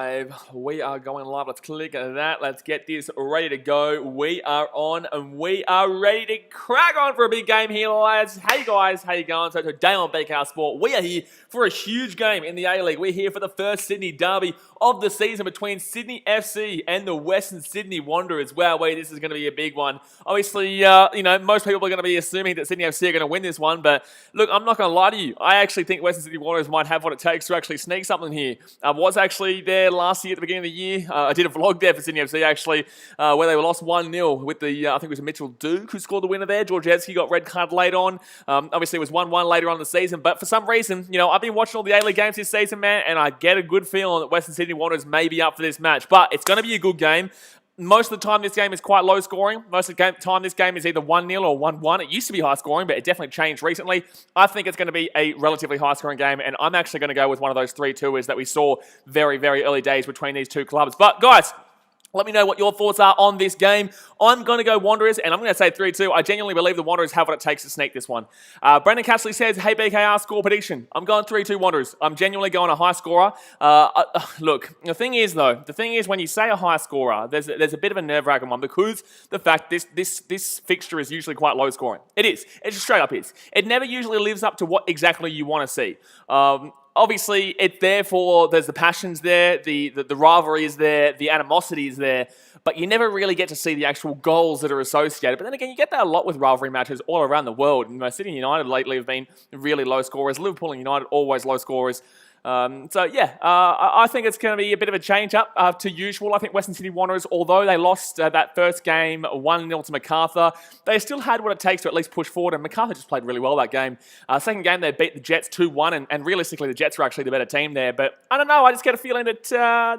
live. We are going live. Let's click that. Let's get this ready to go. We are on and we are ready to crack on for a big game here, lads. Hey guys, how you going? So today on BKR Sport, we are here for a huge game in the A-League. We're here for the first Sydney derby of the season between Sydney FC and the Western Sydney Wanderers. Wow, this is going to be a big one. Obviously, most people are going to be assuming that Sydney FC are going to win this one, but look, I'm not going to lie to you. I actually think Western Sydney Wanderers might have what it takes to actually sneak something here. I was actually there last year at the beginning of the year. I did a vlog there for Sydney FC actually, where they were lost 1-0 with the, I think it was Mitchell Duke who scored the winner there. Georgievski got red card late on. Obviously it was 1-1 later on in the season, but for some reason, I've been watching all the A-League games this season, man, and I get a good feeling that Western Sydney Wanderers may be up for this match, but it's going to be a good game. Most of the time, this game is quite low scoring. Most of the time, this game is either 1-0 or 1-1. It used to be high scoring, but it definitely changed recently. I think it's going to be a relatively high scoring game, and I'm actually going to go with one of those 3-2ers that we saw very, very early days between these two clubs. But guys, let me know what your thoughts are on this game. I'm going to go Wanderers, and I'm going to say 3-2. I genuinely believe the Wanderers have what it takes to sneak this one. Brendan Castley says, hey, BKR, score prediction. I'm going 3-2 Wanderers. I'm genuinely going a high scorer. Look, the thing is when you say a high scorer, there's a bit of a nerve-wracking one because the fact this fixture is usually quite low scoring. It is. It just straight up is. It never usually lives up to what exactly you want to see. Obviously, it's there for, there's the passions there, the rivalry is there, the animosity is there, but you never really get to see the actual goals that are associated. But then again, you get that a lot with rivalry matches all around the world. City and United lately have been really low scorers. Liverpool and United always low scorers. I think it's going to be a bit of a change-up to usual. I think Western Sydney Wanderers, although they lost that first game 1-0 to MacArthur, they still had what it takes to at least push forward, and MacArthur just played really well that game. Second game, they beat the Jets 2-1, and realistically, the Jets were actually the better team there. But I don't know, I just get a feeling that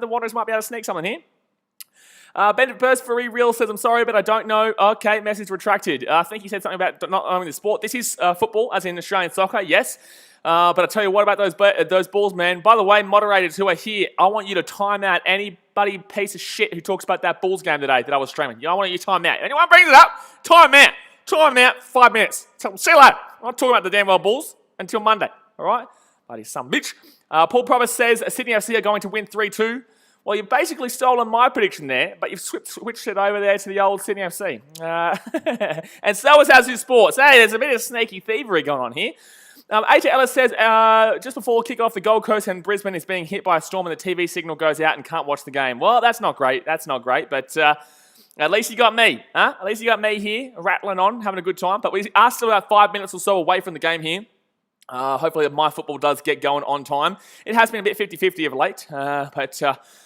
the Wanderers might be able to sneak something here. Bendit Burst for real says, I'm sorry, but I don't know. Okay, message retracted. I think he said something about not owning the sport. This is football, as in Australian soccer, yes. But I tell you what about those balls, man. By the way, moderators who are here, I want you to time out anybody piece of shit who talks about that Bulls game today that I was streaming. I want you to time out. Anyone brings it up, time out. Time out, 5 minutes. See you later. I'm not talking about the damn well Bulls until Monday, all right? Bloody some bitch. Paul Provis says Sydney FC are going to win 3-2. Well, you've basically stolen my prediction there, but you've switched it over there to the old Sydney FC. And so is Azu Sports. Hey, there's a bit of sneaky thievery going on here. AJ Ellis says, just before kick-off, the Gold Coast and Brisbane is being hit by a storm and the TV signal goes out and can't watch the game. Well, that's not great. That's not great, but at least you got me. Huh? At least you got me here, rattling on, having a good time. But we are still about 5 minutes or so away from the game here. Hopefully my football does get going on time. It has been a bit 50-50 of late, but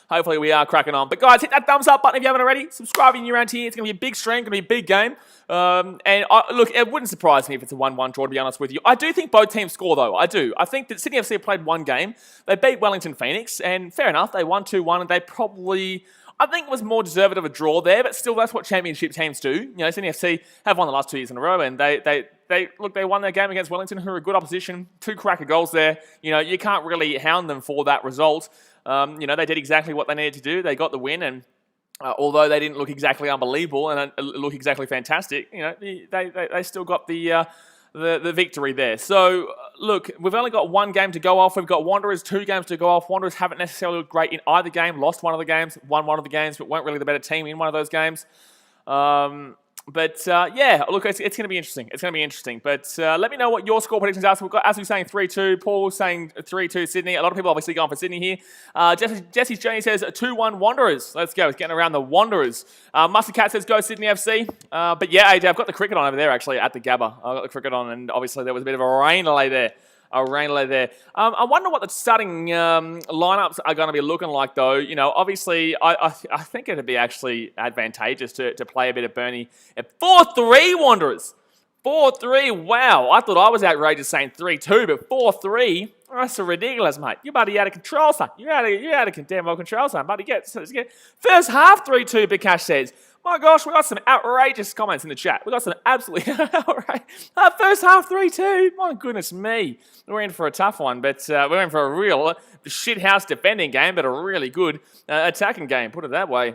hopefully we are cracking on. But guys, hit that thumbs up button if you haven't already. Subscribe if you're around here. It's going to be a big stream, going to be a big game. Look, it wouldn't surprise me if it's a 1-1 draw, to be honest with you. I do think both teams score, though. I do. I think that Sydney FC have played one game. They beat Wellington Phoenix, and fair enough, they won 2-1, and they probably... I think it was more deserved of a draw there, but still, that's what championship teams do. Sydney FC have won the last 2 years in a row, and they won their game against Wellington, who are a good opposition. 2 cracker goals there. You can't really hound them for that result. They did exactly what they needed to do. They got the win, and although they didn't look exactly unbelievable and look exactly fantastic, they still got the victory there. So, look, we've only got 1 game to go off. We've got Wanderers 2 games to go off. Wanderers haven't necessarily looked great in either game. Lost one of the games, won one of the games, but weren't really the better team in one of those games. Yeah, look, it's going to be interesting. It's going to be interesting. But let me know what your score predictions are. So we've got Asu saying 3-2, Paul saying 3-2 Sydney. A lot of people obviously going for Sydney here. Jesse's Journey says 2-1 Wanderers. Let's go. It's getting around the Wanderers. Mustard Cat says go Sydney FC. But yeah, AJ, I've got the cricket on over there actually at the Gabba. I've got the cricket on, and obviously there was a bit of a rain delay there. I wonder what the starting lineups are going to be looking like, though. Obviously, I think it'd be actually advantageous to play a bit of Bernie at 4-3 Wanderers. 4-3, wow. I thought I was outrageous saying 3-2, but 4-3, that's so ridiculous, mate. You're buddy out of control, son. You're out of damn well control, son. Buddy, first half 3-2, Bikash says. My gosh, we got some outrageous comments in the chat. We got some absolutely outrageous. First half 3-2. My goodness me. We're in for a tough one, but we're in for a real shithouse defending game, but a really good attacking game, put it that way.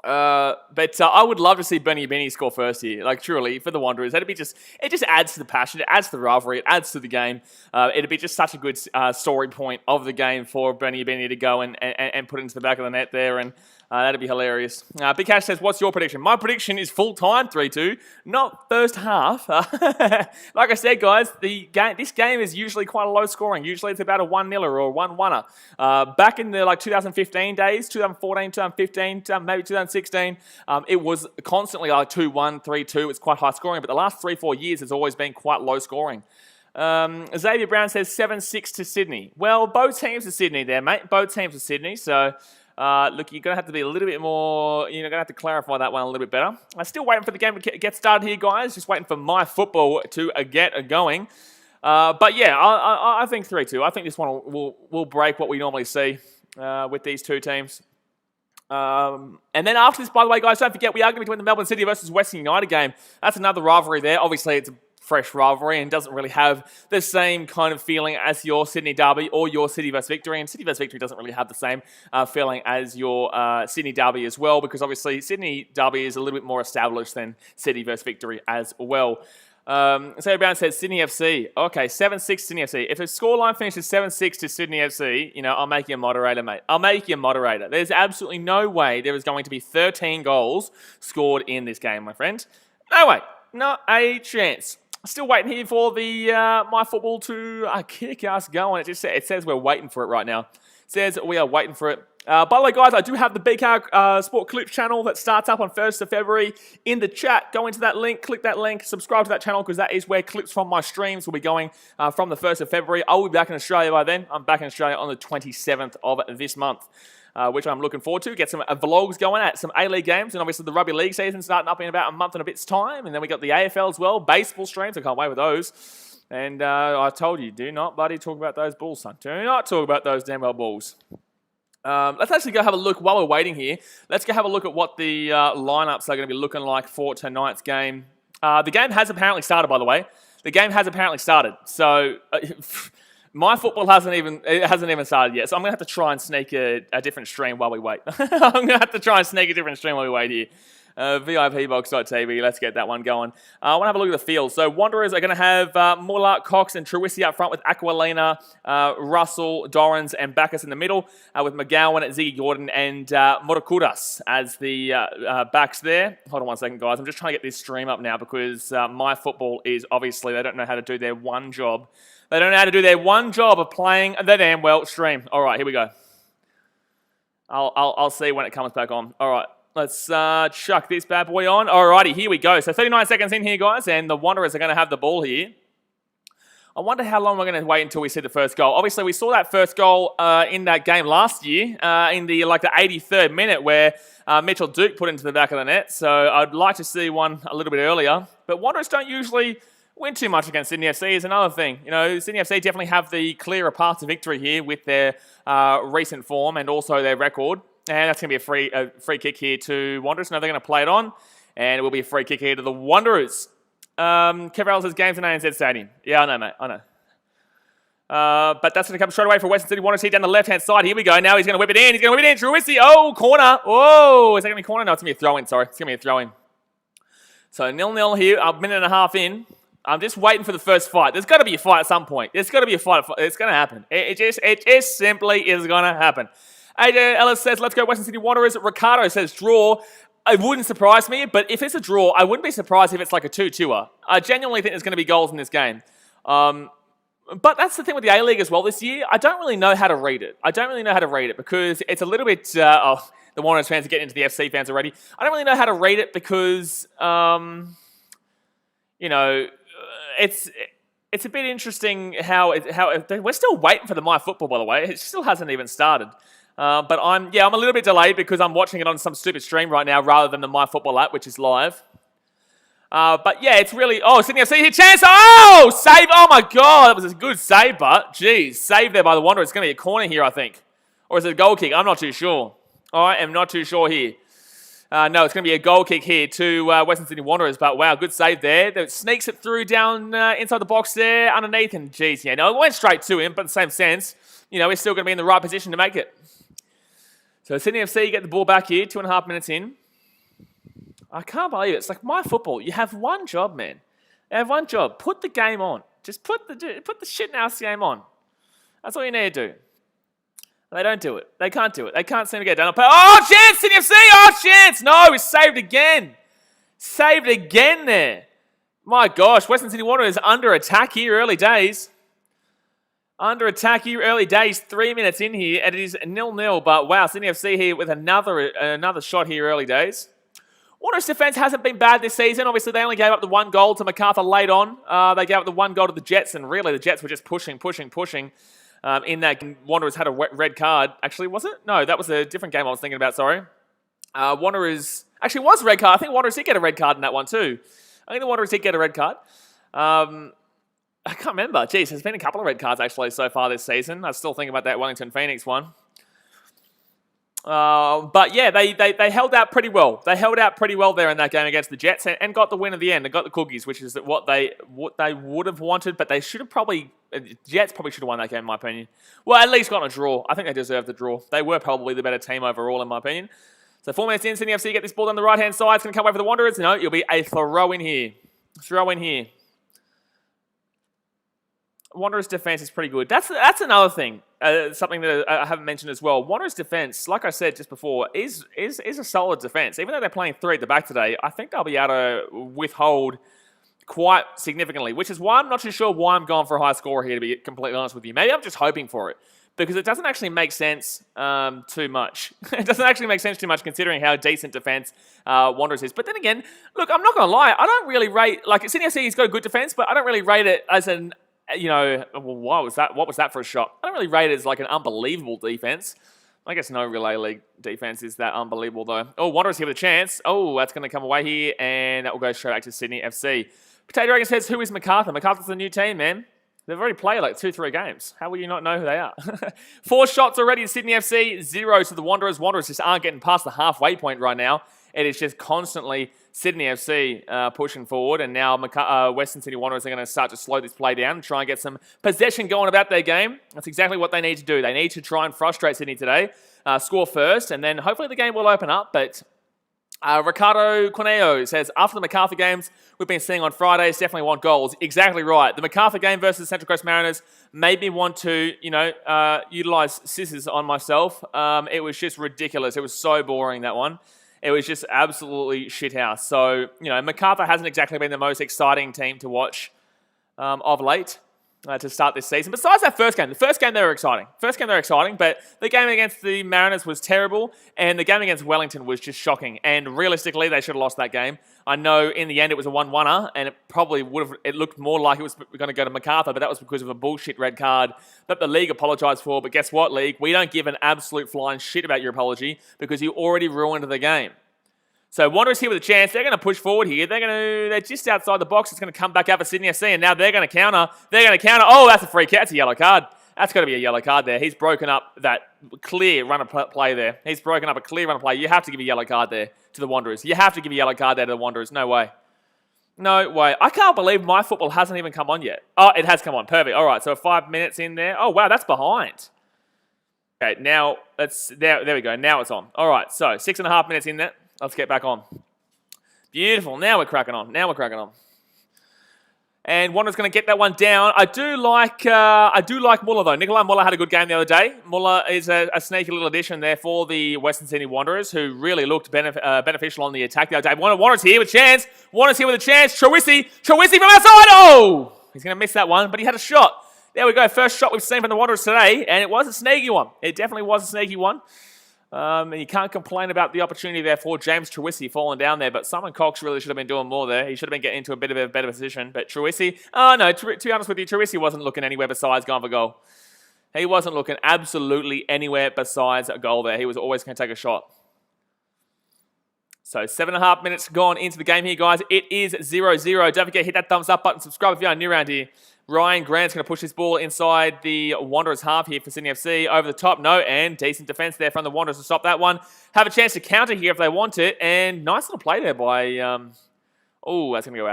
But I would love to see BKRmy score first here, like truly, for the Wanderers. It just adds to the passion, it adds to the rivalry, it adds to the game. It'd be just such a good story point of the game for BKRmy to go and put into the back of the net there, and that'd be hilarious. Big Cash says, what's your prediction? My prediction is full-time 3-2, not first half. Like I said, guys, this game is usually quite a low scoring. Usually it's about a 1-0 or a 1-1er. Back in the 2015 days, 2014, 2015, maybe 2016, it was constantly 2-1, 3-2. It's quite high scoring, but the last 3-4 years has always been quite low scoring. Xavier Brown says 7-6 to Sydney. Well, both teams are Sydney there, mate. Both teams are Sydney, so... look, you're going to have to be a little bit more, you're going to have to clarify that one a little bit better. I'm still waiting for the game to get started here, guys. Just waiting for my football to get going. But yeah, I think 3-2. I think this one will break what we normally see with these two teams. And then after this, by the way, guys, don't forget, we are going to be doing the Melbourne City versus Western United game. That's another rivalry there. Obviously, it's a fresh rivalry and doesn't really have the same kind of feeling as your Sydney Derby or your City vs Victory. And City vs Victory doesn't really have the same feeling as your Sydney Derby as well, because obviously Sydney Derby is a little bit more established than City vs Victory as well. So Brown says Sydney FC. Okay, 7-6 Sydney FC. If the scoreline finishes 7-6 to Sydney FC, I'll make you a moderator, mate. I'll make you a moderator. There's absolutely no way there is going to be 13 goals scored in this game, my friend. No way. Not a chance. Still waiting here for the My Football to kick us going. It says we're waiting for it right now. It says we are waiting for it. By the way, guys, I do have the BK Sport Clips channel that starts up on 1st of February in the chat. Go into that link, click that link, subscribe to that channel, because that is where clips from my streams will be going from the 1st of February. I will be back in Australia by then. I'm back in Australia on the 27th of this month. Which I'm looking forward to. Get some vlogs going at some A-League games, and obviously the Rugby League season starting up in about a month and a bit's time, and then we got the AFL as well, baseball streams. I can't wait with those. And I told you, do not bloody talk about those Bulls, son. Do not talk about those damn well Bulls. Let's actually go have a look while we're waiting here. Let's go have a look at what the lineups are going to be looking like for tonight's game. The game has apparently started, by the way. The game has apparently started. So... My football hasn't even started yet, so I'm going to have to try and sneak a different stream while we wait. I'm going to have to try and sneak a different stream while we wait here. VIPbox.tv, let's get that one going. I want to have a look at the field. So Wanderers are going to have Muller, Cox and Truisi up front with Aquilina, Russell, Dorrans and Bacchus in the middle, with McGowan, Ziggy Gordon and Murakudas as the backs there. Hold on one second, guys. I'm just trying to get this stream up now because My Football is obviously, they don't know how to do their one job. They don't know how to do their one job of playing the damn well stream. All right, here we go. I'll see when it comes back on. All right, let's chuck this bad boy on. All righty, here we go. So 39 seconds in here, guys, and the Wanderers are going to have the ball here. I wonder how long we're going to wait until we see the first goal. Obviously, we saw that first goal in that game last year in the 83rd minute where Mitchell Duke put into the back of the net. So I'd like to see one a little bit earlier. But Wanderers don't usually win too much against Sydney FC is another thing. Sydney FC definitely have the clearer path to victory here with their recent form and also their record. And that's going to be a free kick here to Wanderers. Now they're going to play it on, and it will be a free kick here to the Wanderers. Kev says games in ANZ Stadium. Yeah, I know, mate. I know. But that's going to come straight away for Western City Wanderers here down the left-hand side. Here we go. Now he's going to whip it in. He's going to whip it in. Truisi. Oh, corner. Oh, is that going to be corner? No, it's going to be a throw-in. Sorry. It's going to be a throw-in. So 0-0 here. A minute and a half in. I'm just waiting for the first fight. There's got to be a fight at some point. There's got to be a fight. It's going to happen. It just simply is going to happen. AJ Ellis says, let's go Western City Wanderers. Ricardo says, draw. It wouldn't surprise me, but if it's a draw, I wouldn't be surprised if it's like a 2-2er. I genuinely think there's going to be goals in this game. But that's the thing with the A-League as well this year. I don't really know how to read it. Because it's a little bit... the Wanderers fans are getting into the FC fans already. I don't really know how to read it because... It's a bit interesting how we're still waiting for the My Football, by the way. It still hasn't even started. But I'm a little bit delayed because I'm watching it on some stupid stream right now rather than the My Football app, which is live. But yeah, it's really... Oh, Sydney FC here, chance! Oh, save! Oh my God, that was a good save, but geez, save there by the Wanderers. It's going to be a corner here, I think. Or is it a goal kick? I'm not too sure. I am not too sure here. No, it's going to be a goal kick here to Western Sydney Wanderers, but wow, good save there. That sneaks it through down inside the box there, underneath, and geez, yeah, no, it went straight to him, but in the same sense, we're still going to be in the right position to make it. So Sydney FC get the ball back here, 2.5 minutes in. I can't believe it. It's like my football. You have one job, man. You have one job. Put the game on. Just put the shit house game on. That's all you need to do. They don't do it. They can't do it. They can't seem to get it done. Oh, chance, Sydney FC! Oh, chance! No, it's saved again. Saved again there. My gosh, Western Sydney Wanderers under attack here early days. Under attack here early days. 3 minutes in here, and it is 0-0. But wow, Sydney FC here with another shot here early days. Wanderers' defence hasn't been bad this season. Obviously, they only gave up the 1 goal to MacArthur late on. They gave up the 1 goal to the Jets, and really the Jets were just pushing. In that Wanderers had a red card. Actually, was it? No, that was a different game I was thinking about, sorry. Wanderers... Actually, it was a red card. I think Wanderers did get a red card in that one too. I think the Wanderers did get a red card. I can't remember. Jeez, there's been a couple of red cards actually so far this season. I still think about that Wellington Phoenix one. But yeah, they held out pretty well. They held out pretty well there in that game against the Jets and got the win at the end. They got the cookies, which is what they would have wanted, but they should have probably... Jets probably should have won that game, in my opinion. Well, at least gotten a draw. I think they deserved the draw. They were probably the better team overall, in my opinion. So 4 minutes in, Sydney FC get this ball down the right-hand side. It's going to come away for the Wanderers. No, it'll be a throw in here. Wanderers' defense is pretty good. That's another thing. Something that I haven't mentioned as well. Wanderers' defense, like I said just before, is a solid defense. Even though they're playing 3 at the back today, I think they'll be able to withhold quite significantly, which is why I'm not too sure why I'm going for a high score here, to be completely honest with you. Maybe I'm just hoping for it, because it doesn't actually make sense too much. It doesn't actually make sense too much considering how decent defense Wanderers is. But then again, look, I'm not going to lie. I don't really rate... Like, Sydney FC has got a good defense, but I don't really rate it as an... well, what was that for a shot? I don't really rate it as like an unbelievable defense. I guess no relay league defense is that unbelievable, though. Oh, Wanderers here with a chance. Oh, that's going to come away here, and that will go straight back to Sydney FC. Potato Dragon says, who is MacArthur? MacArthur's a new team, man. They've already played like 2-3 games. How will you not know who they are? 4 shots already to Sydney FC, 0 to the Wanderers. Wanderers just aren't getting past the halfway point right now. It is just constantly Sydney FC pushing forward, and now Western Sydney Wanderers are going to start to slow this play down and try and get some possession going about their game. That's exactly what they need to do. They need to try and frustrate Sydney today, score first, and then hopefully the game will open up. But Ricardo Corneo says, after the MacArthur games we've been seeing on Fridays, definitely want goals. Exactly right. The MacArthur game versus the Central Coast Mariners made me want to, utilise scissors on myself. It was just ridiculous. It was so boring, that one. It was just absolutely shithouse. So, MacArthur hasn't exactly been the most exciting team to watch of late to start this season. Besides that first game. The first game, they were exciting. But the game against the Mariners was terrible, and the game against Wellington was just shocking. And realistically, they should have lost that game. I know in the end it was a 1-1-er, and it probably would have... It looked more like it was going to go to MacArthur, but that was because of a bullshit red card that the league apologised for. But guess what, league? We don't give an absolute flying shit about your apology because you already ruined the game. So Wanderers here with a chance. They're going to push forward here. They're just outside the box. It's going to come back out for Sydney FC, and now they're going to counter. Oh, that's a free kick. That's a yellow card. That's got to be a yellow card there. He's broken up that clear run of play there. He's broken up a clear run of play. You have to give a yellow card there to the Wanderers. You have to give a yellow card there to the Wanderers. No way. No way. I can't believe my football hasn't even come on yet. Oh, it has come on. Perfect. All right, so 5 minutes in there. Oh, wow, that's behind. Okay, now, there we go. Now it's on. All right, so 6.5 minutes in there. Let's get back on. Beautiful. Now we're cracking on. And Wanderers going to get that one down. I do like Muller, though. Nikolai Muller had a good game the other day. Muller is a sneaky little addition there for the Western Sydney Wanderers, who really looked beneficial on the attack the other day. Wanderers here with a chance. Trewisi from outside. Oh! He's going to miss that one, but he had a shot. There we go. First shot we've seen from the Wanderers today, and it was a sneaky one. It definitely was a sneaky one. And you can't complain about the opportunity there for James Trewisi falling down there, but Simon Cox really should have been doing more there. He should have been getting into a bit of a better position. But Trewisi, to be honest with you, Trewisi wasn't looking anywhere besides going for goal. He wasn't looking absolutely anywhere besides a goal there. He was always going to take a shot. So 7.5 minutes gone into the game here, guys. It is 0-0. Don't forget, hit that thumbs up button. Subscribe if you are new around here. Ryan Grant's going to push this ball inside the Wanderers half here for Sydney FC. Over the top, no, and decent defence there from the Wanderers to stop that one. Have a chance to counter here if they want it, and nice little play there by... oh, that's going to go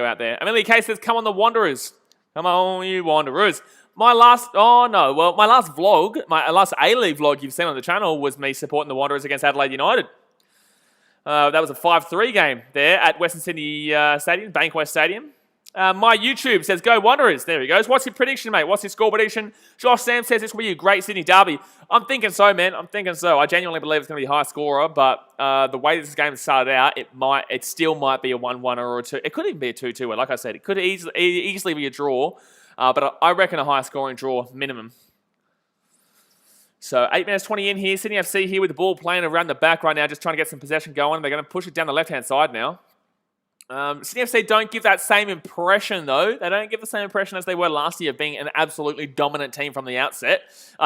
out. There. Amelia K says, come on the Wanderers. Come on, you Wanderers. My last vlog, my last A-League vlog you've seen on the channel was me supporting the Wanderers against Adelaide United. That was a 5-3 game there at Western Sydney Stadium, Bankwest Stadium. My YouTube says, go Wanderers. There he goes. What's your prediction, mate? What's your score prediction? Josh Sam says this will be a great Sydney derby. I'm thinking so, man. I'm thinking so. I genuinely believe it's going to be a high scorer, but the way this game started out, it still might be a 1-1 or a 2. It could even be a 2-2. Like I said, it could easily be a draw, but I reckon a high scoring draw minimum. So 8 minutes 20 in here. Sydney FC here with the ball playing around the back right now, just trying to get some possession going. They're going to push it down the left-hand side now. Sydney FC don't give that same impression, though. They don't give the same impression as they were last year of being an absolutely dominant team from the outset.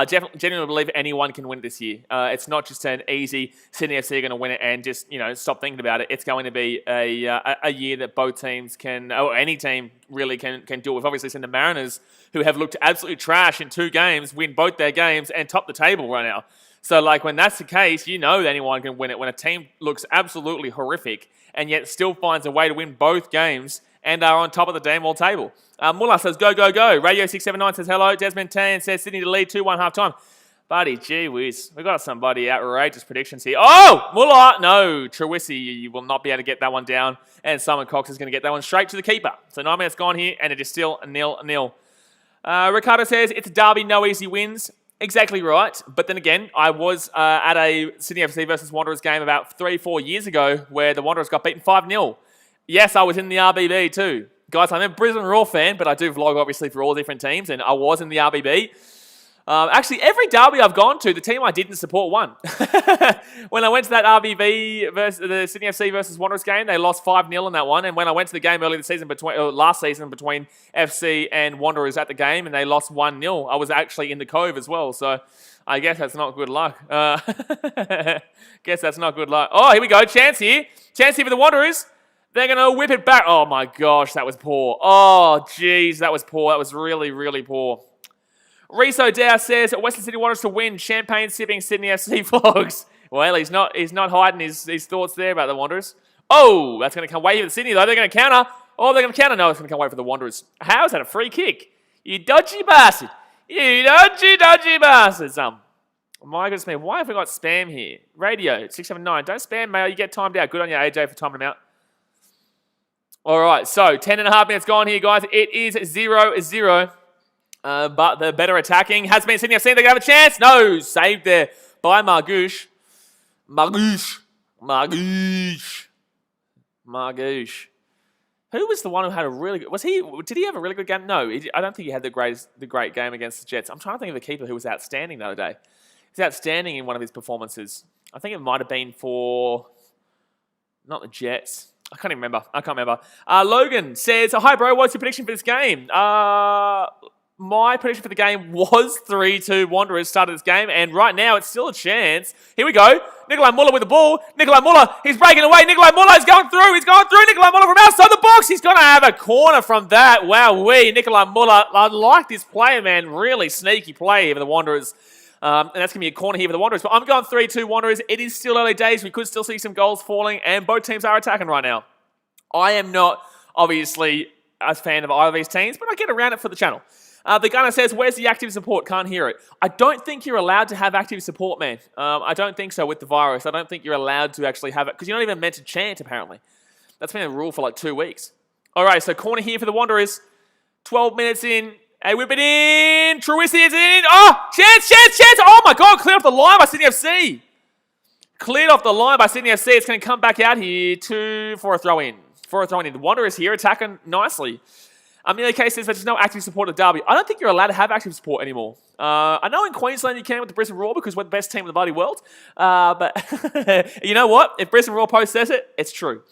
Genuinely believe anyone can win it this year. It's not just an easy Sydney FC are going to win it and just, stop thinking about it. It's going to be a year that both teams can, or any team really can do it. We've obviously seen the Mariners, who have looked absolutely trash in 2 games, win both their games and top the table right now. So, when that's the case, that anyone can win it. When a team looks absolutely horrific and yet still finds a way to win both games and are on top of the damn all table. Mullah says, go, go, go. Radio 679 says, hello. Desmond Tan says, Sydney to lead 2-1 half-time. Buddy, gee whiz. We've got somebody outrageous predictions here. Oh, Mullah. No, Trewisi, you will not be able to get that one down. And Simon Cox is going to get that one straight to the keeper. So 9 minutes gone here, and it is still 0-0. Ricardo says, it's a derby, no easy wins. Exactly right. But then again, I was at a Sydney FC versus Wanderers game about 3-4 years ago where the Wanderers got beaten 5-0. Yes, I was in the RBB too. Guys, I'm a Brisbane Roar fan, but I do vlog obviously for all different teams, and I was in the RBB. Actually, every derby I've gone to, the team I didn't support won. When I went to that RBB versus the Sydney FC versus Wanderers game, they lost 5-0 in that one. And when I went to the game earlier this season, last season between FC and Wanderers at the game, and they lost 1-0, I was actually in the Cove as well. So I guess that's not good luck. Guess that's not good luck. Oh, here we go. Chance here. Chance here for the Wanderers. They're going to whip it back. Oh, my gosh, that was poor. Oh, jeez, that was poor. That was really, really poor. Reese O'Dowd says Western Sydney Wanderers to win. Champagne sipping Sydney FC vlogs. Well, he's not hiding his thoughts there about the Wanderers. Oh, that's going to come away here with Sydney, though. They're going to counter. Oh, they're going to counter. No, it's going to come away for the Wanderers. How is that a free kick? You dodgy bastard. You dodgy bastards. My goodness me, why have we got spam here? Radio 679. Don't spam, mail. You get timed out. Good on you, AJ, for timing them out. All right, so 10.5 minutes gone here, guys. It is 0-0. But the better attacking has been Sydney FC. They're going to have a chance. No, saved there by Margouche. Who was the one who had a really good... Did he have a really good game? No, I don't think he had the great game against the Jets. I'm trying to think of the keeper who was outstanding the other day. He was outstanding in one of his performances. I think it might have been for... Not the Jets. I can't remember. Logan says, hi, bro. What's your prediction for this game? My prediction for the game was 3-2 Wanderers started this game, and right now it's still a chance. Here we go. Nikolai Muller with the ball. Nikolai Muller, he's breaking away. Nikolai Muller is going through. He's going through. Nikolai Muller from outside the box. He's going to have a corner from that. Wow-wee. Nikolai Muller, I like this player, man. Really sneaky play here for the Wanderers. And that's going to be a corner here for the Wanderers. But I'm going 3-2 Wanderers. It is still early days. We could still see some goals falling, and both teams are attacking right now. I am not, obviously, a fan of either of these teams, but I get around it for the channel. The gunner says, where's the active support? Can't hear it. I don't think you're allowed to have active support, man. I don't think so with the virus. I don't think you're allowed to actually have it, because you're not even meant to chant, apparently. That's been a rule for like 2 weeks. All right, so corner here for the Wanderers. 12 minutes in. Hey, whip it in. Trewisi is in. Oh, chance. Oh, my God. Cleared off the line by Sydney FC. Cleared off the line by Sydney FC. It's going to come back out here for a throw-in. The Wanderers here attacking nicely. Amelia K says there's no active support at Derby. I don't think you're allowed to have active support anymore. I know in Queensland you can with the Brisbane Roar because we're the best team in the bloody world. But you know what? If Brisbane Roar Post says it, it's true.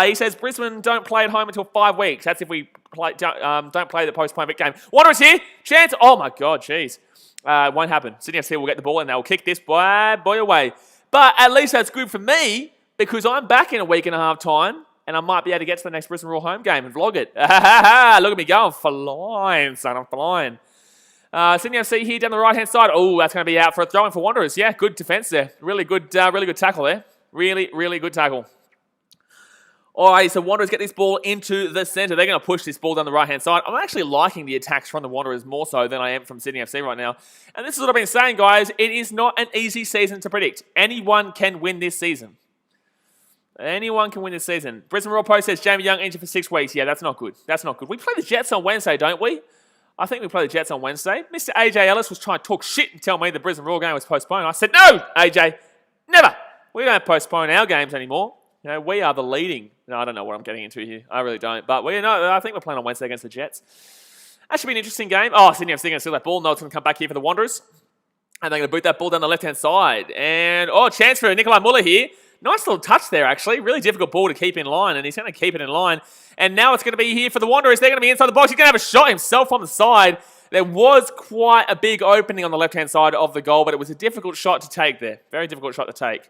He says Brisbane don't play at home until 5 weeks. That's if we don't play the post-play big game. Wanderers here. Chance. Oh, my God. Jeez. Won't happen. Sydney FC will get the ball and they'll kick this boy away. But at least that's good for me because I'm back in a week and a half time. And I might be able to get to the next Brisbane Roar home game and vlog it. Look at me going. Flying, son. I'm flying. Sydney FC here down the right-hand side. Oh, that's going to be out for a throw-in for Wanderers. Yeah, good defence there. Really good tackle there. Really good tackle. All right, so Wanderers get this ball into the centre. They're going to push this ball down the right-hand side. I'm actually liking the attacks from the Wanderers more so than I am from Sydney FC right now. And this is what I've been saying, guys. It is not an easy season to predict. Anyone can win this season. Anyone can win this season. Brisbane Royal Post says Jamie Young injured for 6 weeks. Yeah, that's not good. That's not good. We play the Jets on Wednesday, don't we? I think we play the Jets on Wednesday. Mr. AJ Ellis was trying to talk shit and tell me the Brisbane Royal game was postponed. I said, no, AJ, never. We don't postpone our games anymore. You know, we are the leading. No, I don't know what I'm getting into here. I really don't. But I think we're playing on Wednesday against the Jets. That should be an interesting game. Oh, Sydney FC going to steal that ball. No, it's going to come back here for the Wanderers. And they're going to boot that ball down the left-hand side. And, chance for Nikolai Muller here. Nice little touch there, actually. Really difficult ball to keep in line, and he's going to keep it in line. And now it's going to be here for the Wanderers. They're going to be inside the box. He's going to have a shot himself on the side. There was quite a big opening on the left-hand side of the goal, but it was a difficult shot to take there. Very difficult shot to take.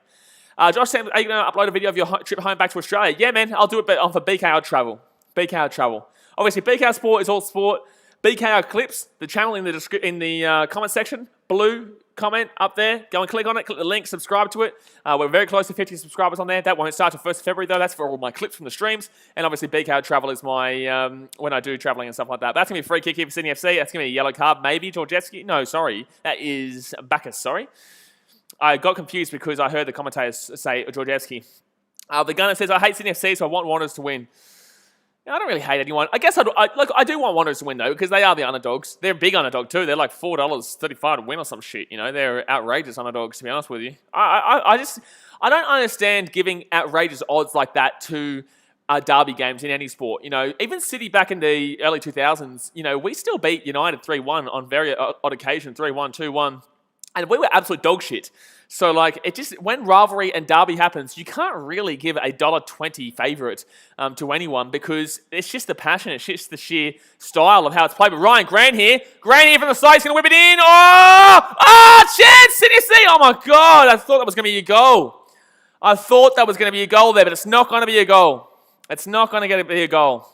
Josh Sam, are you going to upload a video of your trip home back to Australia? Yeah, man. I'll do it, but for BKR Travel. BKR Travel. Obviously, BKR Sport is all sport. BKR Clips, the channel in the comment section. Blue comment up there. Go and click on it. Click the link. Subscribe to it. We're very close to 50 subscribers on there. That won't start till 1st of February, though. That's for all my clips from the streams. And obviously, BKR Travel is my, when I do traveling and stuff like that. But that's going to be a free kick here for Sydney FC. That's going to be a yellow card. Maybe Georgievski. No, sorry. That is Bacchus, sorry. I got confused because I heard the commentators say Georgievski. The gunner says, I hate Sydney FC, so I want Wanderers to win. I don't really hate anyone. I guess I do want Wanderers to win, though, because they are the underdogs. They're a big underdog, too. They're like $4.35 to win or some shit. You know, they're outrageous underdogs, to be honest with you. I don't understand giving outrageous odds like that to derby games in any sport. You know, even City back in the early 2000s, you know, we still beat United 3-1 on very odd occasion, 3-1, 2-1. And we were absolute dog shit. So, like, it just, when rivalry and derby happens, you can't really give a $1.20 favourite to anyone because it's just the passion, it's just the sheer style of how it's played. But Ryan Grant here from the side, he's going to whip it in. Chance, City FC. Oh, my God. I thought that was going to be a goal. I thought that was going to be a goal there, but it's not going to be a goal. It's not going to be a goal.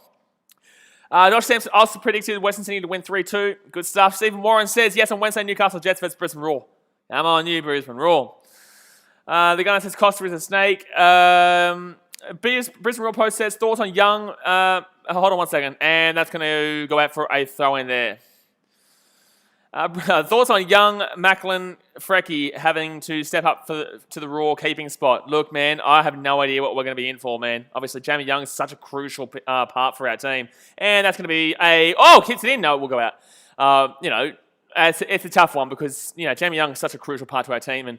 Josh Sampson also predicted Western Sydney to win 3-2. Good stuff. Stephen Warren says, yes, on Wednesday, Newcastle Jets versus Brisbane Roar. Come on, you Brisbane Roar. The guy says, Costa is a snake. Brisbane Roar Post says, thoughts on Young. Hold on one second. And that's going to go out for a throw in there. Thoughts on Young, Macklin, Frecky having to step up to the Raw keeping spot. Look, man, I have no idea what we're going to be in for, man. Obviously, Jamie Young is such a crucial part for our team. And that's going to be kicks it in. No, it will go out. It's a tough one because, Jamie Young is such a crucial part to our team. And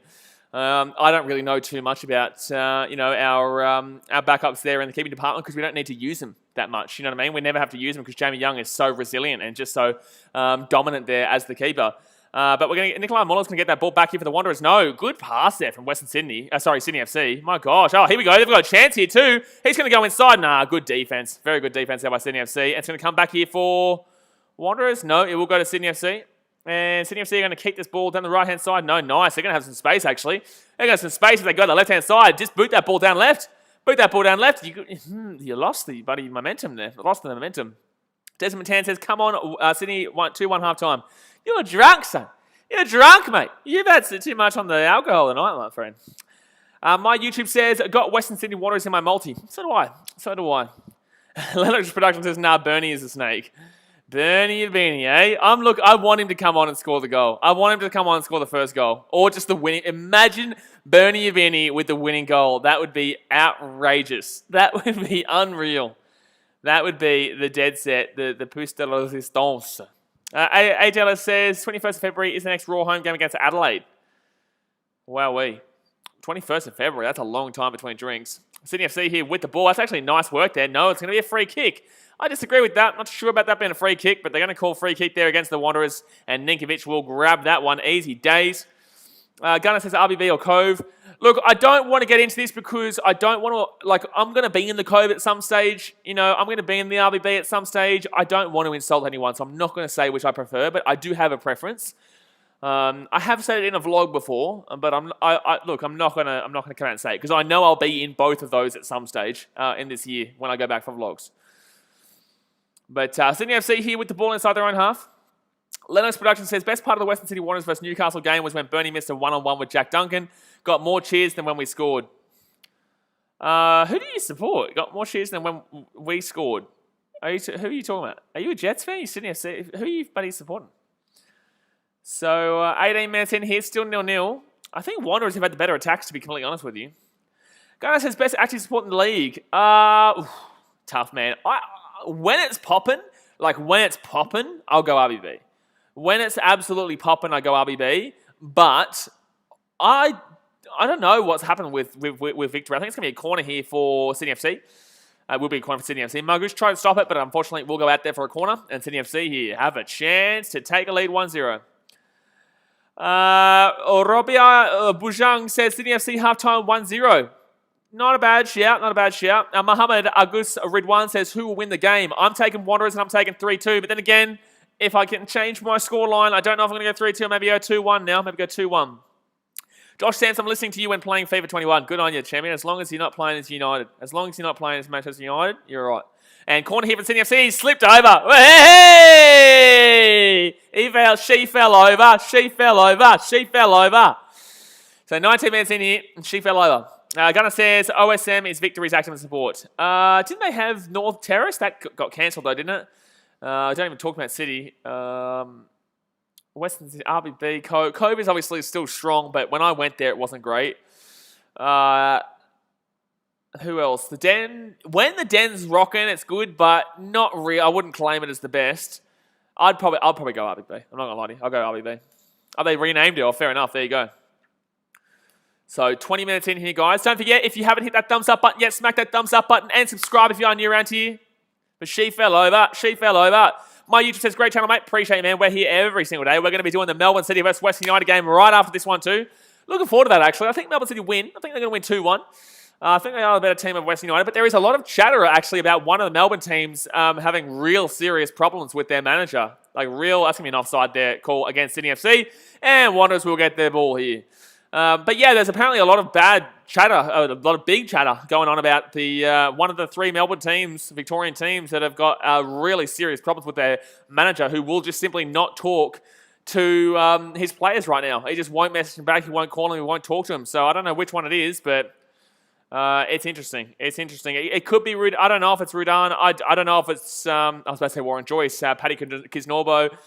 I don't really know too much about, our backups there in the keeping department because we don't need to use them that much. You know what I mean? We never have to use them because Jamie Young is so resilient and just so dominant there as the keeper. But we're going to Nikolai Muller's going to get that ball back here for the Wanderers. No, good pass there from Sydney FC. My gosh. Oh, here we go. They've got a chance here too. He's going to go inside. Nah, good defense. Very good defense there by Sydney FC. It's going to come back here for Wanderers. No, it will go to Sydney FC. And Sydney FC are going to kick this ball down the right-hand side. No, nice. They're going to have some space, actually. They're going to have some space if they go to the left-hand side. Just boot that ball down left. Boot that ball down left. You lost the momentum there. Lost the momentum. Desmond Tan says, come on, Sydney, 2-1 half-time. You're drunk, son. You're drunk, mate. You've had too much on the alcohol tonight, my friend. My YouTube says, got Western Sydney Wanderers in my multi. So do I. Lennox Production says, nah, Bernie is a snake. Bernie Beanie, eh? I want him to come on and score the goal. I want him to come on and score the first goal. Or just the winning. Imagine Bernie Beanie with the winning goal. That would be outrageous. That would be unreal. That would be the dead set, the pouce de la resistance. AJL says, 21st of February is the next Raw home game against Adelaide. Wowee. 21st of February, that's a long time between drinks. Sydney FC here with the ball. That's actually nice work there. No, it's going to be a free kick. I disagree with that. Not sure about that being a free kick, but they're going to call free kick there against the Wanderers, and Ninkovic will grab that one. Easy days. Gunnar says RBB or Cove. Look, I don't want to get into this because I don't want to, I'm going to be in the Cove at some stage. I'm going to be in the RBB at some stage. I don't want to insult anyone, so I'm not going to say which I prefer, but I do have a preference. I have said it in a vlog before, but I'm not going to come out and say it because I know I'll be in both of those at some stage in this year when I go back for vlogs. But Sydney FC here with the ball inside their own half. Lennox Production says, best part of the Western City Wanderers versus Newcastle game was when Bernie missed a one-on-one with Jack Duncan. Got more cheers than when we scored. Who do you support? Got more cheers than when we scored. Who are you talking about? Are you a Jets fan? You Sydney FC? Who are you buddy supporting? So 18 minutes in here, still 0-0. I think Wanderers have had the better attacks, to be completely honest with you. Gunnar says best active support in the league. Tough, man. When it's popping, I'll go RBB. When it's absolutely popping, I go RBB. But I don't know what's happened with Victory. I think it's going to be a corner here for Sydney FC. It will be a corner for Sydney FC. Margush tried to stop it, but unfortunately we'll go out there for a corner. And Sydney FC here have a chance to take a lead 1-0. Robia Bujang says Sydney FC halftime 1-0. Not a bad shout, Mohammed Agus Ridwan says, who will win the game? I'm taking Wanderers and I'm taking 3-2. But then again, if I can change my scoreline, I don't know if I'm going to go 3-2 or maybe go 2-1 now. Maybe go 2-1. Josh Sams, I'm listening to you when playing FIFA 21. Good on you, champion. As long as you're not playing as United. As long as you're not playing as Manchester United, you're all right. And corner here for Sydney FC. He slipped over. Hey! She fell over. So 19 minutes in here, and she fell over. Gunnar says, OSM is Victory's active support. Didn't they have North Terrace? That got cancelled though, didn't it? I don't even talk about City. Western City, RBB, Cove is obviously still strong, but when I went there, it wasn't great. Who else? The Den. When the Den's rocking, it's good, but not real. I wouldn't claim it as the best. I'll probably go RBB. I'm not gonna lie to you. I'll go RBB. Oh, they renamed it. Oh, fair enough. There you go. So 20 minutes in here, guys. Don't forget, if you haven't hit that thumbs up button yet, smack that thumbs up button and subscribe if you are new around here. But she fell over. My YouTube says, great channel, mate. Appreciate it, man. We're here every single day. We're going to be doing the Melbourne City vs West United game right after this one too. Looking forward to that, actually. I think Melbourne City win. I think they're going to win 2-1. I think they are a better team of West United, but there is a lot of chatter, actually, about one of the Melbourne teams having real serious problems with their manager. That's going to be an offside there call against Sydney FC, and Wanderers will get their ball here. But yeah, there's apparently a lot of bad chatter, a lot of big chatter going on about the one of the three Melbourne teams, Victorian teams, that have got really serious problems with their manager, who will just simply not talk to his players right now. He just won't message them back, he won't call them, he won't talk to them. So I don't know which one it is, but it's interesting. It could be Rud. I don't know if it's Rudan. I don't know if it's, I was about to say Warren Joyce, Paddy Kisnorbo.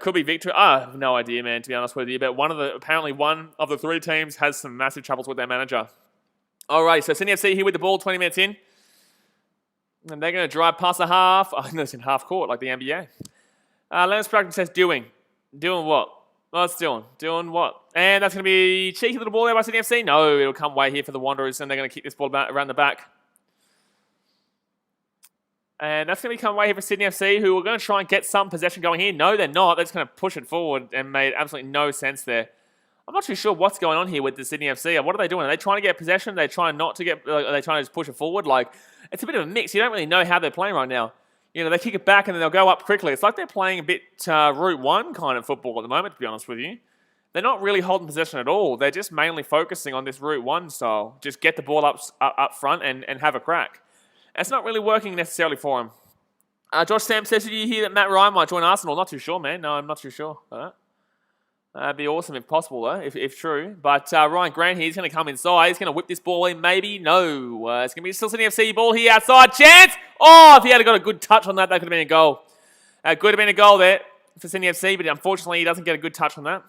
Could be Victory. I have no idea, man, to be honest with you. But apparently one of the three teams has some massive troubles with their manager. All right, so Sydney FC here with the ball, 20 minutes in. And they're going to drive past the half. I know it's in half court, like the NBA. Leonard's Production says, doing what? What's doing? Doing what? And that's going to be cheeky little ball there by Sydney FC. No, it'll come way here for the Wanderers, and they're going to kick this ball around the back. And that's going to come away here for Sydney FC, who are going to try and get some possession going here. No, they're not. They're just going to push it forward and made absolutely no sense there. I'm not too sure what's going on here with the Sydney FC. What are they doing? Are they trying to get possession? Are they trying not to get? Are they trying to just push it forward? It's a bit of a mix. You don't really know how they're playing right now. They kick it back and then they'll go up quickly. It's like they're playing a bit Route 1 kind of football at the moment, to be honest with you. They're not really holding possession at all. They're just mainly focusing on this Route 1 style. Just get the ball up front and have a crack. And it's not really working necessarily for him. Josh Sam says, did you hear that Matt Ryan might join Arsenal? Not too sure, man. No, I'm not too sure. That'd be awesome if possible, though, if true. But Ryan Grant here, he's going to come inside. He's going to whip this ball in, maybe. No. It's going to be still Sydney FC ball here outside. Chance! Oh, if he had got a good touch on that, that could have been a goal. Could have been a goal there for Sydney FC, but unfortunately, he doesn't get a good touch on that.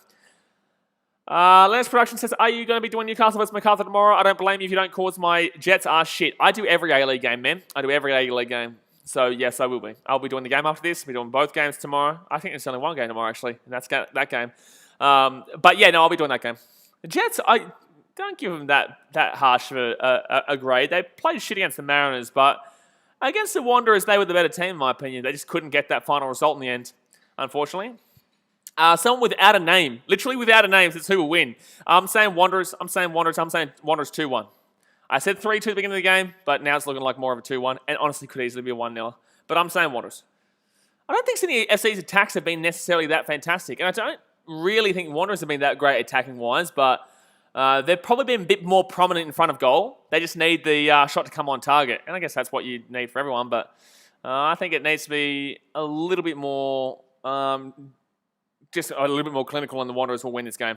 Lance Production says, are you going to be doing Newcastle vs Macarthur tomorrow? I don't blame you if you don't cause my Jets are shit. I do every A-League game, man. I do every A-League game. So, yes, I will be. I'll be doing the game after this. I'll be doing both games tomorrow. I think there's only one game tomorrow, actually, and that's that game. But, yeah, no, I'll be doing that game. The Jets, I don't give them that harsh of a grade. They played shit against the Mariners, but against the Wanderers, they were the better team, in my opinion. They just couldn't get that final result in the end, unfortunately. Someone without a name, literally without a name, says who will win. I'm saying Wanderers. I'm saying Wanderers 2-1. I said 3-2 at the beginning of the game, but now it's looking like more of a 2-1, and honestly could easily be a 1-0. But I'm saying Wanderers. I don't think Sydney FC's attacks have been necessarily that fantastic, and I don't really think Wanderers have been that great attacking-wise, but they've probably been a bit more prominent in front of goal. They just need the shot to come on target, and I guess that's what you need for everyone, but I think it needs to be a little bit more, just a little bit more clinical, and the Wanderers will win this game.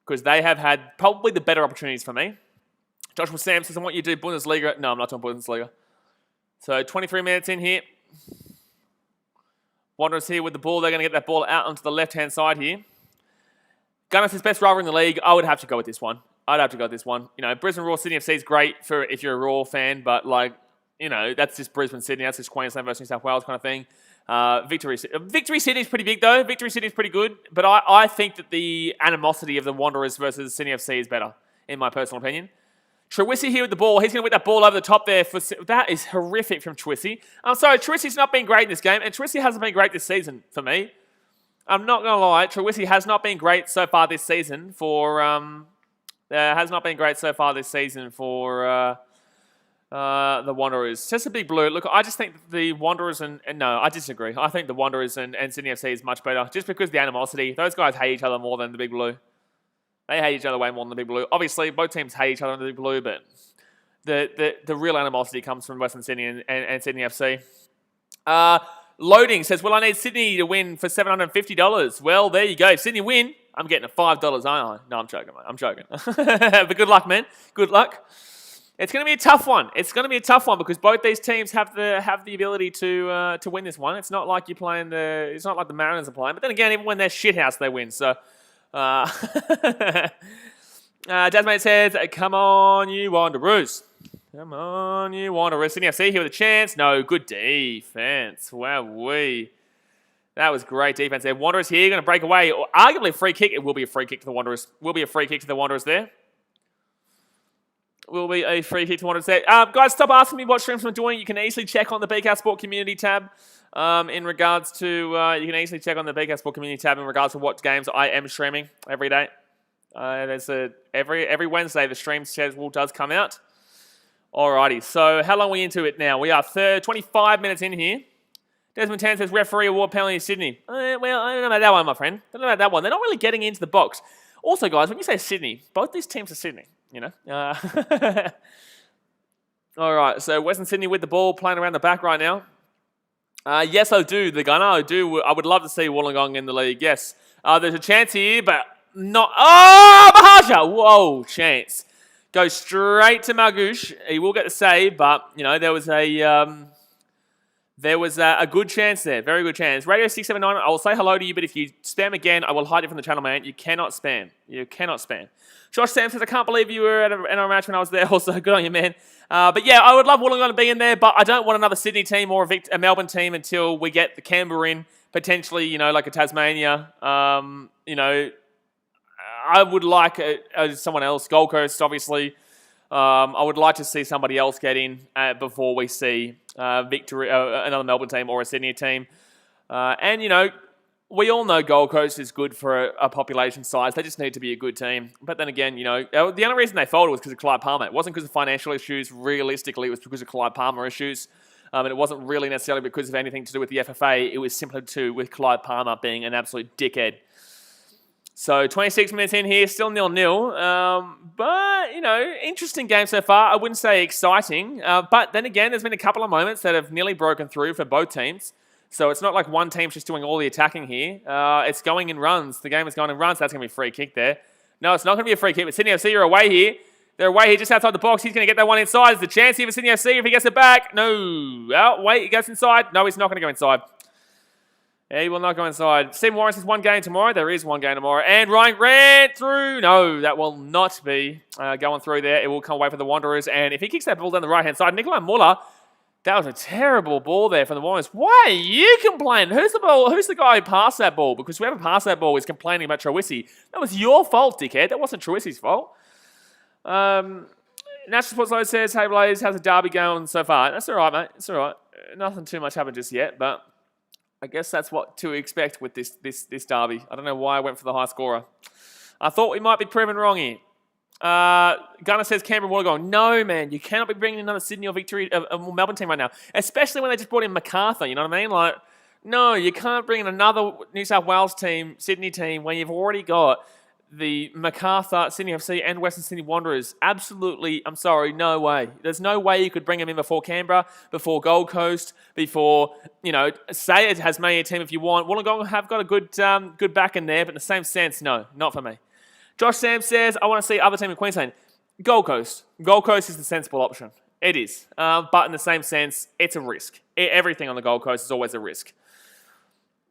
Because they have had probably the better opportunities for me. Joshua Sam says, I want you to do Bundesliga. No, I'm not doing Bundesliga. So 23 minutes in here. Wanderers here with the ball. They're going to get that ball out onto the left-hand side here. Gunnar says, best rival in the league. I would have to go with this one. I'd have to go this one. Brisbane Roar Sydney FC is great for if you're a Roar fan, but that's just Brisbane Sydney. That's just Queensland versus New South Wales kind of thing. Victory Sydney is pretty big though. Victory Sydney is pretty good, but I think that the animosity of the Wanderers versus Sydney FC is better, in my personal opinion. Trewisi here with the ball. He's going to whip that ball over the top there. That is horrific from Trewisi. I'm sorry, Trewisi's not been great in this game, and Trewisi hasn't been great this season for me. I'm not going to lie. Trewisi has not been great so far this season for the Wanderers. Just a big blue. Look, I just think the Wanderers no, I disagree. I think the Wanderers and Sydney FC is much better, just because of the animosity. Those guys hate each other more than the Big Blue. They hate each other way more than the Big Blue. Obviously, both teams hate each other in the Big Blue, but the real animosity comes from Western Sydney and Sydney FC. Loading says, well, I need Sydney to win for $750. Well, there you go. If Sydney win, I'm getting a $5, aren't I? No, I'm joking, mate. I'm joking. But good luck, man. Good luck. It's going to be a tough one. It's going to be a tough one because both these teams have the ability to win this one. It's not like you're playing it's not like the Mariners are playing. But then again, even when they're shithouse, they win. So, Jasmine says, come on, you Wanderers. Come on, you Wanderers. Sydney FC here with a chance. No, good defense. Wowee. That was great defense there. Wanderers here, going to break away. Or arguably a free kick. It will be a free kick to the Wanderers. Will be a free kick to the Wanderers there. Will be a free kick to Wanderers there. Guys, stop asking me what streams I'm doing. You can easily check on the BK Sport Community tab in regards to... you can easily check on the BK Sport Community tab in regards to what games I am streaming every day. Every Wednesday, the stream schedule does come out. Alrighty, so how long are we into it now? We are 25 minutes in here. Desmond Tan says, referee award penalty in Sydney. Well, I don't know about that one, my friend. I don't know about that one. They're not really getting into the box. Also, guys, when you say Sydney, both these teams are Sydney, Alright, so Western Sydney with the ball, playing around the back right now. Yes, I do, the gunner. I do. I would love to see Wollongong in the league, yes. There's a chance here, but not... Oh, Mahaja! Whoa, chance. Goes straight to Margouche. He will get the save, but, there was a good chance there. Very good chance. Radio 679, I will say hello to you, but if you spam again, I will hide you from the channel, man. You cannot spam. You cannot spam. Josh Sam says, I can't believe you were at a match when I was there. Also, good on you, man. But yeah, I would love Wollongong to be in there, but I don't want another Sydney team or a Melbourne team until we get the Canberra in. Potentially, like a Tasmania. I would like someone else. Gold Coast, obviously. I would like to see somebody else get in before we see another Melbourne team or a Sydney team. We all know Gold Coast is good for a population size. They just need to be a good team. But then again, the only reason they folded was because of Clyde Palmer. It wasn't because of financial issues. Realistically, it was because of Clyde Palmer issues. And it wasn't really necessarily because of anything to do with the FFA. It was simply to do with Clyde Palmer being an absolute dickhead. So 26 minutes in here, still 0-0. But, interesting game so far. I wouldn't say exciting. But then again, there's been a couple of moments that have nearly broken through for both teams. So it's not like one team's just doing all the attacking here. It's going in runs. The game is going in runs. That's going to be a free kick there. No, it's not going to be a free kick. But Sydney FC are away here. They're away here just outside the box. He's going to get that one inside. There's a chance here for Sydney FC if he gets it back. No. Oh, wait, he goes inside. No, he's not going to go inside. Yeah, he will not go inside. Stephen Warren says one game tomorrow. There is one game tomorrow. And Ryan Grant through. No, that will not be going through there. It will come away for the Wanderers. And if he kicks that ball down the right-hand side, Nikolai Muller, that was a terrible ball there for the Wanderers. Why are you complaining? Who's the guy who passed that ball? Because whoever passed that ball is complaining about Trewisi. That was your fault, dickhead. That wasn't Trewisi's fault. National Sports Low says, hey, Blaze, how's the derby going so far? That's all right, mate. It's all right. Nothing too much happened just yet, but... I guess that's what to expect with this derby. I don't know why I went for the high scorer. I thought we might be proven wrong here. Gunnar says Canberra Wollongong. No, man, you cannot be bringing another Sydney or Melbourne team right now, especially when they just brought in MacArthur. You know what I mean? No, you can't bring in another New South Wales team, Sydney team, when you've already got the MacArthur, Sydney FC, and Western Sydney Wanderers. Absolutely, I'm sorry, no way. There's no way you could bring them in before Canberra, before Gold Coast, before, say a Tasmania team if you want. Wollongong have got a good back in there, but in the same sense, no, not for me. Josh Sam says, I want to see other team in Queensland. Gold Coast. Gold Coast is the sensible option. It is. But in the same sense, it's a risk. Everything on the Gold Coast is always a risk.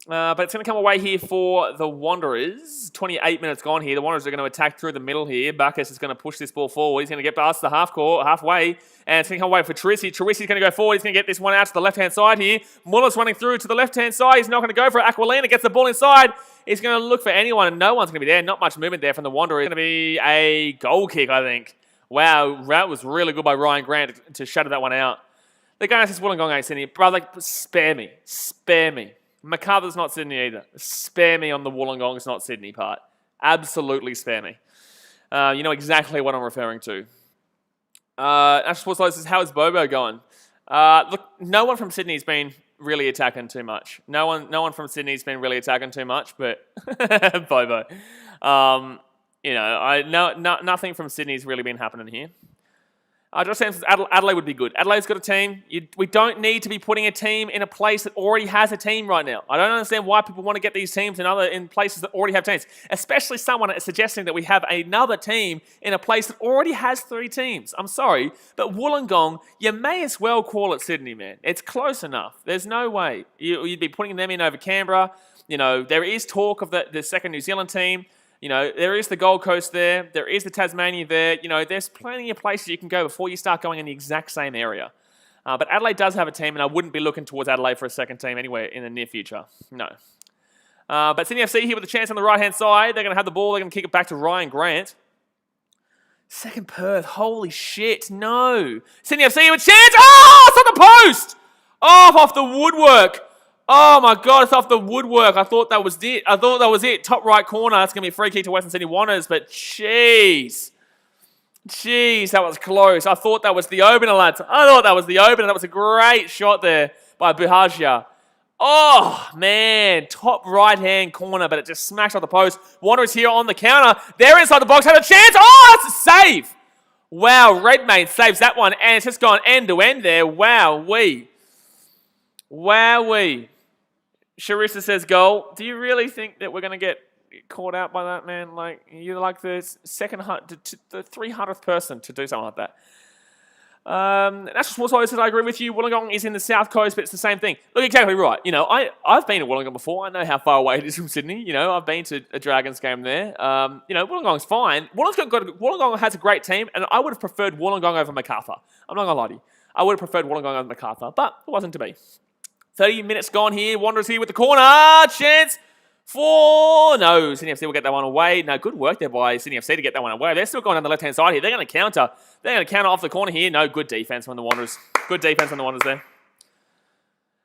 But it's going to come away here for the Wanderers. 28 minutes gone here. The Wanderers are going to attack through the middle here. Bacchus is going to push this ball forward. He's going to get past the halfway. And it's going to come away for Teresi. Teresi's going to go forward. He's going to get this one out to the left-hand side here. Muller's running through to the left-hand side. He's not going to go for it. Aquilina gets the ball inside. He's going to look for anyone, and no one's going to be there. Not much movement there from the Wanderers. It's going to be a goal kick, I think. Wow, that was really good by Ryan Grant to shatter that one out. The guy says Wollongong ain't Sydney. Brother, spare me. Spare me. MacArthur's not Sydney either. Spare me on the Wollongong's not Sydney part. Absolutely spare me. You know exactly what I'm referring to. National Sports Live says, how is Bobo going? Look, no one from Sydney's been really attacking too much. No one from Sydney's been really attacking too much, but Bobo. Nothing from Sydney's really been happening here. Josh Sam says Adelaide would be good. Adelaide's got a team. We don't need to be putting a team in a place that already has a team right now. I don't understand why people want to get these teams in places that already have teams, especially someone suggesting that we have another team in a place that already has 3 teams. I'm sorry, but Wollongong, you may as well call it Sydney, man. It's close enough. There's no way. You'd be putting them in over Canberra. You know, there is talk of the second New Zealand team. You know, there is the Gold Coast there. There is the Tasmania there. You know, there's plenty of places you can go before you start going in the exact same area. But Adelaide does have a team, and I wouldn't be looking towards Adelaide for a second team anywhere in the near future. No. But Sydney FC here with a chance on the right-hand side. They're going to have the ball. They're going to kick it back to Ryan Grant. Second Perth. Holy shit. No. Sydney FC with a chance. Oh, it's on the post. Off the woodwork. Oh my God, it's off the woodwork. I thought that was it. Top right corner. That's going to be a free kick to Western Sydney Wanderers, but jeez. Jeez, that was close. I thought that was the opener, lads. I thought that was the opener. That was a great shot there by Buhagia. Oh, man. Top right-hand corner, but it just smashed off the post. Wanderers here on the counter. They're inside the box. Had a chance. Oh, that's a save. Wow, Redmayne saves that one, and it's just gone end-to-end there. Wow-wee. Wow-wee. Sharissa says goal. Do you really think that we're going to get caught out by that, man? Like, you're like the 300th person to do something like that. National Sports Live says, I agree with you. Wollongong is in the south coast, but it's the same thing. Look, exactly right. You know, I've been to Wollongong before. I know how far away it is from Sydney. You know, I've been to a Dragons game there. You know, Wollongong's fine. Wollongong has a great team, and I would have preferred Wollongong over MacArthur. I'm not going to lie to you. I would have preferred Wollongong over MacArthur, but it wasn't to be. 30 minutes gone here. Wanderers here with the corner. Chance for... No, Sydney FC will get that one away. No, good work there by Sydney FC to get that one away. They're still going down the left-hand side here. They're going to counter. They're going to counter off the corner here. No, good defense from the Wanderers. Good defense from the Wanderers there.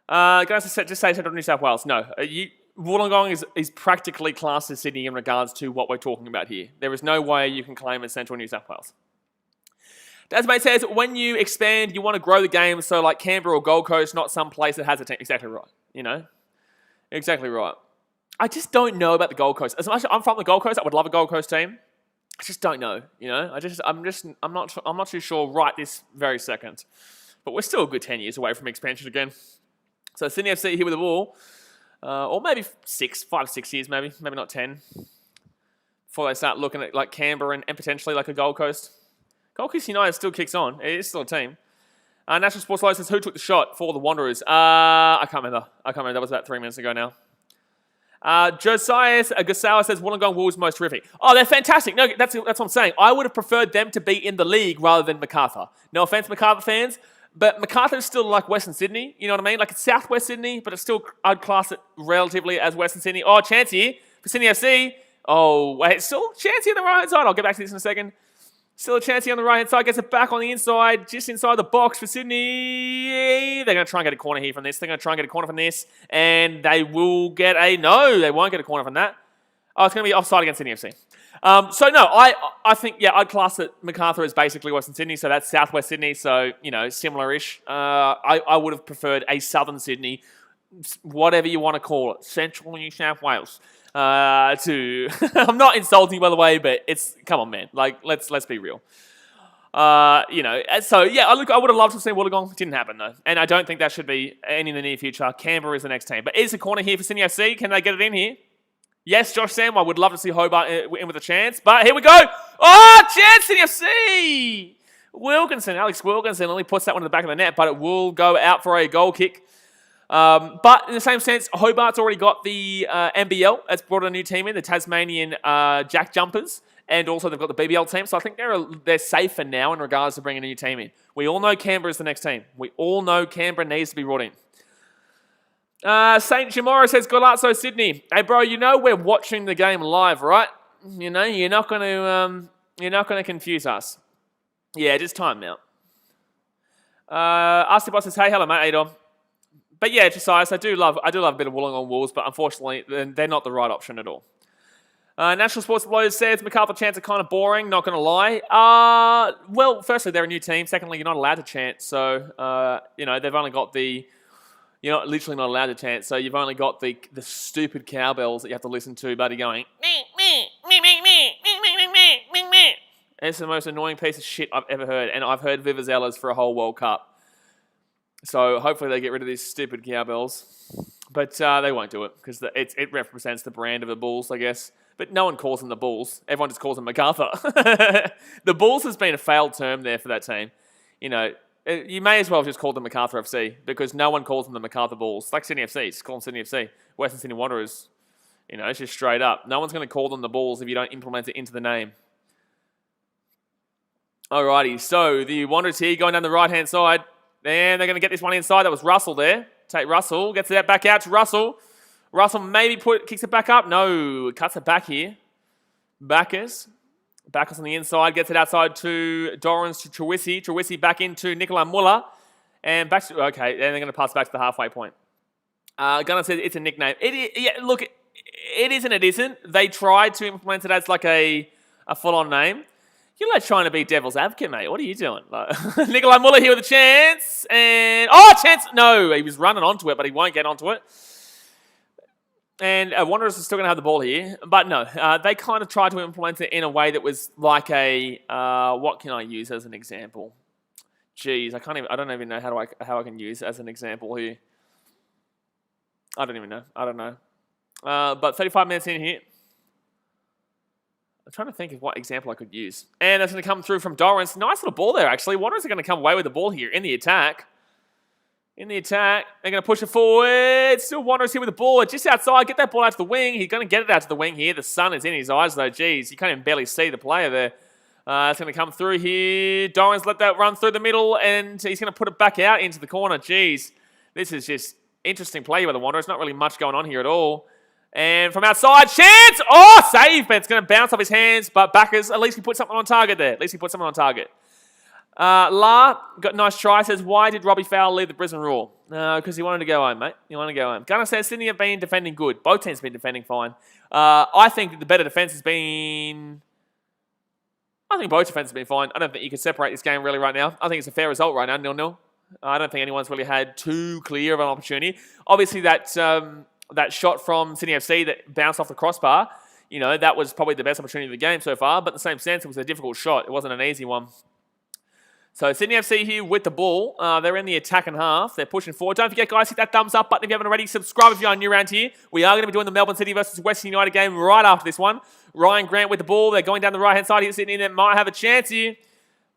Guys, just say Central New South Wales. No, Wollongong is practically classed as Sydney in regards to what we're talking about here. There is no way you can claim it's Central New South Wales. Dasmate says, when you expand, you want to grow the game, so like Canberra or Gold Coast, not some place that has a team. Exactly right, you know? Exactly right. I just don't know about the Gold Coast. As much as I'm from the Gold Coast, I would love a Gold Coast team. I just don't know, you know? I'm not too sure right this very second. But we're still a good 10 years away from expansion again. So Sydney FC here with the ball. Or maybe 5 6 years, maybe not 10. Before they start looking at like Canberra and potentially like a Gold Coast. Gold Coast United still kicks on. It is still a team. National Sports Live says, who took the shot for the Wanderers? I can't remember. That was about 3 minutes ago now. Josiah Gasawa says, Wollongong Wolves most terrific. Oh, they're fantastic. No, that's what I'm saying. I would have preferred them to be in the league rather than MacArthur. No offense, MacArthur fans, but MacArthur's still like Western Sydney. You know what I mean? Like it's Southwest Sydney, but it's still, I'd class it relatively as Western Sydney. Oh, chance here for Sydney FC. Oh, wait, still chance here on the right-hand side. I'll get back to this in a second. Still a chance here on the right-hand side. Gets it back on the inside, just inside the box for Sydney. They're going to try and get a corner here from this. And they will get a... No, they won't get a corner from that. Oh, it's going to be offside against Sydney FC. So, no, I think, yeah, I'd class it MacArthur as basically Western Sydney, so that's Southwest Sydney, so, you know, similar-ish. I would have preferred a Southern Sydney, whatever you want to call it, Central New South Wales. I'm not insulting, by the way, but it's, come on, man. Like, let's be real. You know, so yeah, I would have loved to see Wollongong. It didn't happen though, and I don't think that should be any in the near future. Canberra is the next team, but is a corner here for Sydney FC. Can they get it in here? Yes, Josh Sam. I would love to see Hobart in with a chance, but here we go. Oh, chance Sydney FC. Alex Wilkinson only puts that one in the back of the net, but it will go out for a goal kick. But in the same sense, Hobart's already got the NBL. It's brought a new team in, the Tasmanian Jack Jumpers. And also they've got the BBL team. So I think they're safer now in regards to bringing a new team in. We all know Canberra's the next team. We all know Canberra needs to be brought in. Saint Chamorro says, good luck, so Sydney. Hey, bro, you know we're watching the game live, right? You know, you're not going to confuse us. Yeah, just time out. Asti Boss says, hey, hello, mate. How you doing? But yeah, Josias, I do love a bit of Wollongong Wolves, but unfortunately, they're not the right option at all. National Sports Blues says MacArthur chants are kind of boring, not going to lie. Well, firstly, they're a new team. Secondly, you're not allowed to chant. So, they've only got you're not literally not allowed to chant. So you've only got the stupid cowbells that you have to listen to, buddy, going, me, me, me, me, me, me, me, me, me, me. It's the most annoying piece of shit I've ever heard. And I've heard Vivazella's for a whole World Cup. So hopefully they get rid of these stupid cowbells. But they won't do it because it represents the brand of the Bulls, I guess. But no one calls them the Bulls. Everyone just calls them MacArthur. The Bulls has been a failed term there for that team. You know, you may as well just call them MacArthur FC because no one calls them the MacArthur Bulls. Like Sydney FC, just call them Sydney FC. Western Sydney Wanderers, it's just straight up. No one's going to call them the Bulls if you don't implement it into the name. Alrighty, so the Wanderers here going down the right-hand side. And they're going to get this one inside. That was Russell there. Take Russell, gets that back out to Russell. Russell maybe kicks it back up. No, cuts it back here. Backers on the inside, gets it outside to Dorrans to Trewisi. Trewisi back into Nikolai Muller. And back to, okay, and they're going to pass back to the halfway point. Gunnar says it's a nickname. Look, it is and it isn't. They tried to implement it as like a full-on name. You're like trying to be devil's advocate, mate. What are you doing? Nikolai Muller here with a chance. And, chance. No, he was running onto it, but he won't get onto it. And Wanderers are still going to have the ball here. But no, they kind of tried to implement it in a way that was like what can I use as an example? Jeez, I don't even know how I can use as an example here. I don't even know. I don't know. But 35 minutes in here. I'm trying to think of what example I could use. And that's going to come through from Dorrans. Nice little ball there, actually. Wanderers are going to come away with the ball here in the attack. They're going to push it forward. Still Wanderers here with the ball. Just outside. Get that ball out to the wing. He's going to get it out to the wing here. The sun is in his eyes, though. Jeez, you can't even barely see the player there. It's going to come through here. Dorrans let that run through the middle, and he's going to put it back out into the corner. Jeez, this is just interesting play by the Wanderers. Not really much going on here at all. And from outside, chance! Save, but it's going to bounce off his hands. But Backers, at least he put something on target there. La, got a nice try, says, why did Robbie Fowler leave the Brisbane Roar? Because he wanted to go home, mate. He wanted to go home. Gunnar says, Sydney have been defending good. Both teams have been defending fine. I think the better defence has been... I think both defences have been fine. I don't think you can separate this game really right now. I think it's a fair result right now, 0-0. I don't think anyone's really had too clear of an opportunity. Obviously, that shot from Sydney FC that bounced off the crossbar, that was probably the best opportunity of the game so far. But in the same sense, it was a difficult shot. It wasn't an easy one. So Sydney FC here with the ball. They're in the attacking half. They're pushing forward. Don't forget, guys, hit that thumbs up button if you haven't already. Subscribe if you're new around here. We are going to be doing the Melbourne City versus Western United game right after this one. Ryan Grant with the ball. They're going down the right-hand side here. Sydney that might have a chance here.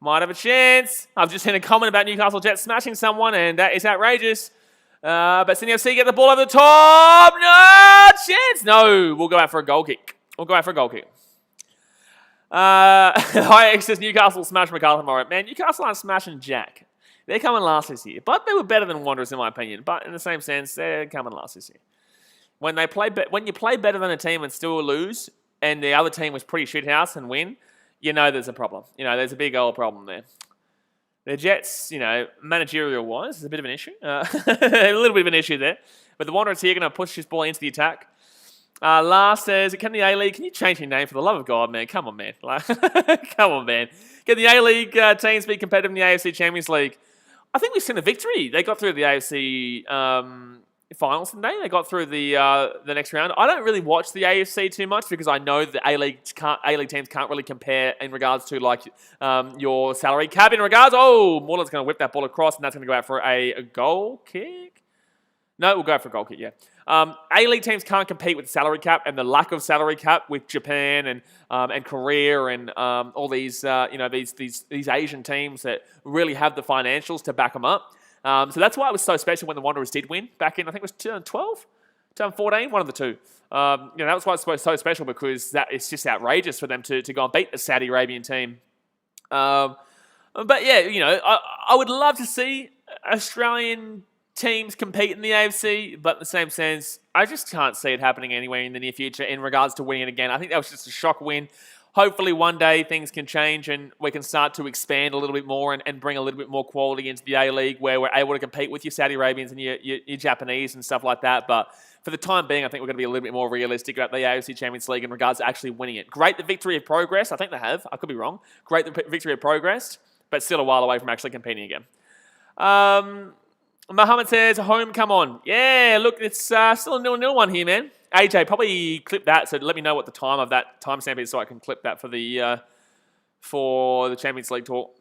Might have a chance. I've just seen a comment about Newcastle Jets smashing someone, and that is outrageous. But Sydney FC get the ball over the top. No chance. No, we'll go out for a goal kick. It says Newcastle smash MacArthur tomorrow. Man, Newcastle aren't smashing Jack. They're coming last this year. But they were better than Wanderers, in my opinion. But in the same sense, they're coming last this year. When you play better than a team and still lose, and the other team was pretty shithouse and win, there's a problem. There's a big old problem there. The Jets, managerial-wise, is a bit of an issue. A little bit of an issue there. But the Wanderers here are going to push this ball into the attack. Last says, can the A-League, can you change your name for the love of God, man? Come on, man. Come on, man. Can the A-League teams be competitive in the AFC Champions League? I think we've seen a victory. They got through the AFC finals, didn't they? They got through the next round. I don't really watch the AFC too much because I know the A-League teams can't really compare in regards to your salary cap. In regards, Muller's going to whip that ball across, and that's going to go out for a goal kick. No, we'll go out for a goal kick. Yeah. A-League teams can't compete with the salary cap and the lack of salary cap with Japan and Korea and all these these Asian teams that really have the financials to back them up. So that's why it was so special when the Wanderers did win back in, I think it was 2012, 2014, one of the two. That was why it's so special, because it's just outrageous for them to go and beat the Saudi Arabian team. But yeah, I would love to see Australian teams compete in the AFC, but in the same sense, I just can't see it happening anywhere in the near future in regards to winning it again. I think that was just a shock win. Hopefully one day things can change and we can start to expand a little bit more and bring a little bit more quality into the A-League, where we're able to compete with your Saudi Arabians and your Japanese and stuff like that. But for the time being, I think we're going to be a little bit more realistic about the AFC Champions League in regards to actually winning it. Great, the victory of progress. I think they have. I could be wrong. Great, the victory of progress, but still a while away from actually competing again. Muhammad says, home, come on. Yeah, look, it's still a 0-0 one here, man. AJ, probably clip that, so let me know what the time of that timestamp is so I can clip that for the Champions League talk.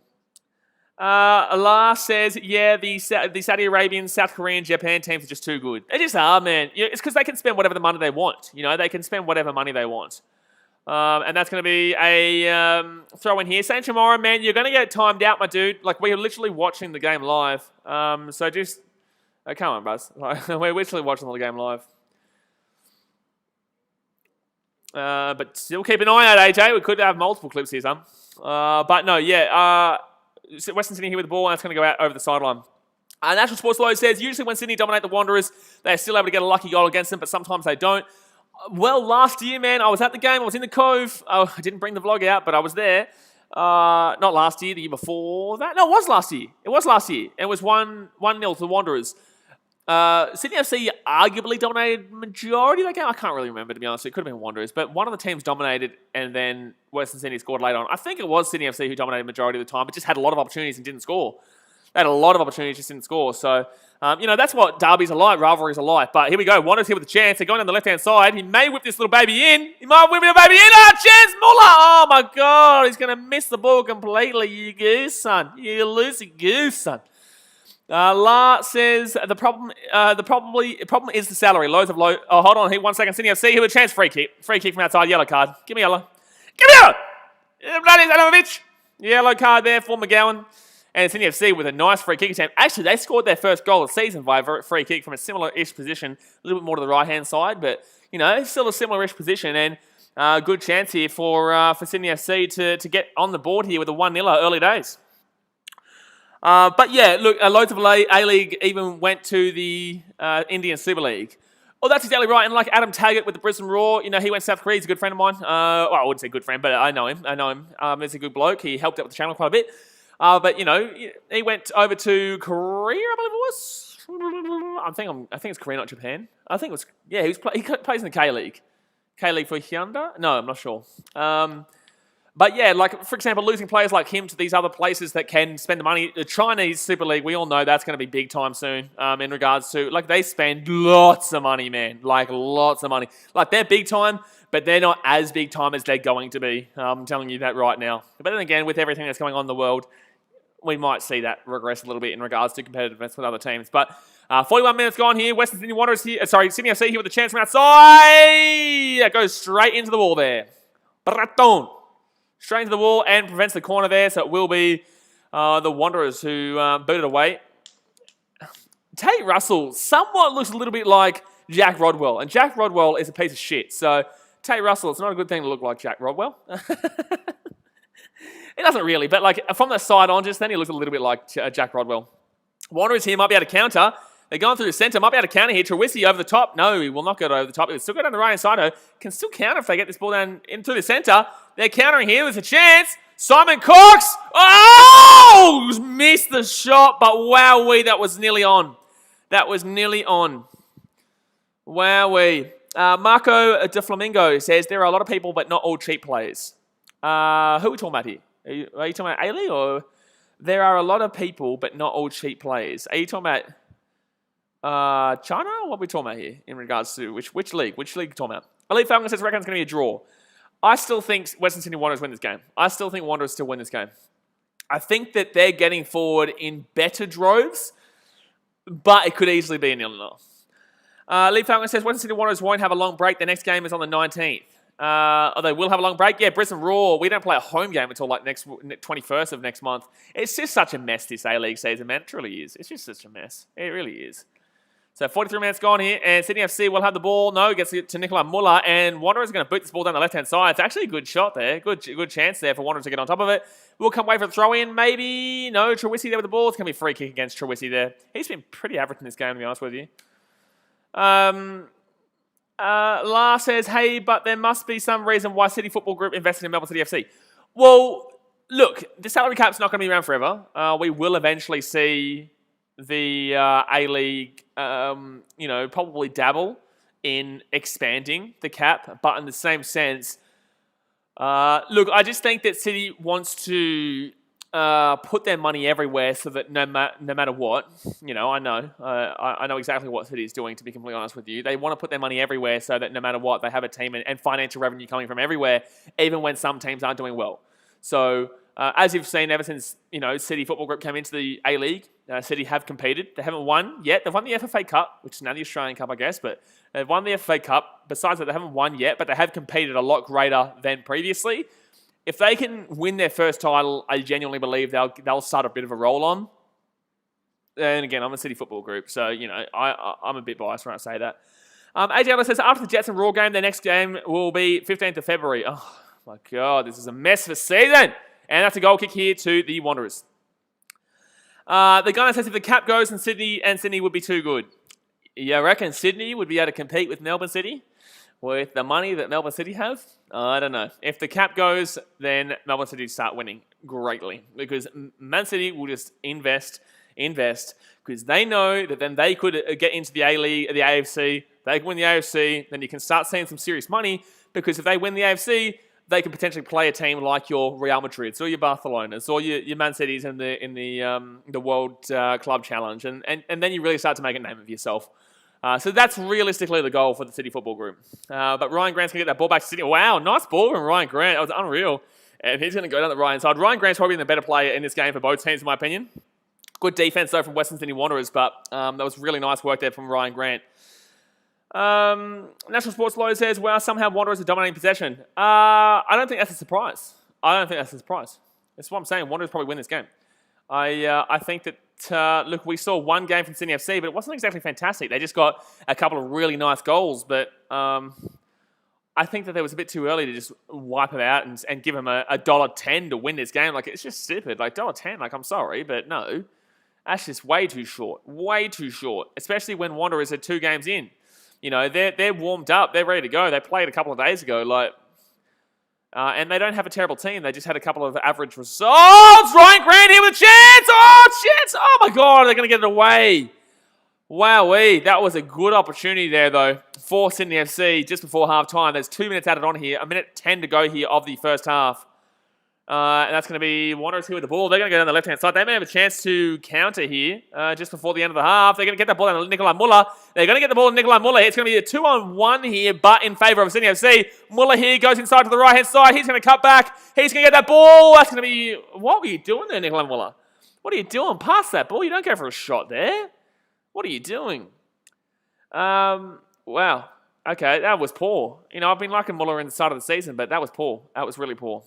Allah says, yeah, the Saudi Arabian, South Korean, Japan teams are just too good. They just are, man. It's because they can spend whatever the money they want. They can spend whatever money they want. And that's going to be a throw in here. Saint Chamorro, man, you're going to get timed out, my dude. Like, we're literally watching the game live. So just, come on, Buzz. We're literally watching the game live. But still keep an eye out, AJ. We could have multiple clips here, son. But no, yeah. Western Sydney here with the ball, and that's going to go out over the sideline. National Sports Low says, usually when Sydney dominate the Wanderers, they're still able to get a lucky goal against them, but sometimes they don't. Well, last year, man, I was at the game. I was in the Cove. I didn't bring the vlog out, but I was there. Not last year, the year before that. No, it was last year. It was last year. It was 1-0 to the Wanderers. Sydney FC arguably dominated majority of that game. I can't really remember, to be honest. It could have been Wanderers, but one of the teams dominated, and then Western Sydney scored later on. I think it was Sydney FC who dominated majority of the time, but just had a lot of opportunities and didn't score. They had a lot of opportunities, just didn't score. So, that's what derbies are like, rivalries are like. But here we go. Wanderers here with a chance. They're going down the left-hand side. He may whip this little baby in. He might whip the baby in. Chance, Muller. Oh, my God. He's going to miss the ball completely. You goose, son. You loosey goose, son. La says the problem is the salary. Loads of low. Oh, hold on here 1 second. Sydney FC here with a chance. Free kick from outside. Yellow card. Give me yellow. Give me yellow. Bloody Adamovich. Yellow card there for McGowan. And Sydney FC with a nice free kick attempt. Actually, they scored their first goal of the season via a free kick from a similar-ish position, a little bit more to the right-hand side, but still a similar-ish position. And good chance here for Sydney FC to get on the board here with a 1-0 early days. But yeah, look, loads of A-League even went to the Indian Super League. Oh, that's exactly right. And like Adam Taggart with the Brisbane Roar, he went to South Korea. He's a good friend of mine. Well, I wouldn't say good friend, but I know him. He's a good bloke. He helped out with the channel quite a bit. But he went over to Korea, I believe it was. I think it's Korea, not Japan. I think it was. Yeah, he plays in the K-League. K-League for Hyundai? No, I'm not sure. But yeah, like, for example, losing players like him to these other places that can spend the money. The Chinese Super League, we all know that's going to be big time soon in regards to, like, they spend lots of money, man. Like, lots of money. Like, they're big time, but they're not as big time as they're going to be. I'm telling you that right now. But then again, with everything that's going on in the world, we might see that regress a little bit in regards to competitiveness with other teams. But 41 minutes gone here. Western Sydney Wanderers here. Sydney FC here with a chance from outside. That goes straight into the wall there. Braton. Straight into the wall and prevents the corner there. So it will be the Wanderers who boot it away. Tate Russell somewhat looks a little bit like Jack Rodwell. And Jack Rodwell is a piece of shit. So Tate Russell, it's not a good thing to look like Jack Rodwell. It doesn't really, but like from the side on just then, he looks a little bit like Jack Rodwell. Wanderers here might be able to counter. They're going through the centre. Might be able to counter here. Trewisi over the top. No, he will not go over the top. He'll still go down the right-hand side. Though. Can still counter if they get this ball down into the centre. They're countering here with a chance. Simon Cox. Oh! Missed the shot, but wowee, that was nearly on. That was nearly on. Wowee. Marco de Flamingo says, there are a lot of people, but not all cheap players. Who are we talking about here? Are you talking about A-League or... There are a lot of people, but not all cheap players. Are you talking about China? What are we talking about here in regards to which league? Which league are you talking about? Elite Falcon says, reckon it's going to be a draw. I still think Western Sydney Wanderers win this game. I still think Wanderers still win this game. I think that they're getting forward in better droves, but it could easily be a 0-0. Elite Falcon says, Western Sydney Wanderers won't have a long break. The next game is on the 19th. They will have a long break. Yeah, Brisbane Roar. We don't play a home game until like next 21st of next month. It's just such a mess this A-League season, man. It really is. It's just such a mess. It really is. So 43 minutes gone here, and Sydney FC will have the ball. No, gets it to Nicola Muller, and Wanderers are going to boot this ball down the left-hand side. It's actually a good shot there. Good chance there for Wanderers to get on top of it. We'll come away for the throw-in, maybe. No, Trewisi there with the ball. It's going to be a free kick against Trewisi there. He's been pretty average in this game, to be honest with you. Lars says, hey, but there must be some reason why City Football Group invested in Melbourne City FC. Well, look, the salary cap's not going to be around forever. We will eventually see the A-League, probably dabble in expanding the cap, but in the same sense, look, I just think that City wants to put their money everywhere so that no matter what, I know exactly what City is doing, to be completely honest with you. They want to put their money everywhere so that no matter what, they have a team and financial revenue coming from everywhere, even when some teams aren't doing well. So, as you've seen ever since, City Football Group came into the A-League, City have competed. They haven't won yet. They've won the FFA Cup, which is now the Australian Cup, I guess, but they've won the FFA Cup. Besides that, they haven't won yet, but they have competed a lot greater than previously. If they can win their first title, I genuinely believe they'll start a bit of a roll on. And again, I'm a City Football Group, so, I'm a bit biased when I say that. AJ Ellis says, after the Jets and Raw game, their next game will be 15th of February. Oh, my God, this is a mess of a season. And that's a goal kick here to the Wanderers. The guy says if the cap goes and Sydney would be too good. You reckon Sydney would be able to compete with Melbourne City with the money that Melbourne City have? I don't know. If the cap goes, then Melbourne City start winning greatly because Man City will just invest because they know that then they could get into the A-League, the AFC. They can win the AFC, then you can start seeing some serious money because if they win the AFC, they could potentially play a team like your Real Madrids or your Barcelonas or your Man Cities in the World Club Challenge, and then you really start to make a name of yourself. So that's realistically the goal for the City Football Group. But Ryan Grant's going to get that ball back to City. Wow, nice ball from Ryan Grant. That was unreal. And he's going to go down the right side. Ryan Grant's probably the better player in this game for both teams, in my opinion. Good defense, though, from Western Sydney Wanderers, but that was really nice work there from Ryan Grant. National Sports Lawyer says, well, somehow Wanderers are dominating possession. I don't think that's a surprise. That's what I'm saying. Wanderers probably win this game. I think that, look, we saw one game from Sydney FC, but it wasn't exactly fantastic. They just got a couple of really nice goals, but I think that it was a bit too early to just wipe them out and give them a $1.10 to win this game. Like, it's just stupid. Like, $1.10, like, I'm sorry, but no. That's just way too short. Way too short, especially when Wanderers are 2 games in. They're warmed up. They're ready to go. They played a couple of days ago, and they don't have a terrible team. They just had a couple of average results. Ryan Grant here with a chance. Chance. Oh, my God. They're going to get it away. Wowee. That was a good opportunity there, though, for Sydney FC just before half-time. There's 2 minutes added on here. 1:10 to go here of the first half. And that's going to be Wanderers here with the ball. They're going to go down the left-hand side. They may have a chance to counter here just before the end of the half. They're going to get that ball down to Nicola Muller. They're going to get the ball to Nicola Muller. It's going to be a 2-on-1 here, but in favour of Sydney FC. Muller here goes inside to the right-hand side. He's going to cut back. He's going to get that ball. That's going to be... What were you doing there, Nicola Muller? What are you doing? Pass that ball. You don't go for a shot there. What are you doing? Wow. Okay, that was poor. I've been liking Muller in the start of the season, but that was poor. That was really poor.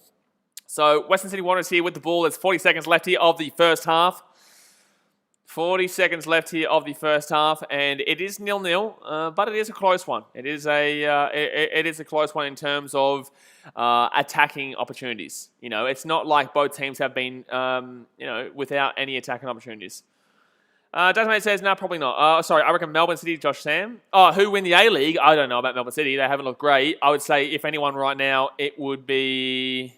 So, Western City Wanderers here with the ball. There's 40 seconds left here of the first half. 40 seconds left here of the first half, and it is 0-0, but it is a close one. It is a close one in terms of attacking opportunities. It's not like both teams have been, without any attacking opportunities. Desmond says, no, probably not. I reckon Melbourne City, Josh Sam. Who win the A-League? I don't know about Melbourne City. They haven't looked great. I would say, if anyone right now, it would be...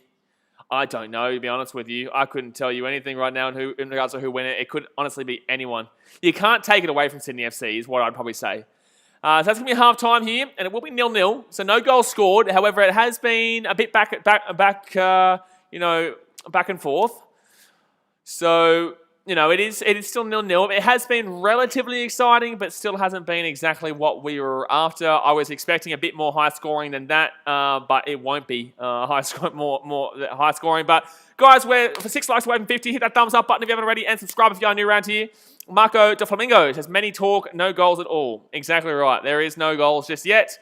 I don't know, to be honest with you. I couldn't tell you anything right now in regards to who win it. It could honestly be anyone. You can't take it away from Sydney FC is what I'd probably say. So that's going to be half-time here, and it will be 0-0. So no goals scored. However, it has been a bit back and forth. So... it is still 0-0. It has been relatively exciting, but still hasn't been exactly what we were after. I was expecting a bit more high scoring than that, but it won't be high scoring. But guys, we're for 6 likes away from 50. Hit that thumbs up button if you haven't already, and subscribe if you are new around here. Marco de Flamingo says many talk, no goals at all. Exactly right. There is no goals just yet.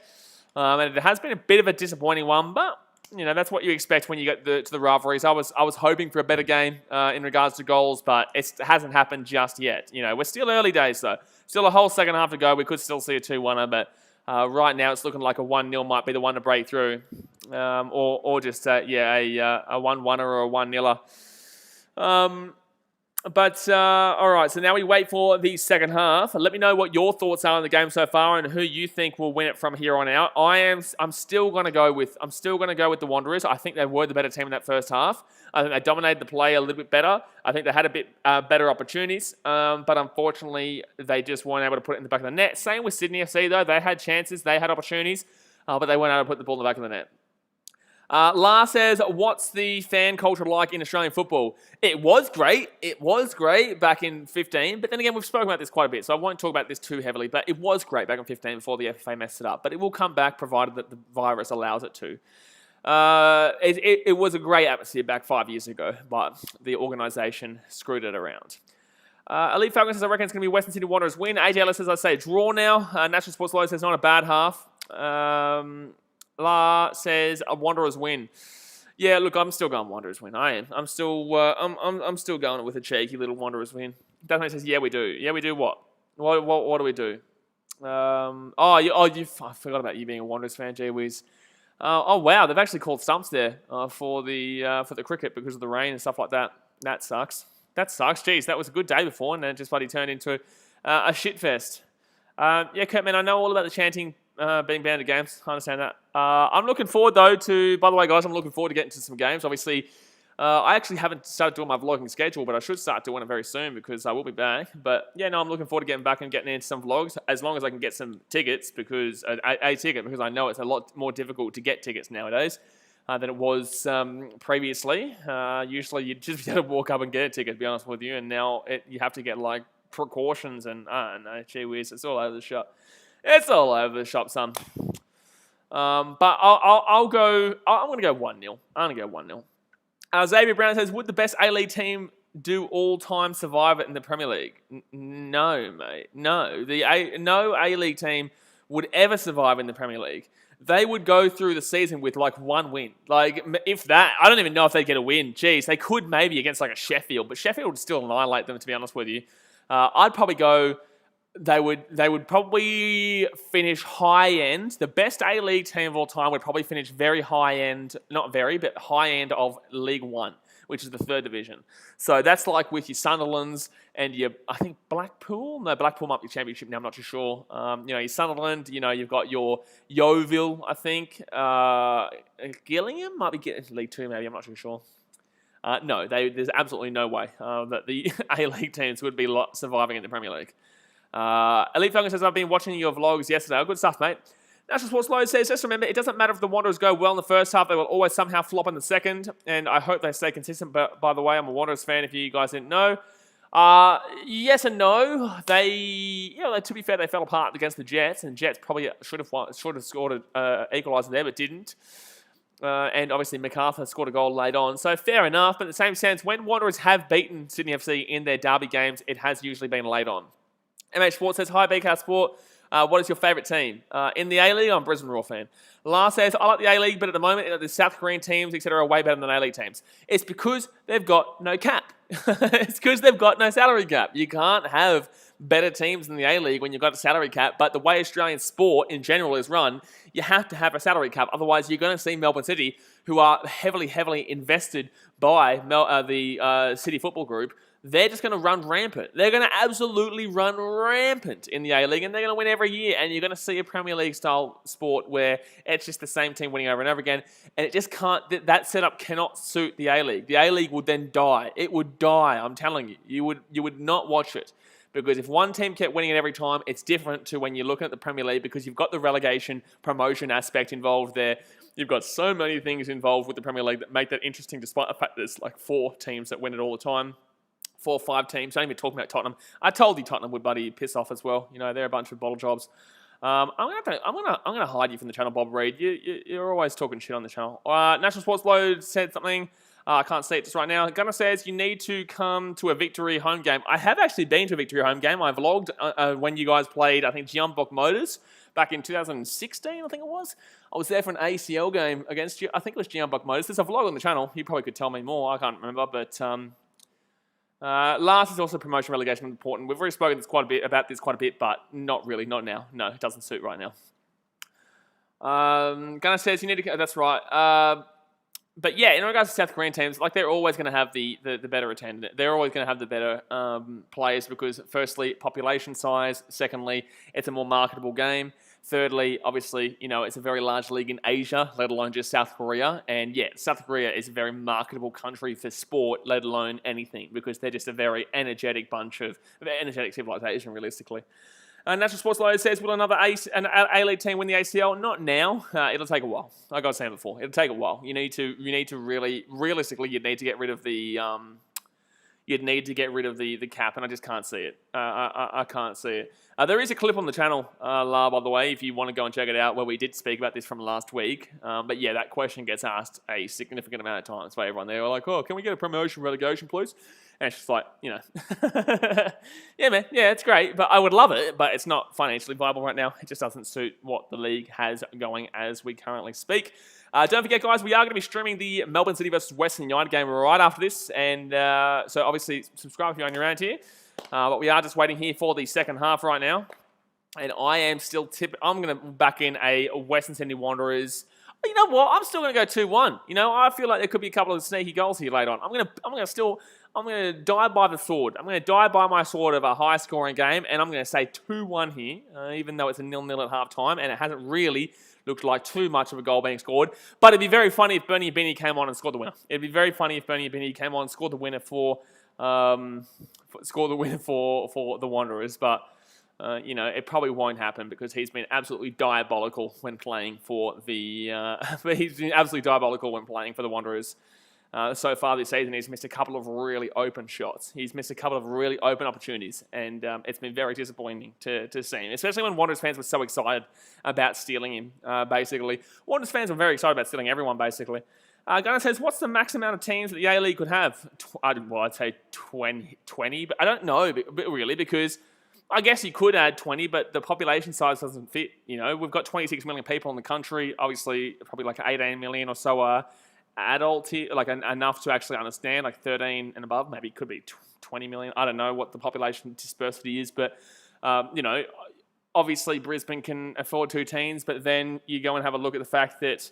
And it has been a bit of a disappointing one, but you know that's what you expect when you get to the rivalries. I was hoping for a better game in regards to goals, but it hasn't happened just yet. You know, we're still early days though. Still a whole second half to go. We could still see a 2-1er, but right now it's looking like a 1-0 might be the one to break through, or just a 1-1er or a 1-0er. But all right, so now we wait for the second half. Let me know what your thoughts are on the game so far and who you think will win it from here on out. I'm still going to go with the Wanderers. I think they were the better team in that first half. I think they dominated the play a little bit better. I think they had a bit better opportunities, but unfortunately they just weren't able to put it in the back of the net. Same with Sydney FC though. They had chances, they had opportunities, but they weren't able to put the ball in the back of the net. Lars says, what's the fan culture like in Australian football? It was great. It was great back in 15. But then again, we've spoken about this quite a bit, so I won't talk about this too heavily. But it was great back in 15 before the FFA messed it up. But it will come back provided that the virus allows it to. It was a great atmosphere back 5 years ago, but the organisation screwed it around. Elite Falcon says, I reckon it's going to be Western Sydney Wanderers win. AJ Ellis says, I say draw now. National Sports Lawyer says, not a bad half. La says a Wanderers win. Yeah, look, I'm still going Wanderers win. I am. I'm still going with a cheeky little Wanderers win. Definitely says, yeah, we do. Yeah, we do what? What do we do? I forgot about you being a Wanderers fan, gee whiz. Oh wow, they've actually called stumps there for the cricket because of the rain and stuff like that. That sucks. Jeez, that was a good day before, and then it just bloody turned into a shit fest. Yeah, Kurt, man, I know all about the chanting being banned at games. I understand that. I'm looking forward, though, by the way, guys, I'm looking forward to getting to some games. Obviously, I actually haven't started doing my vlogging schedule, but I should start doing it very soon because I will be back. But, yeah, no, I'm looking forward to getting back and getting into some vlogs as long as I can get some tickets because a ticket, because I know it's a lot more difficult to get tickets nowadays than it was previously. Usually, you'd just be able to walk up and get a ticket, to be honest with you, and now you have to get, like, precautions and, I don't know, gee whiz, it's all over the shop. It's all over the shop, son. But I'm going to go 1-0. I'm going to go 1-0. Xavier Brown says, would the best A-League team do all-time survive it in the Premier League? No, mate. No. No A-League team would ever survive in the Premier League. They would go through the season with, like, one win. Like, if that, I don't even know if they'd get a win. Jeez, they could maybe against, like, a Sheffield, but Sheffield would still annihilate them, to be honest with you. I'd probably go... They would probably finish high end. The best A-League team of all time would probably finish very high end, not very, but high end of League One, which is the third division. So that's like with your Sunderlands and your, I think Blackpool. No, Blackpool might be championship now. I'm not too sure. Your Sunderland. You've got your Yeovil. I think Gillingham might be getting League Two. Maybe I'm not too sure. No, there's absolutely no way that the A-League teams would be surviving in the Premier League. Elite Falcon says, I've been watching your vlogs yesterday. Oh, good stuff, mate. National Sports Low says, just remember, it doesn't matter if the Wanderers go well in the first half, they will always somehow flop in the second, and I hope they stay consistent. But by the way, I'm a Wanderers fan if you guys didn't know. Yes and no. To be fair, they fell apart against the Jets, and Jets probably should have scored an equalizer there, but didn't. And obviously MacArthur scored a goal late on. So fair enough, but in the same sense, when Wanderers have beaten Sydney FC in their derby games, it has usually been late on. MH Sport says, hi, BKR Sport. What is your favourite team? In the A-League, I'm a Brisbane Roar fan. Lars says, I like the A-League, but at the moment, the South Korean teams, etc., are way better than A-League teams. It's because they've got no cap. It's because they've got no salary cap. You can't have better teams in the A-League when you've got a salary cap, but the way Australian sport in general is run, you have to have a salary cap. Otherwise, you're going to see Melbourne City, who are heavily invested by the City Football Group, they're just going to run rampant. They're going to absolutely run rampant in the A-League, and they're going to win every year. And you're going to see a Premier League-style sport where it's just the same team winning over and over again. And it just can't. That setup cannot suit the A-League. The A-League would then die. It would die. I'm telling you. You would not watch it. Because if one team kept winning it every time, it's different to when you're looking at the Premier League because you've got the relegation promotion aspect involved there. You've got so many things involved with the Premier League that make that interesting, despite the fact there's like 4 teams that win it all the time. 4 or 5 teams. Don't even talk about Tottenham. I told you Tottenham would bloody piss off as well. They're a bunch of bottle jobs. I'm gonna hide you from the channel, Bob Reed. You're always talking shit on the channel. National Sports Load said something. I can't see it just right now. Gunnar says you need to come to a Victory home game. I have actually been to a Victory home game. I vlogged when you guys played, I think, Jeonbuk Motors back in 2016, I think it was. I was there for an ACL game against you. I think it was Jeonbuk Motors. There's a vlog on the channel. You probably could tell me more. I can't remember, but last is also promotion relegation important. We've already spoken about this quite a bit, but not really, not now. No, it doesn't suit right now. Gunnar says you need to. That's right. But yeah, in regards to South Korean teams, like they're always going to have the better attendance. They're always going to have the better players because, firstly, population size. Secondly, it's a more marketable game. Thirdly, obviously, it's a very large league in Asia, let alone just South Korea. And yeah, South Korea is a very marketable country for sport, let alone anything, because they're just a very energetic civilization, realistically. National Sports Lawyer says, will another A-League team win the ACL? Not now. It'll take a while. Like I was saying before, it'll take a while. You need to really, realistically, you'd need to get rid of the cap, and I just can't see it. I can't see it. There is a clip on the channel, by the way, if you want to go and check it out, where we did speak about this from last week. But yeah, that question gets asked a significant amount of times by everyone. They're like, oh, can we get a promotion relegation, please? And it's just like, yeah, man, yeah, it's great, but I would love it, but it's not financially viable right now. It just doesn't suit what the league has going as we currently speak. Don't forget, guys, we are going to be streaming the Melbourne City versus Western United game right after this, and so obviously subscribe if you're on your own here. But we are just waiting here for the second half right now, and I am still I'm going to back in a Western Sydney Wanderers. You know what? I'm still going to go 2-1. I feel like there could be a couple of sneaky goals here later on. I'm going to die by the sword. I'm going to die by my sword of a high-scoring game, and I'm going to say 2-1 here, even though it's a 0-0 at half-time, and it hasn't really looked like too much of a goal being scored. But it'd be very funny if Bernie Binney came on and scored the winner. It'd be very funny if Bernie Binney came on and scored the winner for the Wanderers, but it probably won't happen because he's been absolutely diabolical when playing for the. Wanderers. So far this season, he's missed a couple of really open shots. He's missed a couple of really open opportunities, and it's been very disappointing to see him, especially when Wanderers fans were so excited about stealing him, basically. Wanderers fans were very excited about stealing everyone, basically. Gunnar says, what's the max amount of teams that the A-League could have? I'd say 20, but I don't know, really, because I guess you could add 20, but the population size doesn't fit. We've got 26 million people in the country. Obviously, probably like 18 million or so are adult here, like enough to actually understand, like 13 and above. Maybe it could be 20 million. I don't know what the population dispersity is, but, obviously Brisbane can afford 2 teams, but then you go and have a look at the fact that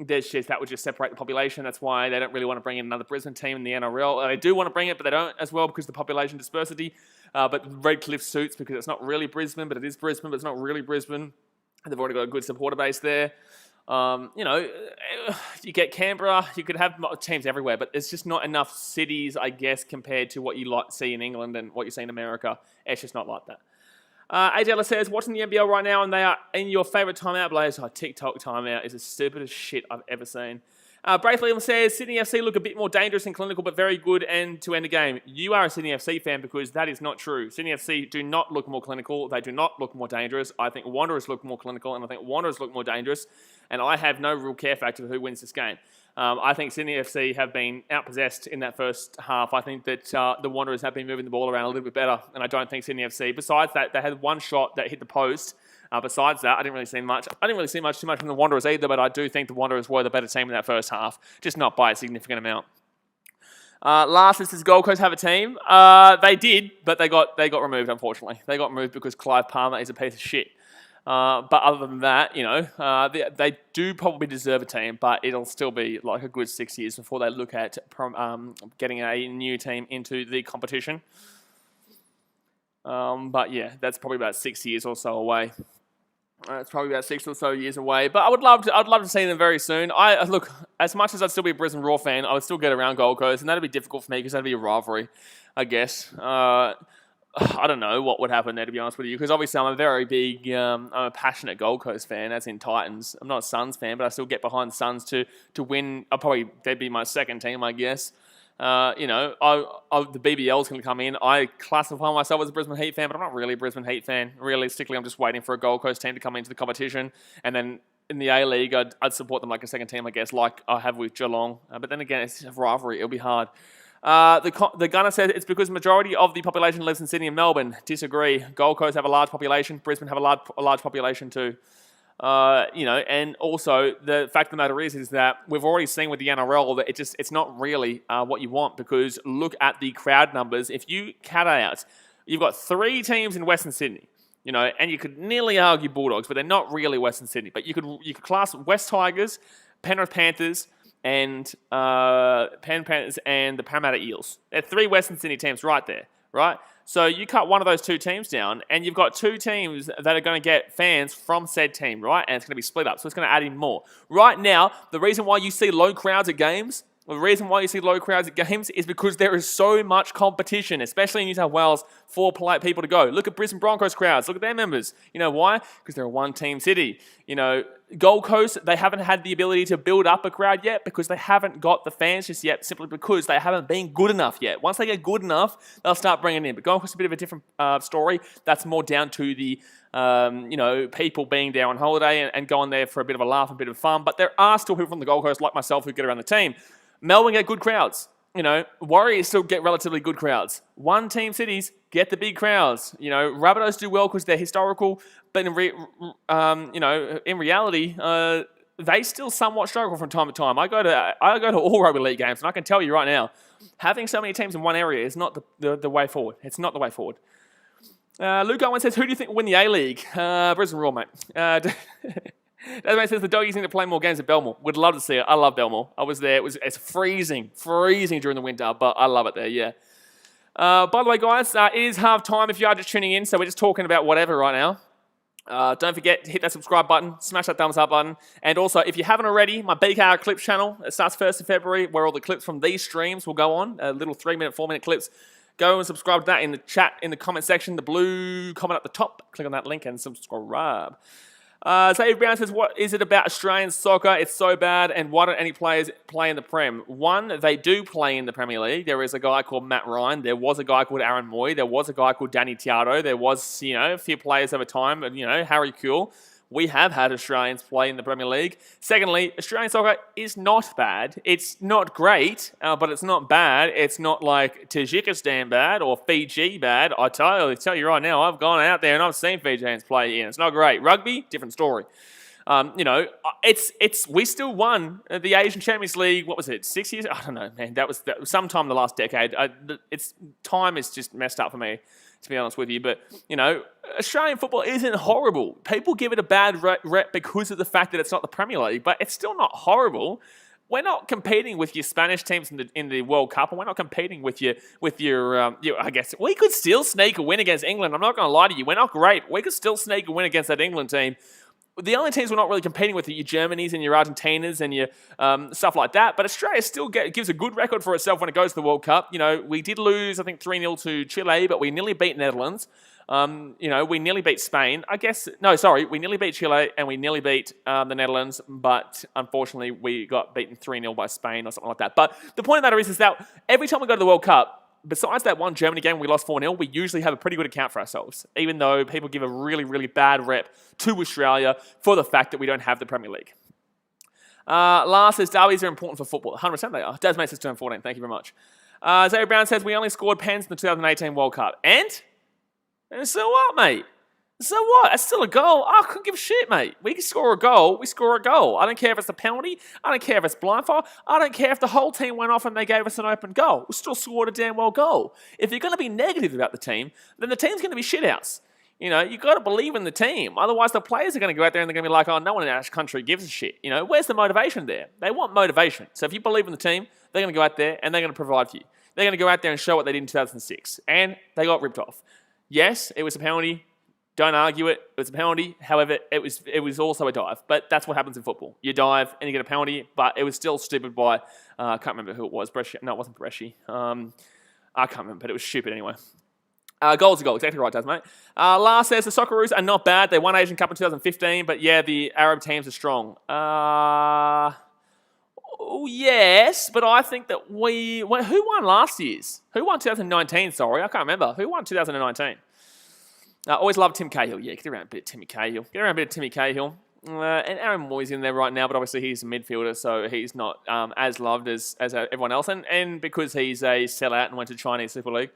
that would just separate the population. That's why they don't really want to bring in another Brisbane team in the NRL. They do want to bring it, but they don't as well because of the population dispersity. But Redcliffe suits because it's not really Brisbane, but it is Brisbane, but it's not really Brisbane. They've already got a good supporter base there. You get Canberra, you could have teams everywhere, but there's just not enough cities, I guess, compared to what you see in England and what you see in America. It's just not like that. AJ says, watching the NBL right now and they are in your favourite timeout, Blaze. TikTok timeout is the stupidest shit I've ever seen. Braithwaite says, Sydney FC look a bit more dangerous and clinical, but very good and to end the game. You are a Sydney FC fan because that is not true. Sydney FC do not look more clinical. They do not look more dangerous. I think Wanderers look more clinical, and I think Wanderers look more dangerous. And I have no real care factor for who wins this game. I think Sydney FC have been outpossessed in that first half. I think that the Wanderers have been moving the ball around a little bit better, and I don't think Sydney FC, besides that, they had one shot that hit the post. Besides that, I didn't really see much. I didn't really see too much from the Wanderers either, but I do think the Wanderers were the better team in that first half, just not by a significant amount. Last, does Gold Coast have a team? They did, but they got removed, unfortunately. They got removed because Clive Palmer is a piece of shit. But other than that, they do probably deserve a team, but it'll still be like a good 6 years before they look at getting a new team into the competition. But yeah, that's probably about 6 years or so away. It's probably about 6 or so years away, but I'd love to see them very soon. Look, as much as I'd still be a Brisbane Raw fan, I would still get around Gold Coast, and that'd be difficult for me because that'd be a rivalry, I guess. I don't know what would happen there, to be honest with you, because obviously I'm a very big, I'm a passionate Gold Coast fan, as in Titans. I'm not a Suns fan, but I still get behind the Suns to win. They'd be my second team, I guess. The BBL's going to come in. I classify myself as a Brisbane Heat fan, but I'm not really a Brisbane Heat fan. Realistically, I'm just waiting for a Gold Coast team to come into the competition, and then in the A-League, I'd support them like a second team, I guess, like I have with Geelong. But then again, it's a rivalry. It'll be hard. The Gunner said it's because the majority of the population lives in Sydney and Melbourne. Disagree. Gold Coast have a large population. Brisbane have a large population too. And also the fact of the matter is that we've already seen with the NRL that it's not really what you want, because look at the crowd numbers. If you cut out, you've got 3 teams in Western Sydney, and you could nearly argue Bulldogs, but they're not really Western Sydney. But you could class West Tigers, Penrith Panthers, and Panthers and the Parramatta Eels. They're 3 Western Sydney teams right there, right? So you cut one of those 2 teams down, and you've got 2 teams that are going to get fans from said team, right? And it's going to be split up, so it's going to add in more. Right now, the reason why you see low crowds at games, is because there is so much competition, especially in New South Wales, for people to go. Look at Brisbane Broncos crowds. Look at their members. You know why? Because they're a one-team city. Gold Coast, they haven't had the ability to build up a crowd yet because they haven't got the fans just yet, simply because they haven't been good enough yet. Once they get good enough, they'll start bringing in. But Gold Coast is a bit of a different story. That's more down to the people being there on holiday and going there for a bit of a laugh, a bit of fun. But there are still people from the Gold Coast like myself who get around the team. Melbourne get good crowds. Warriors still get relatively good crowds. One-team cities get the big crowds. Rabbitohs do well because they're historical, but in reality, they still somewhat struggle from time to time. I go to all rugby league games, and I can tell you right now, having so many teams in one area is not the way forward. It's not the way forward. Luke Owen says, who do you think will win the A-League? Brisbane Roar, mate. Desmond says the Doggies need to play more games at Belmore. Would love to see it. I love Belmore. I was there. It's freezing during the winter, but I love it there, yeah. By the way, guys, it is half time if you are just tuning in, so we're just talking about whatever right now. Don't forget to hit that subscribe button, smash that thumbs up button, and also, if you haven't already, my BKR Clips channel, it starts 1st of February, where all the clips from these streams will go on, little 3-minute, 4-minute clips. Go and subscribe to that in the chat, in the comment section, the blue comment at the top. Click on that link and subscribe. Dave Brown says, what is it about Australian soccer? It's so bad, and why don't any players play in the Prem? One, they do play in the Premier League. There is a guy called Matt Ryan. There was a guy called Aaron Moy. There was a guy called Danny Tiato. There was, a few players over time, Harry Kuehl. We have had Australians play in the Premier League. Secondly, Australian soccer is not bad. It's not great, but it's not bad. It's not like Tajikistan bad or Fiji bad. I tell you right now, I've gone out there and I've seen Fijians play in. It's not great. Rugby, different story. We still won the Asian Champions League. What was it? 6 years? I don't know, man. That was sometime in the last decade. Time is just messed up for me, to be honest with you. But, Australian football isn't horrible. People give it a bad rep because of the fact that it's not the Premier League, but it's still not horrible. We're not competing with your Spanish teams in the World Cup, and we're not competing with your I guess we could still sneak a win against England. I'm not going to lie to you. We're not great. We could still sneak a win against that England team. The only teams we're not really competing with are your Germanys and your Argentinas and your stuff like that. But Australia still gives a good record for itself when it goes to the World Cup. We did lose, I think, 3-0 to Chile, but we nearly beat Netherlands. We nearly beat Spain. We nearly beat Chile and we nearly beat the Netherlands, but unfortunately we got beaten 3-0 by Spain or something like that. But the point of the matter is that every time we go to the World Cup, besides that one Germany game we lost 4-0, we usually have a pretty good account for ourselves, even though people give a really, really bad rep to Australia for the fact that we don't have the Premier League. Lars says, derbies are important for football. 100% they are. Desmond says, turn 14. Thank you very much. Zay Brown says, we only scored pens in the 2018 World Cup. And so what, mate? So what? That's still a goal. I couldn't give a shit, mate. We can score a goal. We score a goal. I don't care if it's a penalty. I don't care if it's blindfold. I don't care if the whole team went off and they gave us an open goal. We still scored a damn well goal. If you're going to be negative about the team, then the team's going to be shithouse. You've got to believe in the team. Otherwise, the players are going to go out there and they're going to be like, oh, no one in our country gives a shit. Where's the motivation there? They want motivation. So if you believe in the team, they're going to go out there and they're going to provide for you. They're going to go out there and show what they did in 2006. And they got ripped off. Yes, it was a penalty. Don't argue it. It was a penalty. However, it was also a dive. But that's what happens in football. You dive and you get a penalty, but it was still stupid by, I can't remember who it was. Bresci. No, it wasn't Bresci. I can't remember, but it was stupid anyway. Goal's a goal. Exactly right, Daz, mate. Lars says the Socceroos are not bad. They won Asian Cup in 2015, but yeah, the Arab teams are strong. Yes, but I think that who won last year's? Who won 2019, sorry? I can't remember. Who won 2019? I always loved Tim Cahill. Yeah, get around a bit of Timmy Cahill. And Aaron Moy's in there right now, but obviously he's a midfielder, so he's not as loved as everyone else. And because he's a sellout and went to Chinese Super League.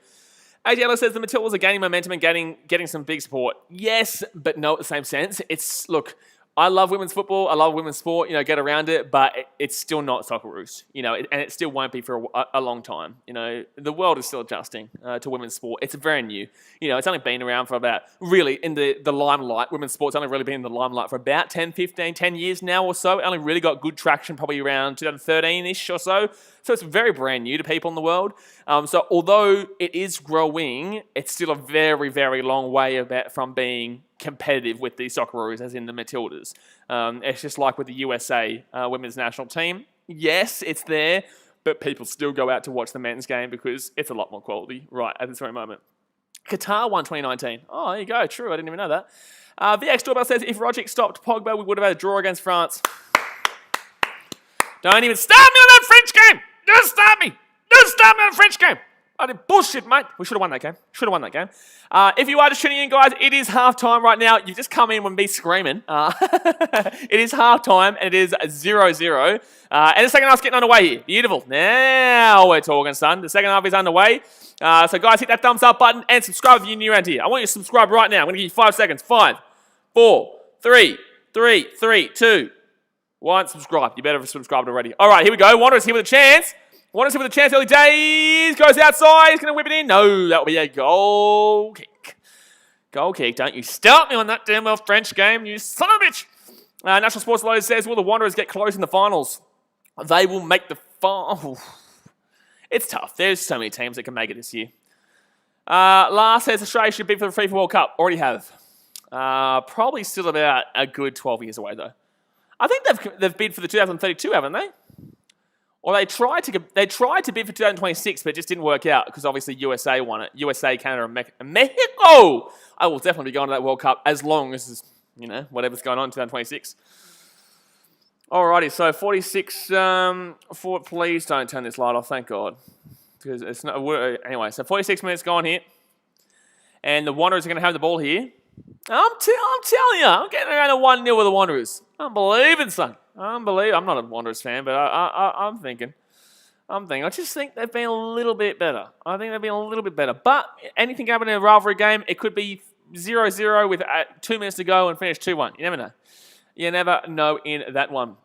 AJ Ellis says the Matildas are gaining momentum and getting some big support. Yes, but no at the same sense. Look, I love women's football. I love women's sport. Get around it, but it's still not Socceroos. And it still won't be for a long time. The world is still adjusting to women's sport. It's very new. It's only been around for about, really, in the limelight. Women's sport's only really been in the limelight for about 10 years now or so. It only really got good traction probably around 2013-ish or so. So it's very brand new to people in the world. So although it is growing, it's still a very, very long way from being competitive with the Socceroos, as in the Matildas. It's just like with the USA women's national team. Yes, it's there, but people still go out to watch the men's game because it's a lot more quality right at this very moment. Qatar won 2019. Oh, there you go. True, I didn't even know that. VX Doorbell says, if Rogic stopped Pogba, we would have had a draw against France. Don't even start me on that French game! Don't start me! Don't start me on the French game! I did bullshit, mate. We should have won that game. If you are just tuning in, guys, it is halftime right now. You've just come in with me screaming. It is halftime, and it is 0-0. And the second half's getting underway here. Beautiful. Now we're talking, son. The second half is underway. So, guys, hit that thumbs up button and subscribe if you're new around here. I want you to subscribe right now. I'm going to give you 5 seconds. 5, 4, 3, 2, 1. Subscribe. You better have subscribed already. All right, here we go. Wanderers here with a chance. Early days. Goes outside. He's going to whip it in. No, that will be a goal kick. Goal kick. Don't you start me on that damn well French game, you son of a bitch. National Sports Load says, will the Wanderers get close in the finals? They will make the final. It's tough. There's so many teams that can make it this year. Lars says Australia should bid for the FIFA World Cup. Already have. Probably still about a good 12 years away, though. I think they've bid for the 2032, haven't they? Or they tried to bid for 2026, but it just didn't work out because obviously USA won it. USA, Canada, and Mexico. I will definitely be going to that World Cup as long as whatever's going on in 2026. Alrighty, so 46. Please don't turn this light off. Thank God, because it's not. Anyway, so 46 minutes gone here, and the Wanderers are going to have the ball here. I'm telling you, I'm getting around a 1-0 with the Wanderers. I'm believing, son. I'm not a Wanderers fan, but I'm thinking. I just think they've been a little bit better. But anything can happen in a rivalry game. It could be 0-0 with 2 minutes to go and finish 2-1. You never know. You never know in that one.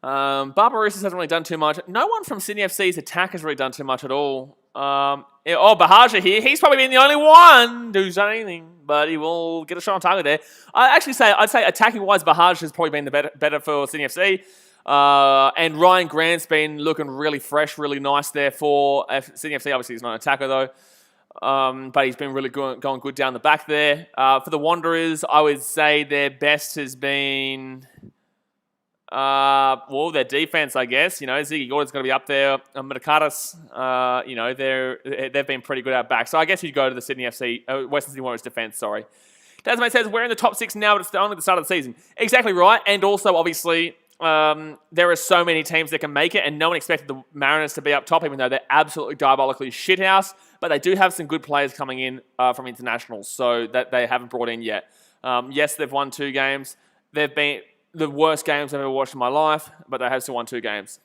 Barbarousas hasn't really done too much. No one from Sydney FC's attack has really done too much at all. Bahaja here. He's probably been the only one who's done anything, but he will get a shot on target there. I'd say attacking-wise, Bahaja has probably been the better for Sydney FC. And Ryan Grant's been looking really fresh, really nice there for Sydney FC. Obviously, he's not an attacker, though. But he's been really going good down the back there. For the Wanderers, I would say their best has been... their defense, I guess. Ziggy Gordon's going to be up there. Matakatis, they've been pretty good at back. So I guess you'd go to the Sydney FC, Western Sydney Wanderers defense, sorry. Tasman says, we're in the top 6 now, but it's only the start of the season. Exactly right. And also, obviously, there are so many teams that can make it, and no one expected the Mariners to be up top, even though they're absolutely diabolically shithouse. But they do have some good players coming in from internationals, so that they haven't brought in yet. Yes, they've won 2 games. They've been... the worst games I've ever watched in my life, but they have still won 2 games.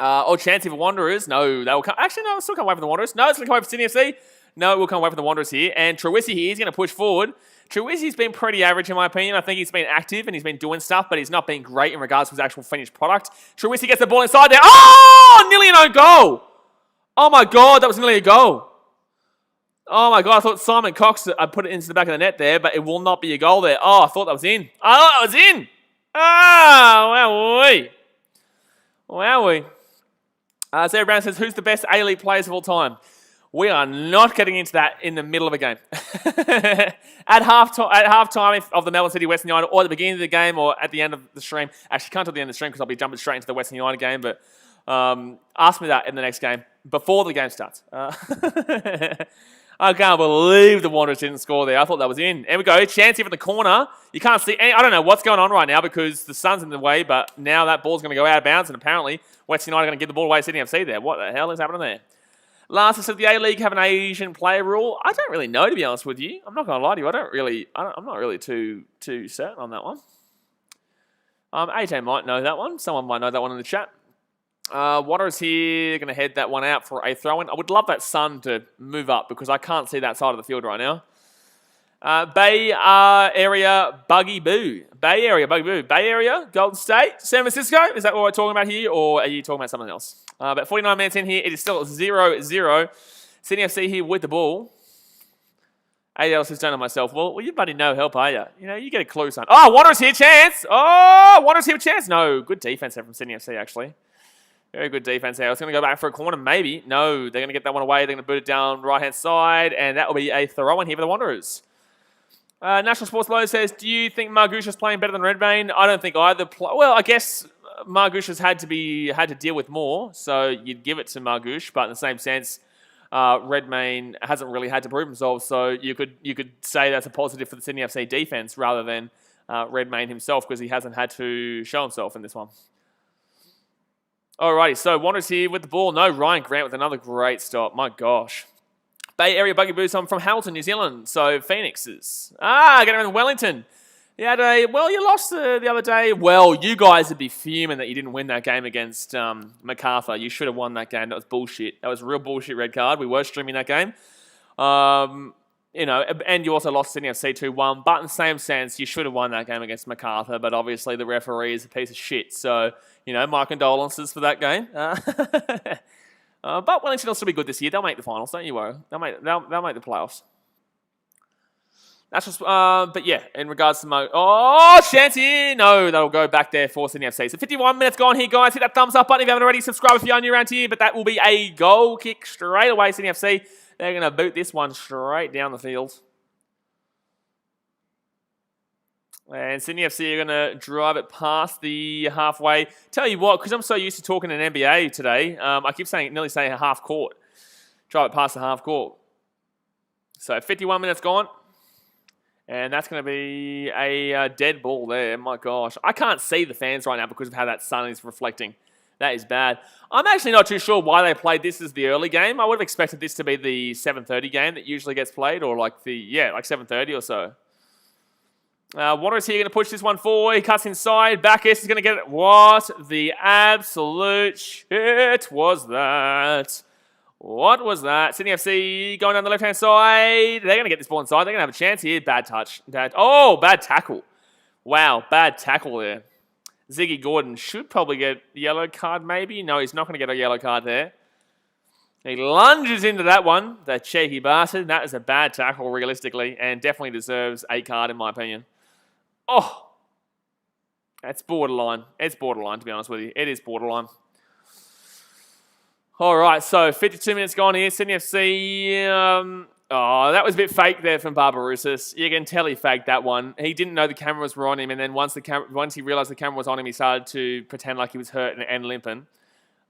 Chance for Wanderers. No, they will come. Actually, no, it still come away from the Wanderers. No, it's going to come away from Sydney FC. No, it will come away from the Wanderers here. And Trewisi here, he's going to push forward. Trewisi's been pretty average in my opinion. I think he's been active and he's been doing stuff, but he's not been great in regards to his actual finished product. Trewisi gets the ball inside there. Oh, nearly an own goal. Oh my God, that was nearly a goal. Oh my God, I thought Simon Cox put it into the back of the net there, but it will not be a goal there. Oh, I thought that was in. Oh, that was in. Oh, wowee. Sarah Brown says, who's the best A-League players of all time? We are not getting into that in the middle of a game. At halftime of the Melbourne City Western United, or at the beginning of the game, or at the end of the stream. Actually, can't till the end of the stream because I'll be jumping straight into the Western United game, but ask me that in the next game, before the game starts. I can't believe the Wanderers didn't score there. I thought that was in. There we go. Chance here from the corner. You can't see any, I don't know what's going on right now because the sun's in the way, but now that ball's going to go out of bounds, and apparently Western United are going to give the ball away to Sydney FC there. What the hell is happening there? Last of the A-League have an Asian player rule. I don't really know, to be honest with you. I'm not going to lie to you. I'm not really too certain on that one. AJ might know that one. Someone might know that one in the chat. Wanderers here, going to head that one out for a throw-in. I would love that sun to move up because I can't see that side of the field right now. Bay Area Buggy Boo. Bay Area Buggy Boo. Bay Area, Golden State, San Francisco. Is that what we're talking about here, or are you talking about something else? About 49 minutes in here, it is still 0-0. Sydney FC here with the ball. AL says, don't know myself. Well, you bloody no help, are you? You know, you get a clue, son. Oh, Wanderers here, chance. Oh, Wanderers here, chance. No, good defense there from Sydney FC, actually. Very good defense there. I was going to go back for a corner, maybe. No, they're going to get that one away. They're going to boot it down right-hand side, and that will be a throw-in here for the Wanderers. National Sports Low says, do you think Margouche is playing better than Redmayne? I don't think either. Well, I guess Margouche has had to deal with more, so you'd give it to Margouche, but in the same sense, Redmayne hasn't really had to prove himself, so you could say that's a positive for the Sydney FC defense rather than Redmayne himself because he hasn't had to show himself in this one. Alrighty, so Wanderers here with the ball. No, Ryan Grant with another great stop. My gosh. Bay Area Buggy Boots. I'm from Hamilton, New Zealand. So Phoenixes. Getting around Wellington. You lost the other day. Well, you guys would be fuming that you didn't win that game against MacArthur. You should have won that game. That was bullshit. That was a real bullshit red card. We were streaming that game. And you also lost Sydney FC 2-1. But in the same sense, you should have won that game against MacArthur. But obviously, the referee is a piece of shit. So, my condolences for that game. But Wellington will still be good this year. They'll make the finals. Don't you worry. They'll make the playoffs. That's just, but yeah, in regards to chance here. No, that'll go back there for Sydney FC. So 51 minutes gone here, guys. Hit that thumbs up button if you haven't already. Subscribe if you're new around here. But that will be a goal kick straight away, Sydney FC. They're going to boot this one straight down the field. And Sydney FC are going to drive it past the halfway. Tell you what, because I'm so used to talking in NBA today, I keep nearly saying half court. Drive it past the half court. So 51 minutes gone. And that's going to be a dead ball there. My gosh. I can't see the fans right now because of how that sun is reflecting. That is bad. I'm actually not too sure why they played this as the early game. I would have expected this to be the 7:30 game that usually gets played, or like 7:30 or so. Wanderers here going to push this one forward. He cuts inside. Backus is going to get it. What the absolute shit was that? What was that? Sydney FC going down the left-hand side. They're going to get this ball inside. They're going to have a chance here. Bad touch. Bad tackle. Wow, bad tackle there. Ziggy Gordon should probably get a yellow card maybe. No, he's not going to get a yellow card there. He lunges into that one. The cheeky bastard. That is a bad tackle realistically and definitely deserves a card in my opinion. Oh, that's borderline. It's borderline, to be honest with you. It is borderline. All right, so 52 minutes gone here. Sydney FC. That was a bit fake there from Barbarousis. You can tell he faked that one. He didn't know the cameras were on him, and then once he realised the camera was on him, he started to pretend like he was hurt and limping.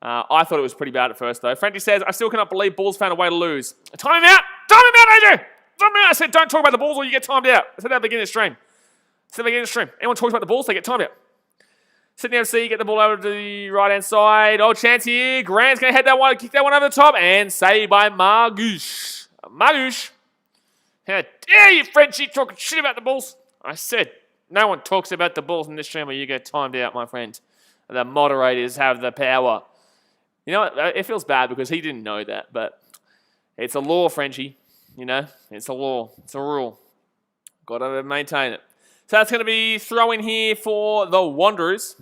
I thought it was pretty bad at first, though. Frenchie says, I still cannot believe Bulls found a way to lose. Time him out! Time him out, AJ! Time him out! I said, don't talk about the Bulls or you get timed out. I said that at the beginning of the stream. Anyone talks about the Bulls, they get timed out. Sydney FC get the ball over to the right-hand side. Oh, chance here. Grant's going to head that one, kick that one over the top, and saved by Margouche. Margouche. How dare you, Frenchie, talking shit about the Bulls? I said, no one talks about the Bulls in this stream or you get timed out, my friend. The moderators have the power. You know what? It feels bad because he didn't know that, but it's a law, Frenchie. It's a law. It's a rule. Got to maintain it. So that's going to be throw-in here for the Wanderers.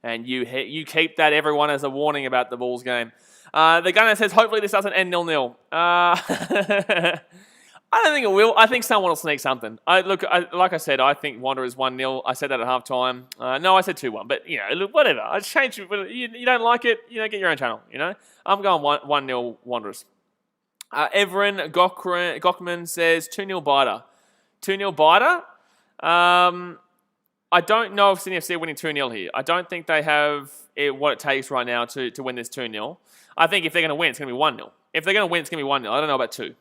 And you keep that, everyone, as a warning about the Bulls game. The gunner says, hopefully this doesn't end 0-0. I don't think it will. I think someone will sneak something. Like I said, I think Wanderers 1-0. I said that at halftime. No, I said 2-1. But, whatever. I changed it. You don't like it, get your own channel, I'm going 1-0 Wanderers. Everin Gockman says 2-0 Biter. 2-0 Biter? I don't know if Sydney FC are winning 2-0 here. I don't think they have what it takes right now to win this 2-0. I think if they're going to win, it's going to be 1-0. If they're going to win, it's going to be 1-0. I don't know about 2.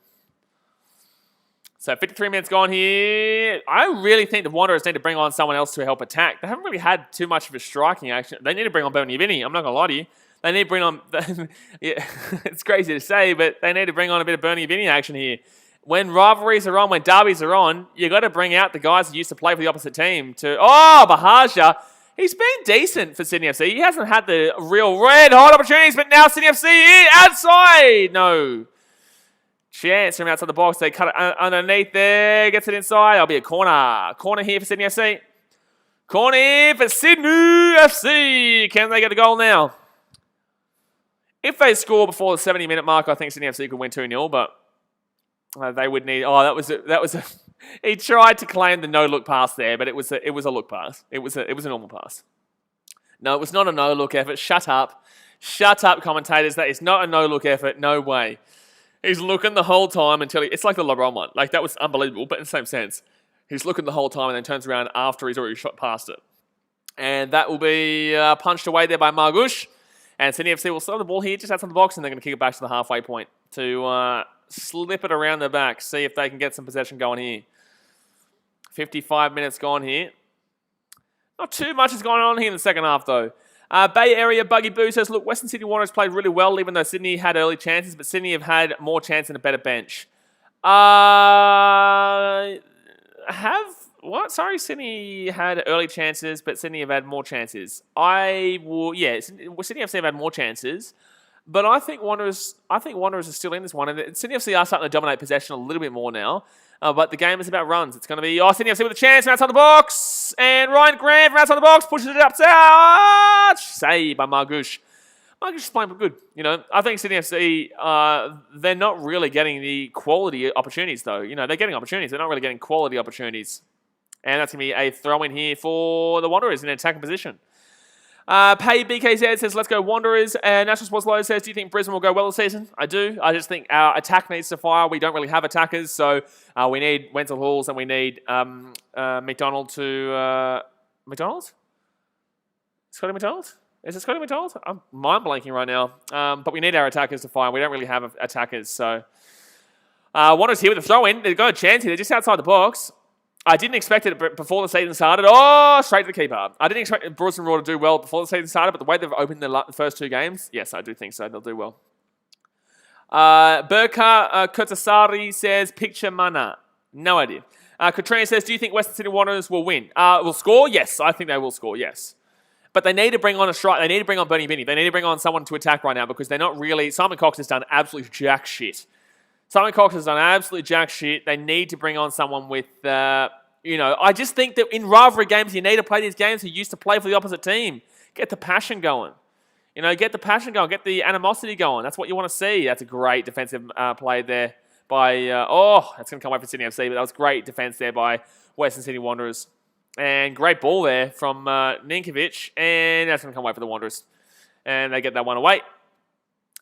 So 53 minutes gone here. I really think the Wanderers need to bring on someone else to help attack. They haven't really had too much of a striking action. They need to bring on Boniavini. I'm not going to lie to you. They need to bring on... yeah, it's crazy to say, but they need to bring on a bit of Bernie Vinny action here. When rivalries are on, when derbies are on, you got to bring out the guys that used to play for the opposite team to... Oh, Bahaja. He's been decent for Sydney FC. He hasn't had the real red-hot opportunities, but now Sydney FC outside. No. Chance from outside the box. They cut it underneath there. Gets it inside. That'll be a corner. Corner here for Sydney FC. Corner here for Sydney FC. Can they get a goal now? If they score before the 70-minute mark, I think Sydney FC could win 2-0, but they would need... Oh, that was a... He tried to claim the no-look pass there, but it was a look pass. It was a normal pass. No, it was not a no-look effort. Shut up. Shut up, commentators. That is not a no-look effort. No way. He's looking the whole time until it's like the LeBron one. Like, that was unbelievable, but in the same sense. He's looking the whole time and then turns around after he's already shot past it. And that will be punched away there by Margush. And Sydney FC will still have the ball here just outside the box, and they're going to kick it back to the halfway point to slip it around the back, see if they can get some possession going here. 55 minutes gone here. Not too much has gone on here in the second half, though. Bay Area Buggy Boo says, look, Western Sydney Wanderers played really well, even though Sydney had early chances, but Sydney have had more chance and a better bench. What? Sorry, Sydney had early chances, but Sydney have had more chances. Sydney FC have had more chances, but I think Wanderers are still in this one, and Sydney FC are starting to dominate possession a little bit more now. But the game is about runs. It's going to be Sydney FC with a chance from outside the box. And Ryan Grant from outside the box pushes it up. Save by Margush. Margush is playing good. You know, I think Sydney FC, they're not really getting the quality opportunities, though. You know, they're getting opportunities. They're not really getting quality opportunities. And that's going to be a throw in here for the Wanderers in an attacking position. Pay BKZ says, let's go Wanderers. And National Sports Low says, do you think Brisbane will go well this season? I do. I just think our attack needs to fire. We don't really have attackers, so we need Wenzel Halls and we need McDonald to... McDonald? Scotty McDonald? Is it Scotty McDonald? I'm mind blanking right now. But we need our attackers to fire. We don't really have attackers, so... Wanderers here with a throw in. They've got a chance here. They're just outside the box. I didn't expect it before the season started. Oh, straight to the keeper. I didn't expect Bruce Raw to do well before the season started, but the way they've opened the first two games, yes, I do think so. They'll do well. Burka Kurtasari says, picture mana. No idea. Katrina says, do you think Western Sydney Wanderers will win? Will score? Yes, I think they will score, yes. But they need to bring on a strike. They need to bring on Bernie Vinny. They need to bring on someone to attack right now because they're not really... Simon Cox has done absolutely jack shit. Simon Cox has done absolutely jack shit. They need to bring on someone with, I just think that in rivalry games, you need to play these games who used to play for the opposite team. Get the passion going. Get the passion going. Get the animosity going. That's what you want to see. That's a great defensive play there by, that's going to come away from Sydney FC, but that was great defense there by Western Sydney Wanderers. And great ball there from Ninkovic, and that's going to come away for the Wanderers. And they get that one away.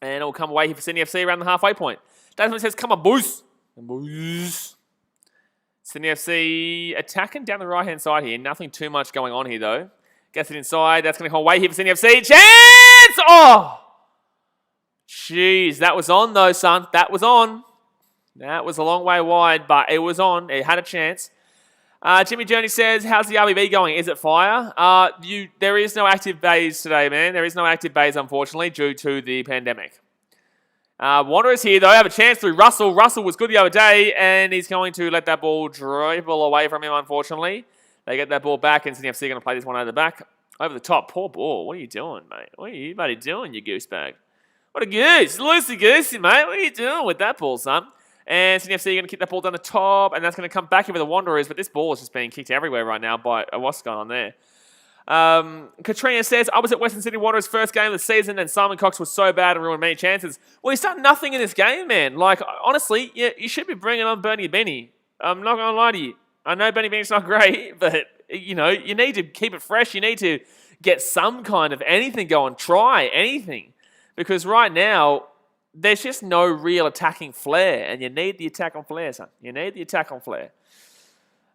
And it will come away here for Sydney FC around the halfway point. That's what it says, come on, boys. Boys. Sydney FC attacking down the right-hand side here. Nothing too much going on here, though. Gets it inside. That's going to come away here for Sydney FC. Chance! Oh! Jeez, that was on, though, son. That was on. That was a long way wide, but it was on. It had a chance. Jimmy Journey says, how's the RBB going? Is it fire? There is no active bays today, man. There is no active bays, unfortunately, due to the pandemic. Wanderers here, though, have a chance through Russell. Russell was good the other day, and he's going to let that ball dribble away from him, unfortunately. They get that ball back, and Sydney FC are going to play this one over the back. Over the top. Poor ball. What are you doing, mate? What are you buddy doing, you goose bag? What a goose. Loosey-goosey, mate. What are you doing with that ball, son? And Sydney FC are going to kick that ball down the top, and that's going to come back here with the Wanderers, but this ball is just being kicked everywhere right now by what's going on there. Katrina says, I was at Western Sydney Wanderers' first game of the season and Simon Cox was so bad and ruined many chances. Well, he's done nothing in this game, man. Like, honestly, you should be bringing on Bernie Benny. I'm not going to lie to you. I know Bernie Benny's not great, but, you need to keep it fresh. You need to get some kind of anything going. Try anything. Because right now, there's just no real attacking flair, and you need the attack on flair, son. You need the attack on flair.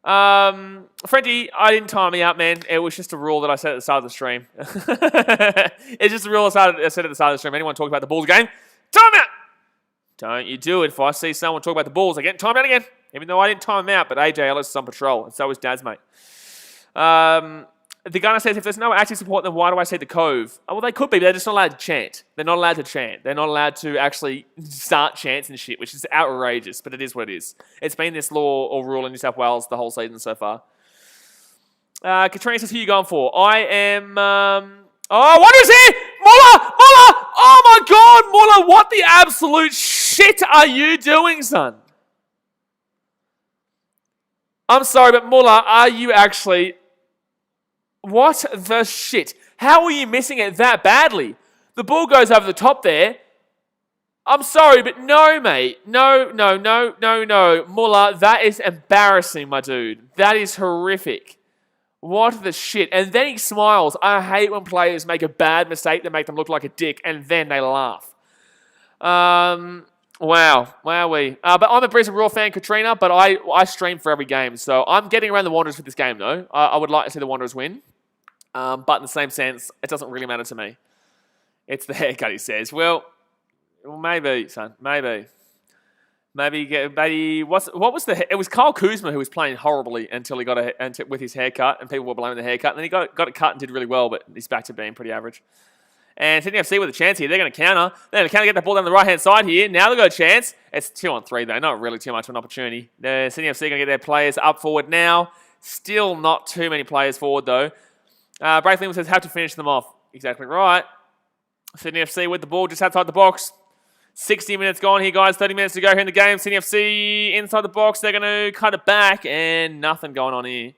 Freddie, I didn't time me out, man. It was just a rule that I said at the start of the stream. It's just a rule I said at the start of the stream. Anyone talk about the Bulls game? Time out! Don't you do it. If I see someone talk about the Bulls, I get time out again. Even though I didn't time him out, but AJ Ellis is on patrol, and so is Daz, mate. The gunner says, if there's no active support, then why do I say the Cove? Oh, well, they could be, but they're just not allowed to chant. They're not allowed to chant. They're not allowed to actually start chants and shit, which is outrageous, but it is what it is. It's been this law or rule in New South Wales the whole season so far. Katrina says, who are you going for? I am... Oh, what is he? Muller! Muller! Oh my God, Muller, what the absolute shit are you doing, son? I'm sorry, but Muller, are you actually... What the shit? How are you missing it that badly? The ball goes over the top there. I'm sorry, but no, mate. No. Muller, that is embarrassing, my dude. That is horrific. What the shit? And then he smiles. I hate when players make a bad mistake that make them look like a dick, and then they laugh. Wow. Wowee. But I'm a Brisbane Roar fan, Katrina, but I stream for every game, so I'm getting around the Wanderers for this game, though. I would like to see the Wanderers win. But in the same sense, it doesn't really matter to me. It's the haircut, he says. Well, maybe, son. Maybe. Maybe. What was the? It was Kyle Kuzma who was playing horribly until he got with his haircut, and people were blaming the haircut. And then he got it cut and did really well, but he's back to being pretty average. And Sydney FC with a chance here. They're going to counter. They're going to counter, get the ball down the right-hand side here. Now they've got a chance. It's 2-on-3, though. Not really too much of an opportunity. The Sydney FC going to get their players up forward now. Still not too many players forward, though. Braithwaite says, have to finish them off. Exactly right. Sydney FC with the ball just outside the box. 60 minutes gone here, guys. 30 minutes to go here in the game. Sydney FC inside the box. They're going to cut it back, and nothing going on here.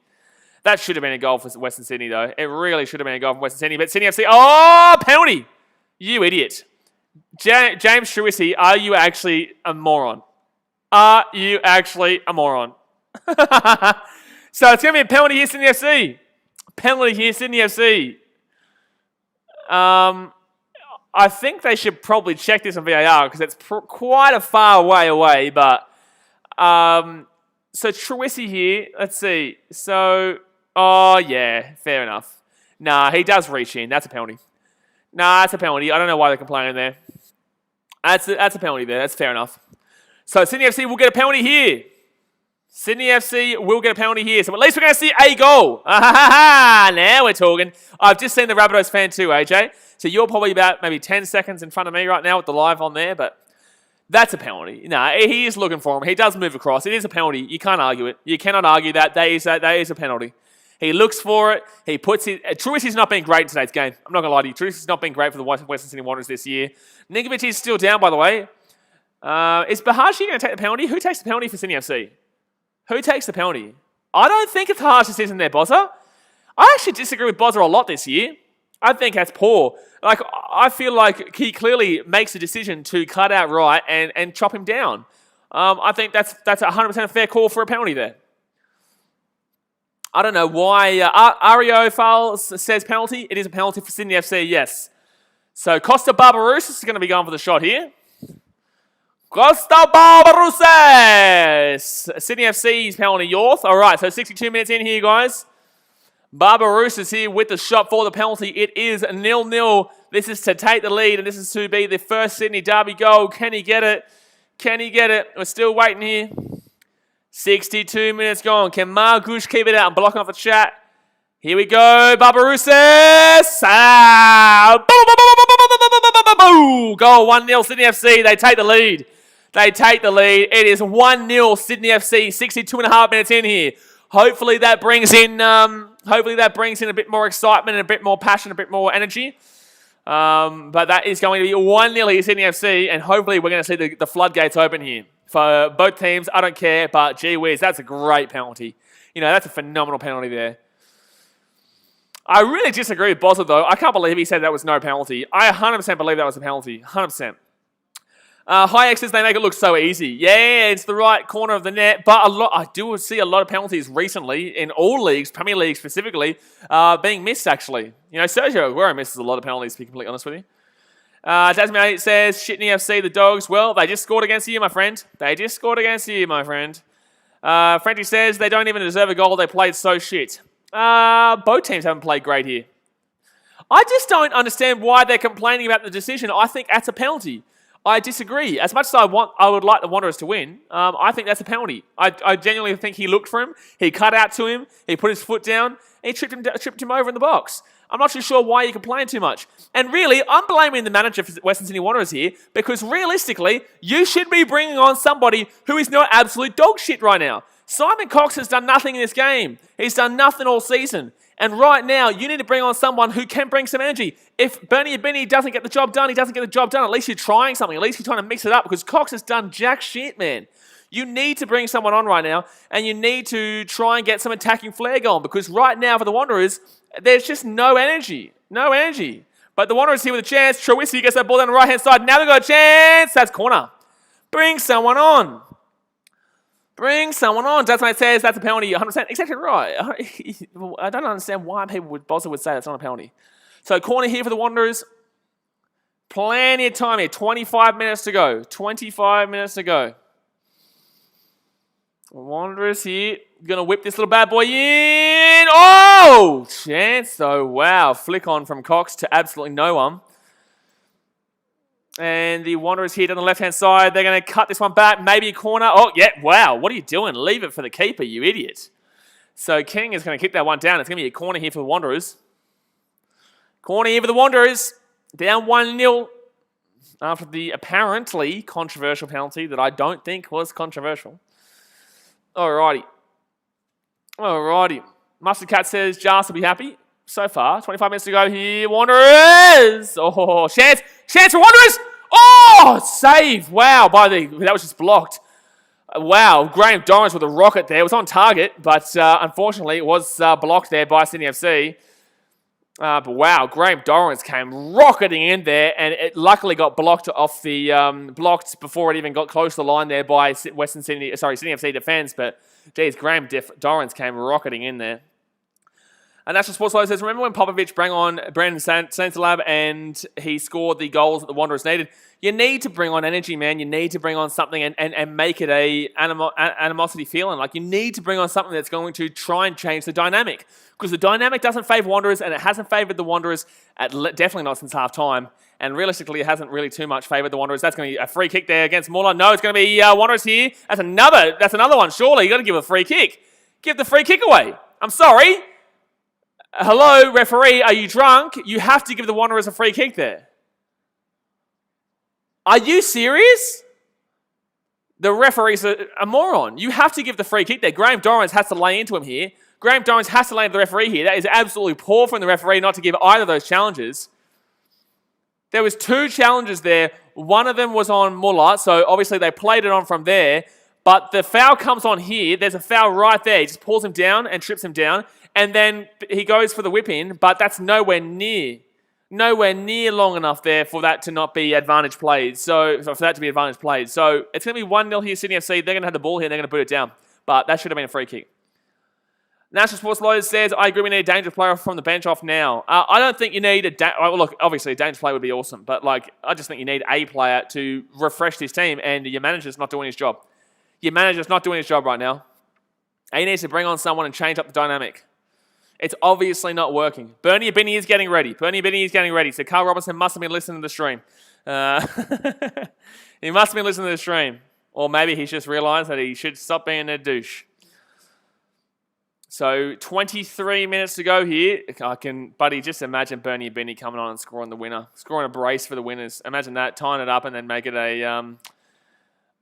That should have been a goal for Western Sydney, though. It really should have been a goal from Western Sydney. But Sydney FC... Oh, penalty! You idiot. James Truissy, are you actually a moron? Are you actually a moron? So it's going to be a penalty here, Sydney FC. Penalty here, Sydney FC. I think they should probably check this on VAR because it's quite a far way away. But so Truissy here, let's see. So, oh yeah, fair enough. Nah, he does reach in. That's a penalty. Nah, that's a penalty. I don't know why they're complaining there. That's a penalty there. That's fair enough. So Sydney FC will get a penalty here. Sydney FC will get a penalty here. So at least we're going to see a goal. Now we're talking. I've just seen the Rabbitohs fan too, AJ. So you're probably about maybe 10 seconds in front of me right now with the live on there. But that's a penalty. No, he is looking for him. He does move across. It is a penalty. You can't argue it. You cannot argue that. That is a penalty. He looks for it. He puts his... Truissy's not been great in today's game. I'm not going to lie to you. Truissy's not been great for the Western Sydney Wanderers this year. Ninkovic is still down, by the way. Is Bahashi going to take the penalty? Who takes the penalty for Sydney FC? Who takes the penalty? I don't think it's harsh decision there, Bozza. I actually disagree with Bozza a lot this year. I think that's poor. Like, I feel like he clearly makes a decision to cut out right and chop him down. I think that's 100% a fair call for a penalty there. I don't know why Ario Fowles says penalty. It is a penalty for Sydney FC, yes. So Costa Barbarouses is going to be going for the shot here. Costa Barbarouses! Sydney FC's penalty, Yorth. All right, so 62 minutes in here, guys. Barbarouses here with the shot for the penalty. It is 0-0. This is to take the lead, and this is to be the first Sydney Derby goal. Can he get it? Can he get it? We're still waiting here. 62 minutes gone. Can Margush keep it out? I'm blocking off the chat. Here we go. Barbarouses. Goal 1-0 Sydney FC. They take the lead. They take the lead. It is 1-0 Sydney FC. 62.5 minutes in here. Hopefully that brings in a bit more excitement and a bit more passion, a bit more energy. But that is going to be 1-0 here, Sydney FC, and hopefully we're going to see the floodgates open here. For both teams, I don't care, but gee whiz, that's a great penalty. You know, that's a phenomenal penalty there. I really disagree with Bozza, though. I can't believe he said that was no penalty. I 100% believe that was a penalty. 100%. High X's, they make it look so easy. Yeah, it's the right corner of the net, but I do see a lot of penalties recently in all leagues, Premier League specifically, being missed, actually. You know, Sergio Aguero misses a lot of penalties, to be completely honest with you. Tasman 8 says, Shitney FC, the Dogs. Well, they just scored against you, my friend. They just scored against you, my friend. Frenchie says, they don't even deserve a goal. They played so shit. Both teams haven't played great here. I just don't understand why they're complaining about the decision. I think that's a penalty. I disagree. As much as I would like the Wanderers to win, I think that's a penalty. I genuinely think he looked for him, he cut out to him, he put his foot down, and he tripped him over in the box. I'm not too sure why you complain too much. And really, I'm blaming the manager for Western Sydney Wanderers here, because realistically, you should be bringing on somebody who is not absolute dog shit right now. Simon Cox has done nothing in this game. He's done nothing all season. And right now, you need to bring on someone who can bring some energy. If Benny doesn't get the job done, he doesn't get the job done. At least you're trying something. At least you're trying to mix it up, because Cox has done jack shit, man. You need to bring someone on right now, and you need to try and get some attacking flair going, because right now for the Wanderers, there's just no energy. No energy. But the Wanderers here with a chance. Trewisi gets that ball down the right-hand side. Now they've got a chance. That's corner. Bring someone on. Bring someone on. That's what it says. That's a penalty. 100%. Exactly right. I don't understand why people would say that's not a penalty. So corner here for the Wanderers. Plenty of time here. 25 minutes to go. 25 minutes to go. Wanderers here. Going to whip this little bad boy in. Oh! Chance though. Wow. Flick on from Cox to absolutely no one. And the Wanderers here down the left-hand side. They're going to cut this one back. Maybe a corner. Oh, yeah. Wow. What are you doing? Leave it for the keeper, you idiot. So King is going to kick that one down. It's going to be a corner here for the Wanderers. Corner here for the Wanderers. Down 1-0 after the apparently controversial penalty that I don't think was controversial. Alrighty. Alrighty. Mustard Cat says Jas will be happy. So far, 25 minutes to go here. Wanderers! Oh, chance for Wanderers! Oh, save! Wow, that was just blocked. Wow, Graham Dorrance with a rocket there. It was on target, but unfortunately it was blocked there by Sydney FC. But wow, Graham Dorrance came rocketing in there, and it luckily got blocked off the blocked before it even got close to the line there by Sydney FC defense. But geez, Graham Dorrance came rocketing in there. And National Sports Low says, remember when Popovic brought on Brandon Santalab and he scored the goals that the Wanderers needed? You need to bring on energy, man. You need to bring on something and make it a animosity feeling. Like, you need to bring on something that's going to try and change the dynamic. Because the dynamic doesn't favour Wanderers, and it hasn't favoured the Wanderers, definitely not since half-time. And realistically, it hasn't really too much favoured the Wanderers. That's going to be a free kick there against Muller. No, it's going to be Wanderers here. That's another one, surely. You've got to give a free kick. Give the free kick away. I'm sorry. Hello, referee, are you drunk? You have to give the Wanderers a free kick there. Are you serious? The referee's a moron. You have to give the free kick there. Graham Dorrance has to lay into him here. Graham Dorrance has to lay into the referee here. That is absolutely poor from the referee not to give either of those challenges. There was 2 challenges there. One of them was on Muller, so obviously they played it on from there. But the foul comes on here. There's a foul right there. He just pulls him down and trips him down. And then he goes for the whip in, but that's nowhere near long enough there for that to not be advantage played. So for that to be advantage played. So it's going to be 1-0 here, Sydney FC. They're going to have the ball here and they're going to put it down. But that should have been a free kick. National Sports Lawyers says, I agree we need a dangerous player from the bench off now. I don't think you need look, obviously a dangerous player would be awesome, but I just think you need a player to refresh this team, and your manager's not doing his job. Your manager's not doing his job right now. He needs to bring on someone and change up the dynamic. It's obviously not working. Bernie Binney is getting ready. So Carl Robinson must have been listening to the stream. He must have been listening to the stream. Or maybe he's just realised that he should stop being a douche. So 23 minutes to go here. Buddy, just imagine Bernie Binney coming on and scoring the winner. Scoring a brace for the winners. Imagine that, tying it up and then make it a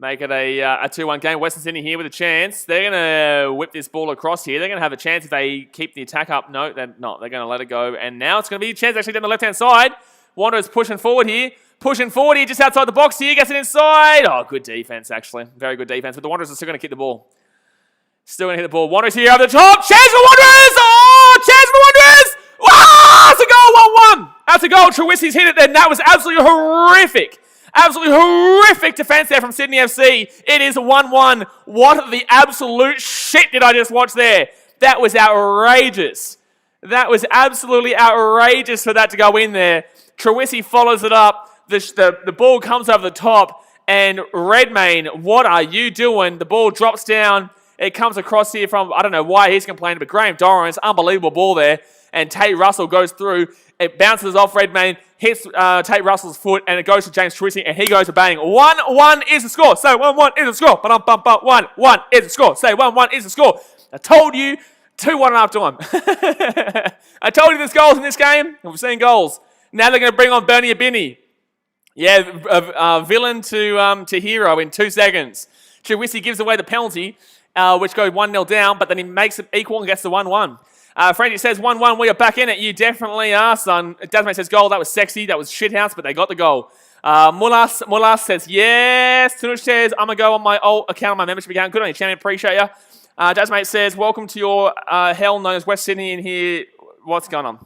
2-1 game. Western Sydney here with a chance. They're going to whip this ball across here. They're going to have a chance if they keep the attack up. No, they're not. They're going to let it go. And now it's going to be a chance actually down the left-hand side. Wanderers pushing forward here. Just outside the box here. Gets it inside. Oh, good defense, actually. Very good defense. But the Wanderers are still going to kick the ball. Still going to hit the ball. Wanderers here over the top. Chance for Wanderers! Oh, chance for Wanderers! Wow, that's a goal, 1-1. That's a goal. Trewisi's hit it then. That was absolutely horrific. Absolutely horrific defense there from Sydney FC. It is 1-1. What the absolute shit did I just watch there? That was outrageous. That was absolutely outrageous for that to go in there. Trewisi follows it up. The ball comes over the top. And Redmayne, what are you doing? The ball drops down. It comes across here from, I don't know why he's complaining, but Graham Dorrance, unbelievable ball there. And Tate Russell goes through. It bounces off Redmayne, hits Tate Russell's foot, and it goes to James Trucy, and he goes to bang. 1-1 is the score. So 1-1 is the score. 1-1 is the score. Say 1-1 is the score. I told you 2-1 after time. I told you there's goals in this game, and we've seen goals. Now they're going to bring on BKRmy. Yeah, villain to hero in 2 seconds. Trucy gives away the penalty, which goes 1-0 down, but then he makes it equal and gets the 1-1. Frankie says 1-1, we are back in it. You definitely are, son. Dasmate says goal, that was sexy, that was shithouse, but they got the goal. Mulas says yes. Tunush says, I'm going to go on my old account, my membership account. Good on you, champion, appreciate you. Dasmate says, welcome to your hell known as West Sydney in here. What's going on?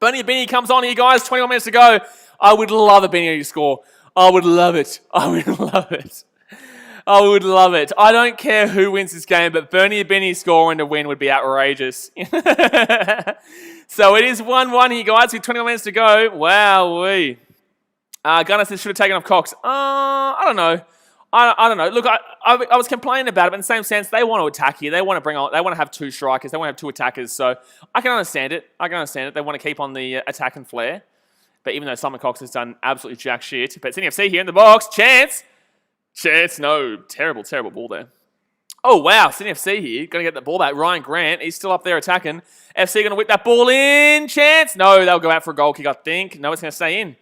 BKRmy comes on here, guys, 21 minutes to go. I would love a BKRmy to score. I would love it. I would love it. I would love it. I don't care who wins this game, but BKRmy scoring to win would be outrageous. So it is 1-1 here, guys, with 21 minutes to go. Wowee. Gunnar says, should have taken off Cox. I don't know. I don't know. Look, I was complaining about it, but in the same sense, they want to attack here. They want to bring on. They want to have 2 strikers. They want to have 2 attackers. So I can understand it. They want to keep on the attack and flair. But even though Simon Cox has done absolutely jack shit. But Sydney FC here in the box. Chance, no. Terrible ball there. Oh, wow. Sydney FC here. Going to get the ball back. Ryan Grant, he's still up there attacking. FC going to whip that ball in. Chance. No, they'll go out for a goal kick, I think. No, it's going to stay in.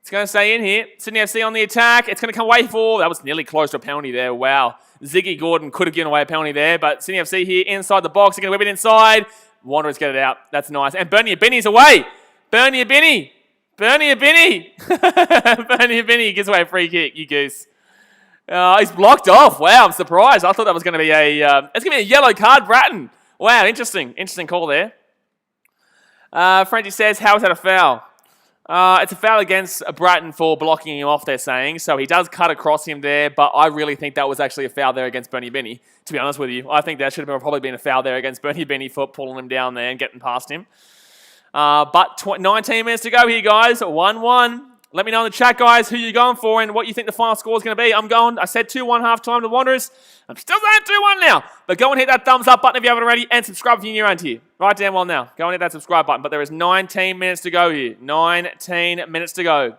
It's going to stay in here. Sydney FC on the attack. It's going to come away for... That was nearly close to a penalty there. Wow. Ziggy Gordon could have given away a penalty there. But Sydney FC here inside the box. They're going to whip it inside. Wanderers get it out. That's nice. And BKRmy's away. BKRmy gives away a free kick. You goose. He's blocked off. Wow, I'm surprised. I thought that was going to be it's going to be a yellow card, Bratton. Wow, interesting call there. Frenchie says, how is that a foul? It's a foul against Bratton for blocking him off, they're saying. So he does cut across him there, but I really think that was actually a foul there against BKRmy, to be honest with you. I think that should have probably been a foul there against BKRmy for pulling him down there and getting past him. But 19 minutes to go here, guys. 1-1. Let me know in the chat, guys, who you're going for and what you think the final score is going to be. I said 2-1 half-time to Wanderers. I'm still saying 2-1 now. But go and hit that thumbs up button if you haven't already and subscribe if you're new around here. Right damn well now. Go and hit that subscribe button. But there is 19 minutes to go here. 19 minutes to go.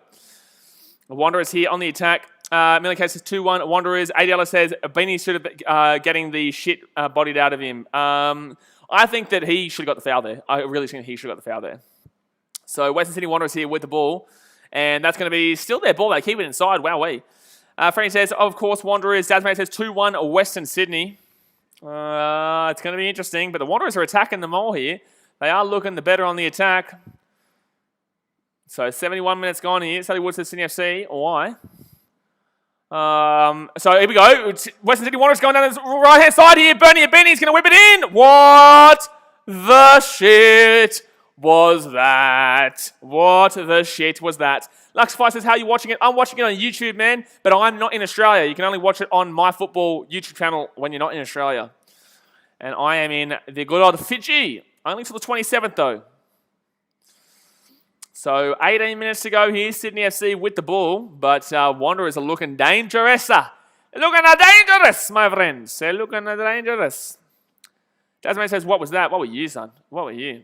The Wanderers here on the attack. Millican says 2-1 Wanderers. ADL says Beanie should have getting the shit bodied out of him. I think that he should have got the foul there. I really think he should have got the foul there. So Western Sydney Wanderers here with the ball. And that's going to be still their ball. They keep it inside. Wowee. Frank says, of course, Wanderers. Dasmate says 2-1 Western Sydney. It's going to be interesting. But the Wanderers are attacking them all here. They are looking the better on the attack. So 71 minutes gone here. Sally Wood says Sydney FC. Why? So here we go. Western Sydney Wanderers going down the right-hand side here. BKRmy's going to whip it in. What the shit was that? What the shit was that? Luxify says, how are you watching it? I'm watching it on YouTube, man, but I'm not in Australia. You can only watch it on my football YouTube channel when you're not in Australia. And I am in the good old Fiji. Only till the 27th, though. So 18 minutes to go here. Sydney FC with the ball, but Wanderers are looking dangerous. Looking dangerous, my friends. They're looking dangerous. Tasman says, what was that? What were you, son? What were you?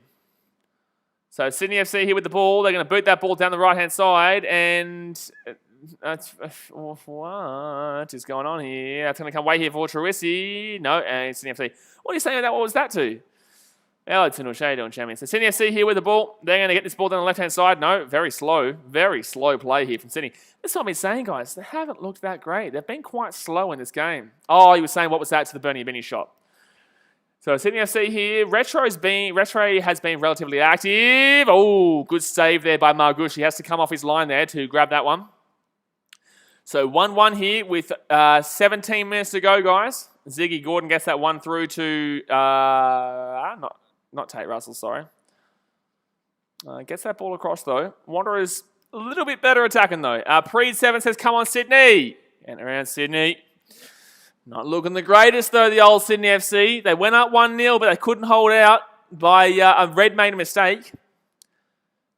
So Sydney FC here with the ball. They're going to boot that ball down the right-hand side. And what is going on here? That's going to come away here for Trucy. No, and Sydney FC. What are you saying about that? What was that to? Hello, Tunush. How you doing, champion? So Sydney FC here with the ball. They're going to get this ball down the left-hand side. No, very slow play here from Sydney. That's what I've been saying, guys. They haven't looked that great. They've been quite slow in this game. Oh, you were saying what was that to the BKRmy shot? So Sydney FC here. Retro has been relatively active. Oh, good save there by Margush. He has to come off his line there to grab that one. So 1-1 here with 17 minutes to go, guys. Ziggy Gordon gets that one through to not Tate Russell, sorry. Gets that ball across though. Wanderers a little bit better attacking though. Preed7 says, come on Sydney. And around Sydney. Not looking the greatest, though, the old Sydney FC. They went up 1-0, but they couldn't hold out by Red made a mistake.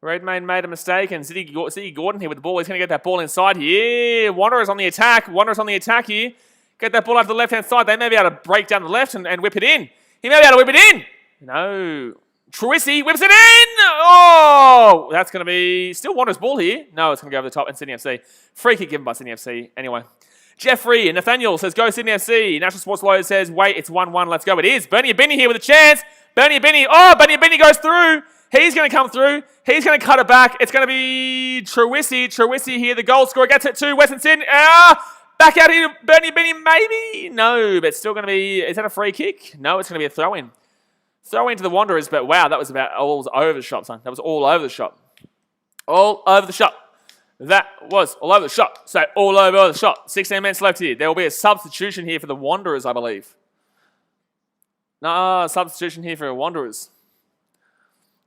Redmayne made a mistake, and Ziggy Gordon here with the ball. He's going to get that ball inside here. Wanderers on the attack. Wanderers on the attack here. Get that ball out to the left-hand side. They may be able to break down the left and whip it in. He may be able to whip it in. No. Truissy whips it in! Oh! That's going to be still Wanderers ball here. No, it's going to go over the top and Sydney FC. Free kick given by Sydney FC. Anyway. Jeffrey and Nathaniel says, go Sydney FC. National Sports Lawyer says, wait, it's 1-1. Let's go. It is. Bernie Benny here with a chance. Bernie Benny. Oh, Bernie Benny goes through. He's going to come through. He's going to cut it back. It's going to be Truissy. Truissy here, the goal scorer. Gets it to Western Sydney. Back out here, Bernie Benny, maybe? No, but it's still going to be... Is that a free kick? No, it's going to be a throw-in. Throw-in to the Wanderers, but wow, that was about all over the shop, son. That was all over the shop. All over the shop. That was all over the shop. So, all over the shop. 16 minutes left here. There will be a substitution here for the Wanderers, I believe. No, substitution here for the Wanderers.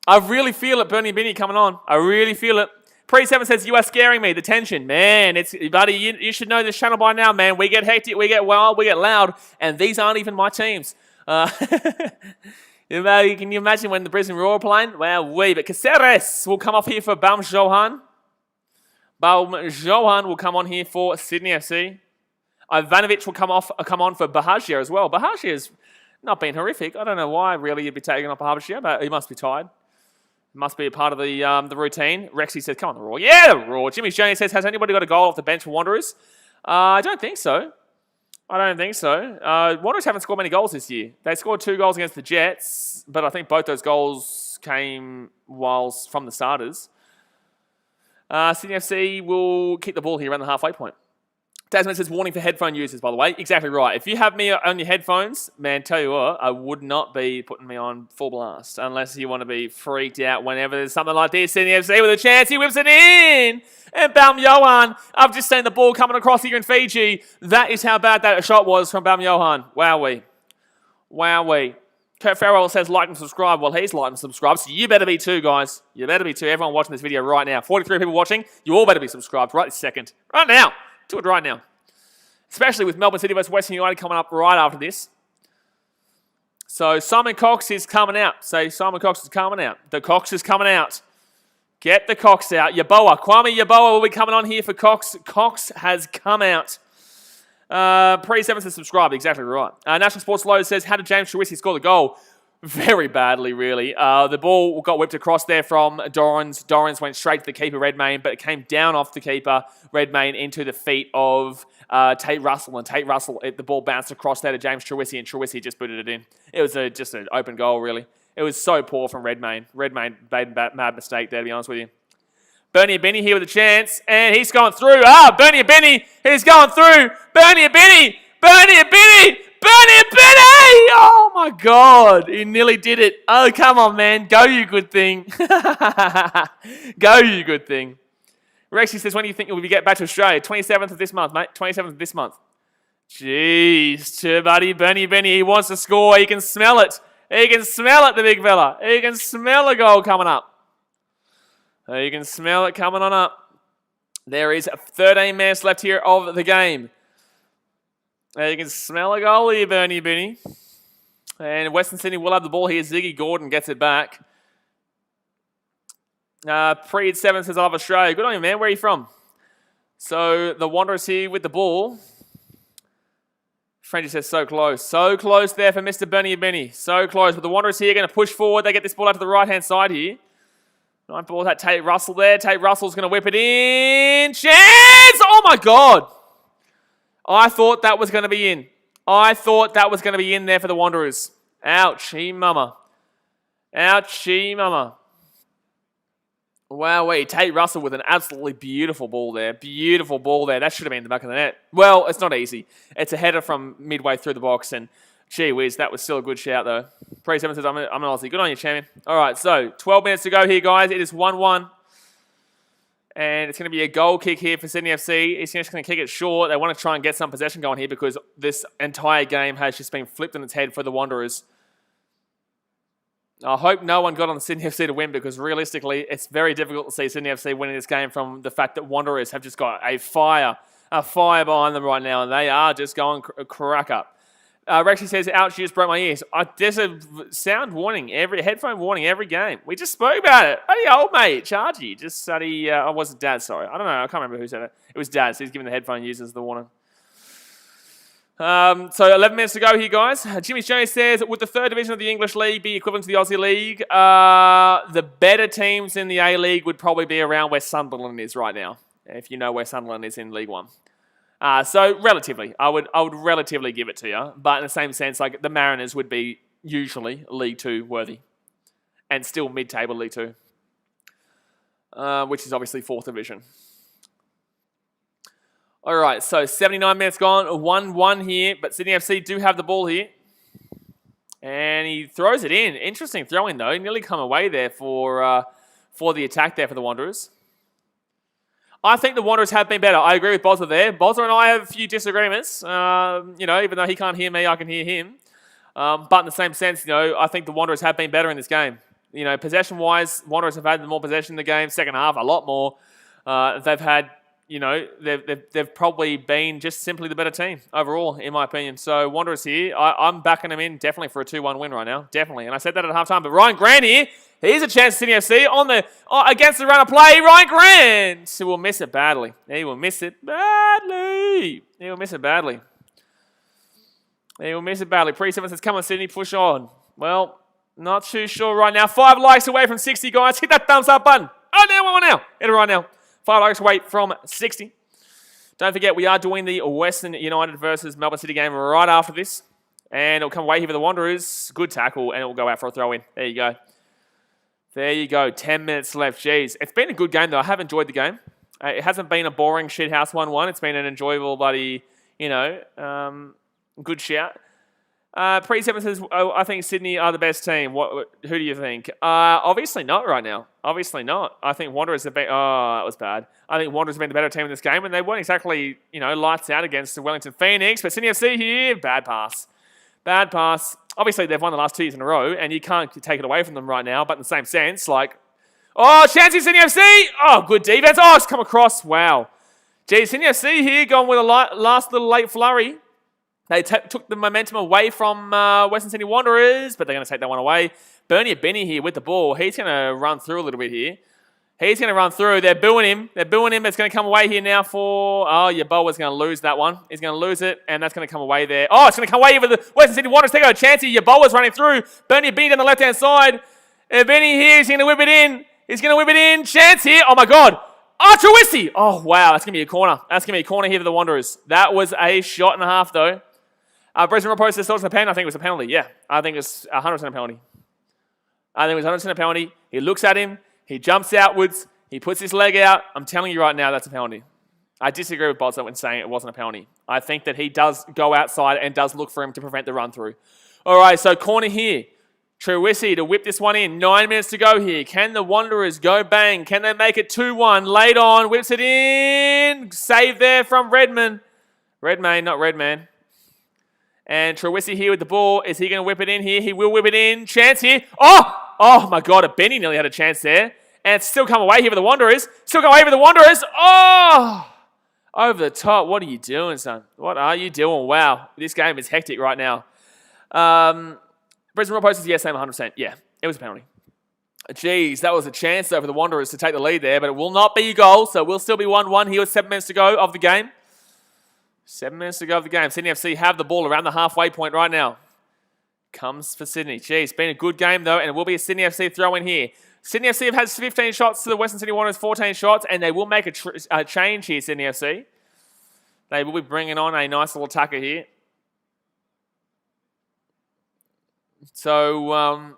I really feel it, Bernie Benny coming on. I really feel it. Pre7 says, you are scaring me. The tension. Man, it's buddy, you should know this channel by now, man. We get hectic, we get wild, we get loud, and these aren't even my teams. Can you imagine when the Brisbane Roar are playing? Well, but Caceres will come off here for Balm Johan. Balm Johan will come on here for Sydney FC. Ivanovic will come on for Bahagia as well. Bahagia has not been horrific. I don't know why really you'd be taking off Bahagia, but he must be tired. Must be a part of the routine. Rexy says, come on, the Roar. Yeah, the Roar. Jimmy Jones says, has anybody got a goal off the bench for Wanderers? I don't think so. Wanderers haven't scored many goals this year. They scored 2 goals against the Jets, but I think both those goals came from the starters. Sydney FC will kick the ball here around the halfway point. Tasman says, warning for headphone users, by the way. Exactly right. If you have me on your headphones, man, tell you what, I would not be putting me on full blast unless you want to be freaked out whenever there's something like this. Sydney FC with a chance. He whips it in. And Balm Johan, I've just seen the ball coming across here in Fiji. That is how bad that shot was from Balm Johan. Wowee. Wowee. Kurt Farrell says, like and subscribe. Well, he's like and subscribed, so you better be too, guys. You better be too. Everyone watching this video right now. 43 people watching. You all better be subscribed right this second. Right now. Do it right now. Especially with Melbourne City versus Western United coming up right after this. So Simon Cox is coming out. Say Simon Cox is coming out. The Cox is coming out. Get the Cox out. Yaboa. Kwame Yaboa will be coming on here for Cox. Cox has come out. Pre-7 says subscribe. Exactly right. National Sports Low says, how did James Truissy score the goal? Very badly, really. The ball got whipped across there from Dorrans. Dorrans went straight to the keeper, Redmayne, but it came down off the keeper, Redmayne, into the feet of Tate Russell. And Tate Russell, the ball bounced across there to James Truissy, and Truissy just booted it in. It was just an open goal, really. It was so poor from Redmayne. Redmayne made a mad mistake there, to be honest with you. Bernie Benny here with a chance, and he's going through. Bernie Benny, he's going through. Bernie Benny, Bernie Benny, Bernie Benny! Oh my God, he nearly did it. Oh, come on, man. Go, you good thing. Go, you good thing. Rexy says, when do you think you'll get back to Australia? 27th of this month, mate. 27th of this month. Jeez, buddy, Bernie Benny, he wants to score. He can smell it. He can smell it, the big fella. He can smell the goal coming up. You can smell it coming on up. There is 13 minutes left here of the game. You can smell a goal here, Bernie Benny. And Western Sydney will have the ball here. Ziggy Gordon gets it back. Pre-7 says, I love Australia. Good on you, man. Where are you from? So the Wanderers here with the ball. Frenchie says, so close. So close there for Mr. Bernie Benny. So close. But the Wanderers here are going to push forward. They get this ball out to the right-hand side here. Nice ball, that Tate Russell there. Tate Russell's going to whip it in. Chance! Oh, my God. I thought that was going to be in. I thought that was going to be in there for the Wanderers. Ouchie, mama. Ouchie, mama. Wowee. Tate Russell with an absolutely beautiful ball there. Beautiful ball there. That should have been in the back of the net. Well, it's not easy. It's a header from midway through the box, and gee whiz, that was still a good shout, though. Pre-7 says, I'm an Aussie. Good on you, champion. All right, so 12 minutes to go here, guys. It is 1-1. And it's going to be a goal kick here for Sydney FC. He's just going to kick it short. They want to try and get some possession going here because this entire game has just been flipped on its head for the Wanderers. I hope no one got on Sydney FC to win because realistically, it's very difficult to see Sydney FC winning this game from the fact that Wanderers have just got a fire behind them right now, and they are just going crack up. Rexy says, ouch, you just broke my ears. There's a sound warning, headphone warning every game. We just spoke about it. Hey, old mate, Chargy. Just study, I wasn't Dad, sorry. I don't know, I can't remember who said it. It was Dad, so he's giving the headphone users the warning. So 11 minutes to go here, guys. Jimmy Jones says, would the third division of the English League be equivalent to the Aussie League? The better teams in the A-League would probably be around where Sunderland is right now, if you know where Sunderland is in League One. So relatively, I would relatively give it to you. But in the same sense, like the Mariners would be usually League Two worthy. And still mid-table League Two. Which is obviously fourth division. All right, so 79 minutes gone, 1-1 here, but Sydney FC do have the ball here. And he throws it in. Interesting throw-in, though. Nearly come away there for the attack there for the Wanderers. I think the Wanderers have been better. I agree with Bozza there. Bozza and I have a few disagreements. Even though he can't hear me, I can hear him. But in the same sense, I think the Wanderers have been better in this game. Possession-wise, Wanderers have had more possession in the game. Second half, a lot more. They've had... they've probably been just simply the better team overall, in my opinion. So Wanderers here, I'm backing them in definitely for a 2-1 win right now, definitely. And I said that at halftime. But Ryan Grant here, here's a chance, Sydney FC against the run of play. Ryan Grant, he will miss it badly. He will miss it badly. He will miss it badly. He will miss it badly. Pre-7 says, come on, Sydney, push on. Well, not too sure right now. 5 likes away from 60, guys. Hit that thumbs up button. Oh, now. Hit it right now. 5 likes away from 60. Don't forget, we are doing the Western United versus Melbourne City game right after this. And it'll come away here for the Wanderers. Good tackle, and it will go out for a throw-in. There you go. There you go. 10 minutes left. Jeez. It's been a good game, though. I have enjoyed the game. It hasn't been a boring shithouse 1-1. It's been an enjoyable bloody, good shout. Pre-7 says, I think Sydney are the best team. Who do you think? Obviously not right now. Obviously not. I think Wanderers have been... Oh, that was bad. I think Wanderers have been the better team in this game, and they weren't exactly, lights out against the Wellington Phoenix. But Sydney FC here, bad pass. Bad pass. Obviously, they've won the last 2 years in a row, and you can't take it away from them right now. But in the same sense, Chancey Sydney FC! Oh, good defense. Oh, it's come across. Wow. Geez, Sydney FC here going with a last little late flurry. They took the momentum away from Western Sydney Wanderers, but they're going to take that one away. Bernie Benny here with the ball. He's going to run through a little bit here. He's going to run through. They're booing him. It's going to come away here now for... Oh, Yeboah's going to lose that one. He's going to lose it, and that's going to come away there. Oh, it's going to come away here for the Western Sydney Wanderers. Take a chance here. Yeboah's running through. Bernie Benny down the left-hand side. Benny here. He's going to whip it in. Chance here. Oh, my God. Oh, Truissi. Oh, wow. That's going to be a corner. Here for the Wanderers. That was a shot and a half, though. Brisbane Report says, thoughts on the pen? I think it was a penalty. Yeah, I think it's 100% a penalty. I think it was 100% a penalty. He looks at him. He jumps outwards. He puts his leg out. I'm telling you right now, that's a penalty. I disagree with Bozza when saying it wasn't a penalty. I think that he does go outside and does look for him to prevent the run through. All right, so corner here. Truissi to whip this one in. 9 minutes to go here. Can the Wanderers go bang? Can they make it 2-1? Late on, whips it in. Save there from Redmayne, not Redman. And Truissi here with the ball. Is he going to whip it in here? He will whip it in. Chance here. Oh my God. Benny nearly had a chance there. And it's still come away here for the Wanderers. Oh! Over the top. What are you doing, son? What are you doing? Wow. This game is hectic right now. Brisbane Report says, yes, same 100%. Yeah, it was a penalty. Jeez, that was a chance though for the Wanderers to take the lead there, but it will not be a goal, so it will still be 1-1 here with 7 minutes to go of the game. 7 minutes to go of the game. Sydney FC have the ball around the halfway point right now. Comes for Sydney. Gee, it's been a good game, though, and it will be a Sydney FC throw-in here. Sydney FC have had 15 shots to the Western Sydney Wanderers, 14 shots, and they will make a change here, Sydney FC. They will be bringing on a nice little attacker here. So,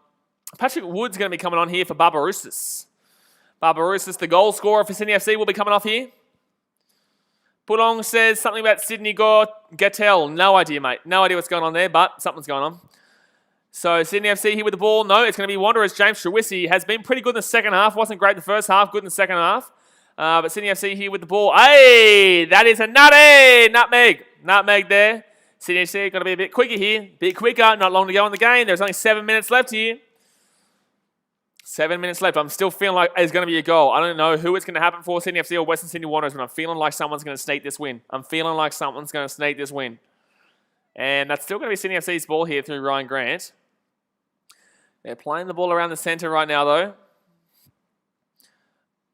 Patrick Wood's going to be coming on here for Barbarousas. Barbarousas, the goal scorer for Sydney FC, will be coming off here. Pulong says something about Sydney Gattel. No idea, mate. No idea what's going on there, but something's going on. So Sydney FC here with the ball. No, it's going to be Wanderers. James Truissi has been pretty good in the second half. Wasn't great in the first half. Good in the second half. But Sydney FC here with the ball. Hey, that is a nutmeg there. Sydney FC going to be a bit quicker here. Bit quicker. Not long to go in the game. There's only 7 minutes left here. 7 minutes left. I'm still feeling like there's going to be a goal. I don't know who it's going to happen for, Sydney FC or Western Sydney Wanderers, but I'm feeling like someone's going to sneak this win. And that's still going to be Sydney FC's ball here through Ryan Grant. They're playing the ball around the centre right now, though.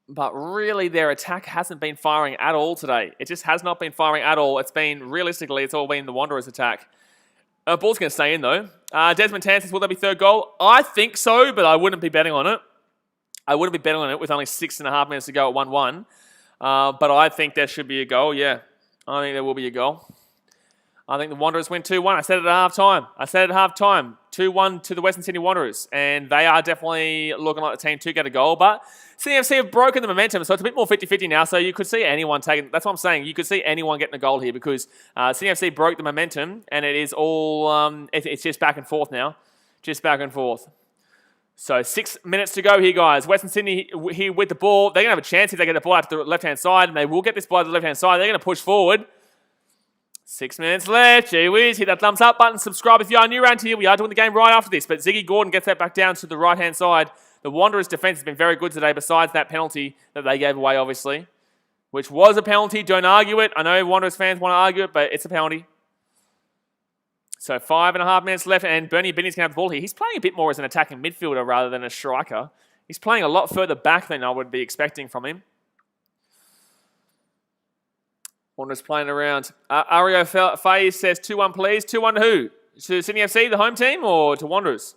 But really, their attack hasn't been firing at all today. It just has not been firing at all. It's been, realistically, it's all been the Wanderers' attack. Ball's going to stay in, though. Desmond Tansis, will that be third goal? I think so, but I wouldn't be betting on it. I wouldn't be betting on it with only 6.5 minutes to go at 1-1. But I think there should be a goal, yeah. I think there will be a goal. I think the Wanderers win 2-1. I said it at halftime. 2-1 to the Western Sydney Wanderers. And they are definitely looking like the team to get a goal. But CFC have broken the momentum, so it's a bit more 50-50 now. So you could see anyone taking... That's what I'm saying. You could see anyone getting a goal here because CFC broke the momentum. And it is all... it's just back and forth now. Just back and forth. So 6 minutes to go here, guys. Western Sydney here with the ball. They're going to have a chance if they get the ball out to the left-hand side. And they will get this ball to the left-hand side. They're going to push forward. 6 minutes left. Gee whiz. Hit that thumbs up button. Subscribe if you are new around here. We are doing the game right after this. But Ziggy Gordon gets that back down to the right-hand side. The Wanderers' defense has been very good today besides that penalty that they gave away, obviously. Which was a penalty. Don't argue it. I know Wanderers fans want to argue it, but it's a penalty. So 5.5 minutes left, and Bernie Binney's going to have the ball here. He's playing a bit more as an attacking midfielder rather than a striker. He's playing a lot further back than I would be expecting from him. Wanderers playing around. Ario Faye says 2-1, please. 2-1 to who? To Sydney FC, the home team, or to Wanderers?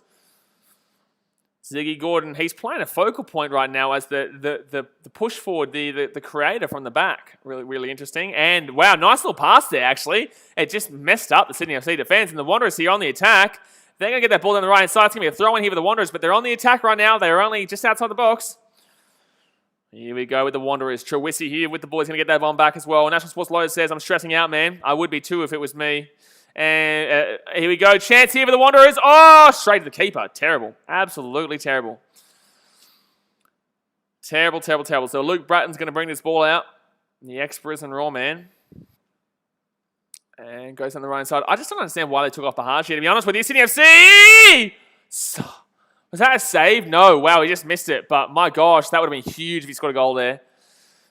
Ziggy Gordon, he's playing a focal point right now as the push forward, the creator from the back. Really, really interesting. And wow, nice little pass there, actually. It just messed up the Sydney FC defense. And the Wanderers here on the attack. They're going to get that ball down the right hand side. It's going to be a throw in here for the Wanderers, but they're on the attack right now. They're only just outside the box. Here we go with the Wanderers. Trewisi here with the ball. He's going to get that ball back as well. National Sports Loaded says, I'm stressing out, man. I would be too if it was me. And here we go. Chance here for the Wanderers. Oh, straight to the keeper. Terrible. Absolutely terrible. Terrible, terrible, terrible. So Luke Bratton's going to bring this ball out. The ex-Brisbane Raw man. And goes on the right side. I just don't understand why they took off the hard sheet, to be honest with you. Sydney FC! Was that a save? No. Wow, he just missed it. But my gosh, that would have been huge if he scored a goal there.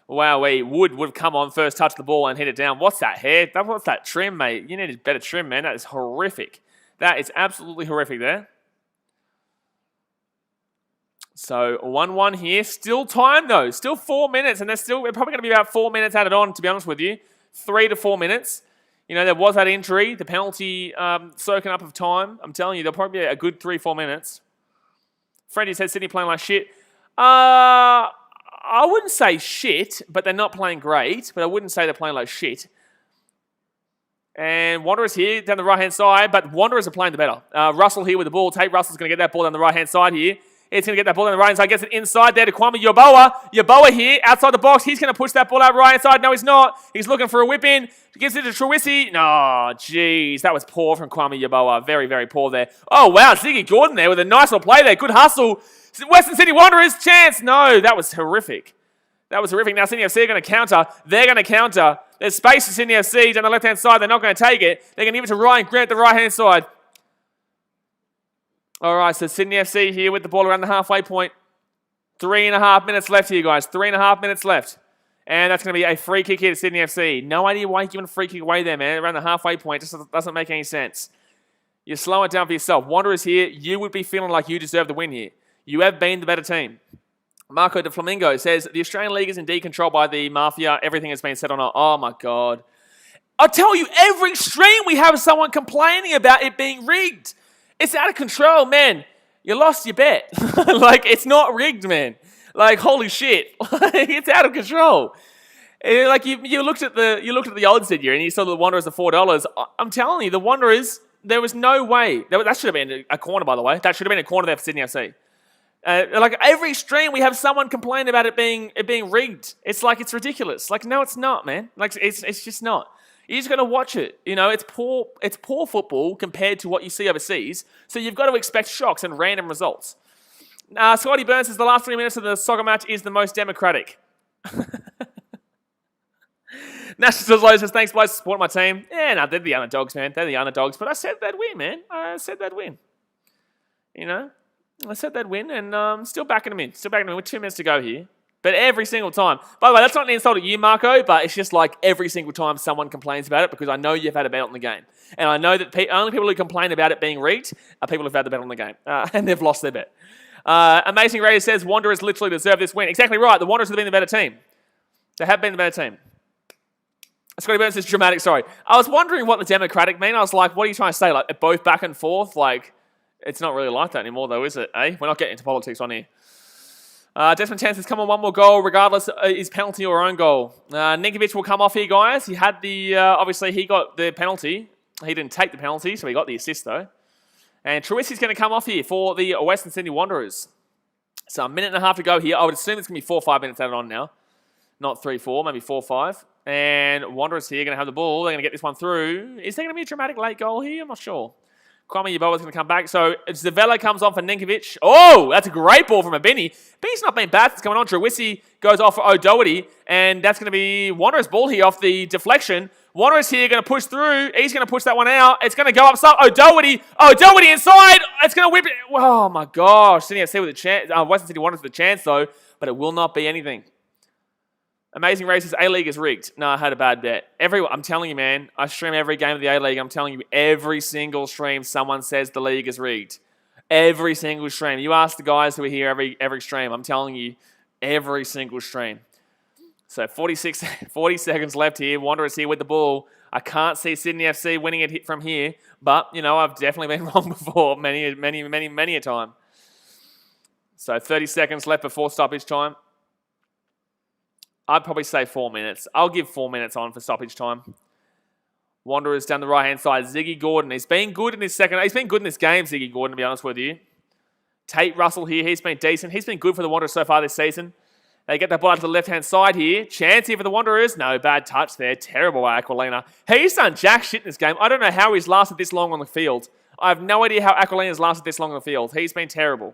Wow, would have come on first, touch the ball and hit it down. What's that hair? What's that trim, mate? You need better trim, man. That is horrific. That is absolutely horrific there. So 1-1 here. Still time, though. Still 4 minutes. And we're probably going to be about 4 minutes added on, to be honest with you. 3 to 4 minutes. You know, there was that injury. The penalty soaking up of time. I'm telling you, there'll probably be a good 3-4 minutes. Freddie said Sydney playing like shit. I wouldn't say shit, but they're not playing great. But I wouldn't say they're playing like shit. And Wanderers here down the right-hand side, but Wanderers are playing the better. Russell here with the ball. Tate Russell's going to get that ball down the right-hand side here. It's going to get that ball down the right-hand side. Gets it inside there to Kwame Yeboah. Yeboah here outside the box. He's going to push that ball out right-hand side. No, he's not. He's looking for a whip-in. Gives it to Trewisi. No, jeez. That was poor from Kwame Yeboah. Very, very poor there. Oh, wow. Ziggy Gordon there with a nice little play there. Good hustle. Western Sydney Wanderers, chance. No, that was horrific. That was horrific. Now Sydney FC are going to counter. They're going to counter. There's space for Sydney FC down the left-hand side. They're not going to take it. They're going to give it to Ryan Grant, the right-hand side. All right, so Sydney FC here with the ball around the halfway point. 3.5 minutes left here, guys. 3.5 minutes left. And that's going to be a free kick here to Sydney FC. No idea why you're giving a free kick away there, man. Around the halfway point. It just doesn't make any sense. You slow it down for yourself. Wanderers here, you would be feeling like you deserve the win here. You have been the better team. Marco de Flamingo says, the Australian League is indeed controlled by the mafia. Everything has been set on. Oh, my God. I tell you, every stream we have someone complaining about it being rigged. It's out of control, man. You lost your bet. Like, it's not rigged, man. Like, holy shit. It's out of control. Like, you looked at the odds, did you? And you saw the Wanderers at $4. I'm telling you, the Wanderers, there was no way. That should have been a corner, by the way. That should have been a corner there for Sydney FC. Like, every stream we have someone complain about it being rigged. It's like, it's ridiculous. Like, no, it's not, man. Like, it's just not. You just got to watch it. You know, it's poor football compared to what you see overseas. So you've got to expect shocks and random results. Scotty Burns says the last 3 minutes of the soccer match is the most democratic. National Low says, thanks, boys, for supporting my team. Yeah, no, they're the underdogs, man. They're the underdogs. But I said they'd win, man. I said they'd win. You know? I said they'd win, and still backing them in. Still backing them in with 2 minutes to go here. But every single time. By the way, that's not an insult at you, Marco, but it's just like every single time someone complains about it because I know you've had a bet on the game. And I know that only people who complain about it being rigged are people who've had the bet on the game. And they've lost their bet. Amazing Ray says Wanderers literally deserve this win. Exactly right. The Wanderers have been the better team. They have been the better team. Scotty Burns says dramatic, sorry. I was wondering what the Democratic mean. I was like, what are you trying to say? Like, both back and forth? Like, it's not really like that anymore, though, is it? Eh? We're not getting into politics on here. Desmond Tan says, come on, one more goal, regardless is penalty or own goal. Ninkovic will come off here, guys. He had the, obviously, he got the penalty. He didn't take the penalty, so he got the assist, though. And Truissi's going to come off here for the Western Sydney Wanderers. So a minute and a half to go here. I would assume it's going to be 4 or 5 minutes added on now. Not 3, 4, maybe 4 or 5. And Wanderers here going to have the ball. They're going to get this one through. Is there going to be a dramatic late goal here? I'm not sure. Kwame Yaboa's going to come back. So Zavella comes on for Ninkovic. Oh, that's a great ball from Abini. Abini's not been bad since coming on. Truissi goes off for O'Doherty. And that's going to be Wanderers' ball here off the deflection. Wanderers here going to push through. He's going to push that one out. It's going to go up. O'Doherty. O'Doherty inside. It's going to whip it. Oh, my gosh. Sydney FC with a chance. Western City Wanderers with a chance, though. But it will not be anything. Amazing Races, A-League is rigged. No, I had a bad bet. I'm telling you, man, I stream every game of the A-League. I'm telling you, every single stream, someone says the league is rigged. Every single stream. You ask the guys who are here every stream. I'm telling you, every single stream. So 40 seconds left here. Wanderers here with the ball. I can't see Sydney FC winning it from here. But, you know, I've definitely been wrong before many a time. So 30 seconds left before stoppage time. I'd probably say 4 minutes. I'll give 4 minutes on for stoppage time. Wanderers down the right-hand side. Ziggy Gordon. He's been good in his second. He's been good in this game, Ziggy Gordon, to be honest with you. Tate Russell here. He's been decent. He's been good for the Wanderers so far this season. They get that ball out to the left-hand side here. Chance here for the Wanderers. No, bad touch there. Terrible by Aquilina. He's done jack shit in this game. I don't know how he's lasted this long on the field. I have no idea how Aquilina's lasted this long on the field. He's been terrible.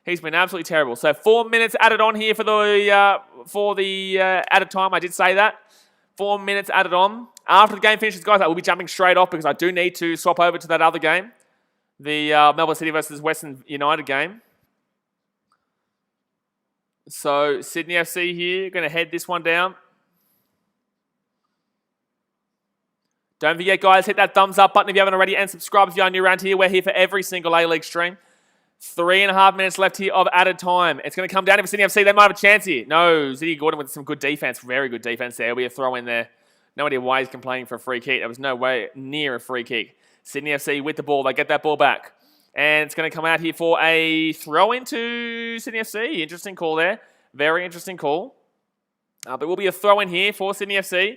He's been absolutely terrible. So 4 minutes added on here for the added time. I did say that. 4 minutes added on. After the game finishes, guys, I will be jumping straight off because I do need to swap over to that other game. The Melbourne City versus Western United game. So Sydney FC here, going to head this one down. Don't forget, guys, hit that thumbs up button if you haven't already and subscribe if you're new around here. We're here for every single A-League stream. 3.5 minutes left here of added time. It's going to come down to Sydney FC. They might have a chance here. No, Ziggy Gordon with some good defense. Very good defense there. We have throw in there. No idea why he's complaining for a free kick. There was no way near a free kick. Sydney FC with the ball. They get that ball back. And it's going to come out here for a throw into Sydney FC. Interesting call there. Very interesting call. But will be a throw in here for Sydney FC.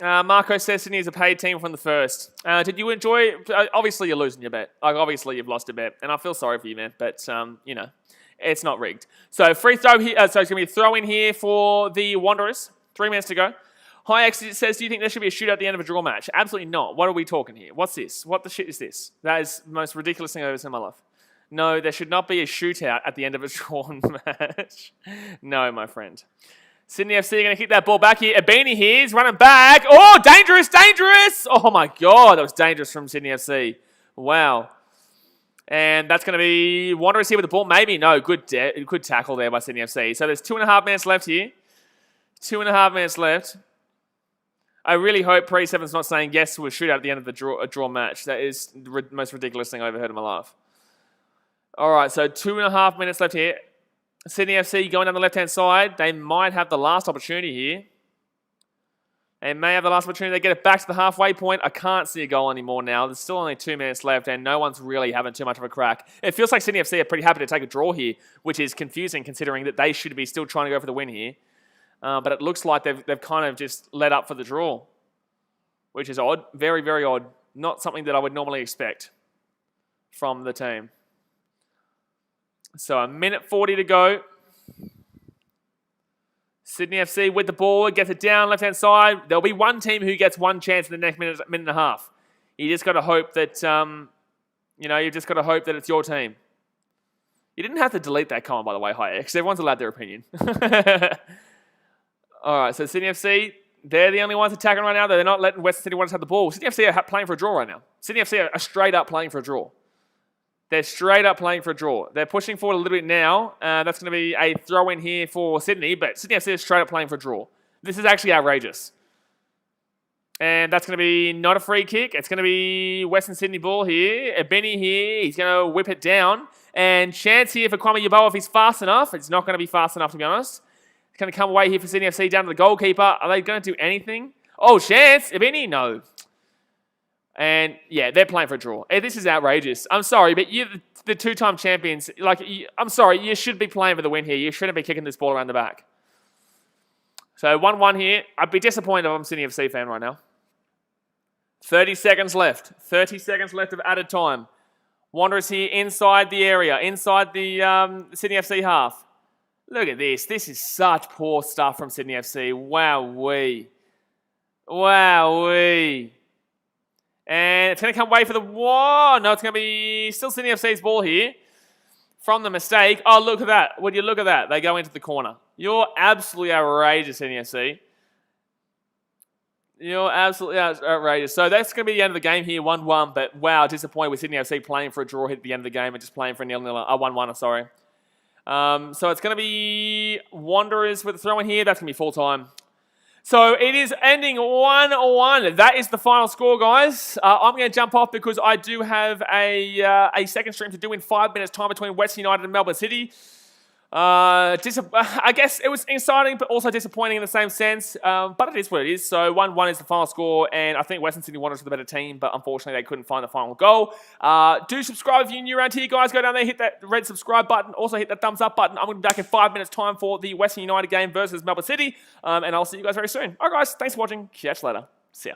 Marco says Sydney is a paid team from the first. Did you enjoy? Obviously, you're losing your bet. Like, obviously, you've lost a bet, and I feel sorry for you, man. But you know, it's not rigged. So free throw here. So it's going to be a throw in here for the Wanderers. 3 minutes to go. Hi X says, do you think there should be a shootout at the end of a draw match? Absolutely not. What are we talking here? What's this? What the shit is this? That is the most ridiculous thing I've ever seen in my life. No, there should not be a shootout at the end of a drawn match. No, my friend. Sydney FC are going to kick that ball back here. Abini here is running back. Oh, dangerous, dangerous. Oh, my God. That was dangerous from Sydney FC. Wow. And that's going to be Wanderers here with the ball. Maybe. No, good tackle there by Sydney FC. So there's 2.5 minutes left here. 2.5 minutes left. I really hope Pre7's not saying yes to a shootout at the end of the draw match. That is the most ridiculous thing I've ever heard in my life. All right, so 2.5 minutes left here. Sydney FC going down the left-hand side. They might have the last opportunity here. They may have the last opportunity. They get it back to the halfway point. I can't see a goal anymore now. There's still only 2 minutes left, and no one's really having too much of a crack. It feels like Sydney FC are pretty happy to take a draw here, which is confusing considering that they should be still trying to go for the win here. But it looks like they've kind of just let up for the draw, which is odd. Very, very odd. Not something that I would normally expect from the team. So 1:40 to go. Sydney FC with the ball, gets it down left-hand side. There'll be one team who gets one chance in the next minute and a half. You just got to hope that, you've just got to hope that it's your team. You didn't have to delete that comment, by the way, hi X. Everyone's allowed their opinion. All right, so Sydney FC, they're the only ones attacking right now. They're not letting Western City Wanderers have the ball. Sydney FC are playing for a draw right now. Sydney FC are straight up playing for a draw. They're straight up playing for a draw. They're pushing forward a little bit now. That's going to be a throw in here for Sydney, but Sydney FC is straight up playing for a draw. This is actually outrageous. And that's going to be not a free kick. It's going to be Western Sydney ball here. Benny here. He's going to whip it down. And chance here for Kwame Yeboah if he's fast enough. It's not going to be fast enough, to be honest. It's going to come away here for Sydney FC down to the goalkeeper. Are they going to do anything? Oh, chance. Benny? No. And, yeah, they're playing for a draw. This is outrageous. I'm sorry, but you're the two-time champions. I'm sorry, you should be playing for the win here. You shouldn't be kicking this ball around the back. So 1-1 here. I'd be disappointed if I'm a Sydney FC fan right now. 30 seconds left. 30 seconds left of added time. Wanderers here inside the area, inside the Sydney FC half. Look at this. This is such poor stuff from Sydney FC. Wowee. Wowee. And it's going to come away for the... Whoa! No, it's going to be still Sydney FC's ball here. From the mistake. Oh, look at that. Would you look at that? They go into the corner. You're absolutely outrageous, Sydney FC. You're absolutely outrageous. So that's going to be the end of the game here, 1-1. But wow, disappointed with Sydney FC playing for a draw hit at the end of the game and just playing for a 1-1, sorry. So it's going to be Wanderers with the throw-in here. That's going to be full-time. So it is ending 1-1. That is the final score, guys. I'm going to jump off because I do have a second stream to do in 5 minutes' time between Western United and Melbourne City. I guess it was exciting, but also disappointing in the same sense. But it is what it is. So 1-1 is the final score, and I think Western Sydney Wanderers were the better team, but unfortunately they couldn't find the final goal. Do subscribe if you're new around here, guys. Go down there, hit that red subscribe button. Also hit that thumbs up button. I'm going to be back in 5 minutes' time for the Western United game versus Melbourne City, and I'll see you guys very soon. All right, guys. Thanks for watching. Catch you later. See ya.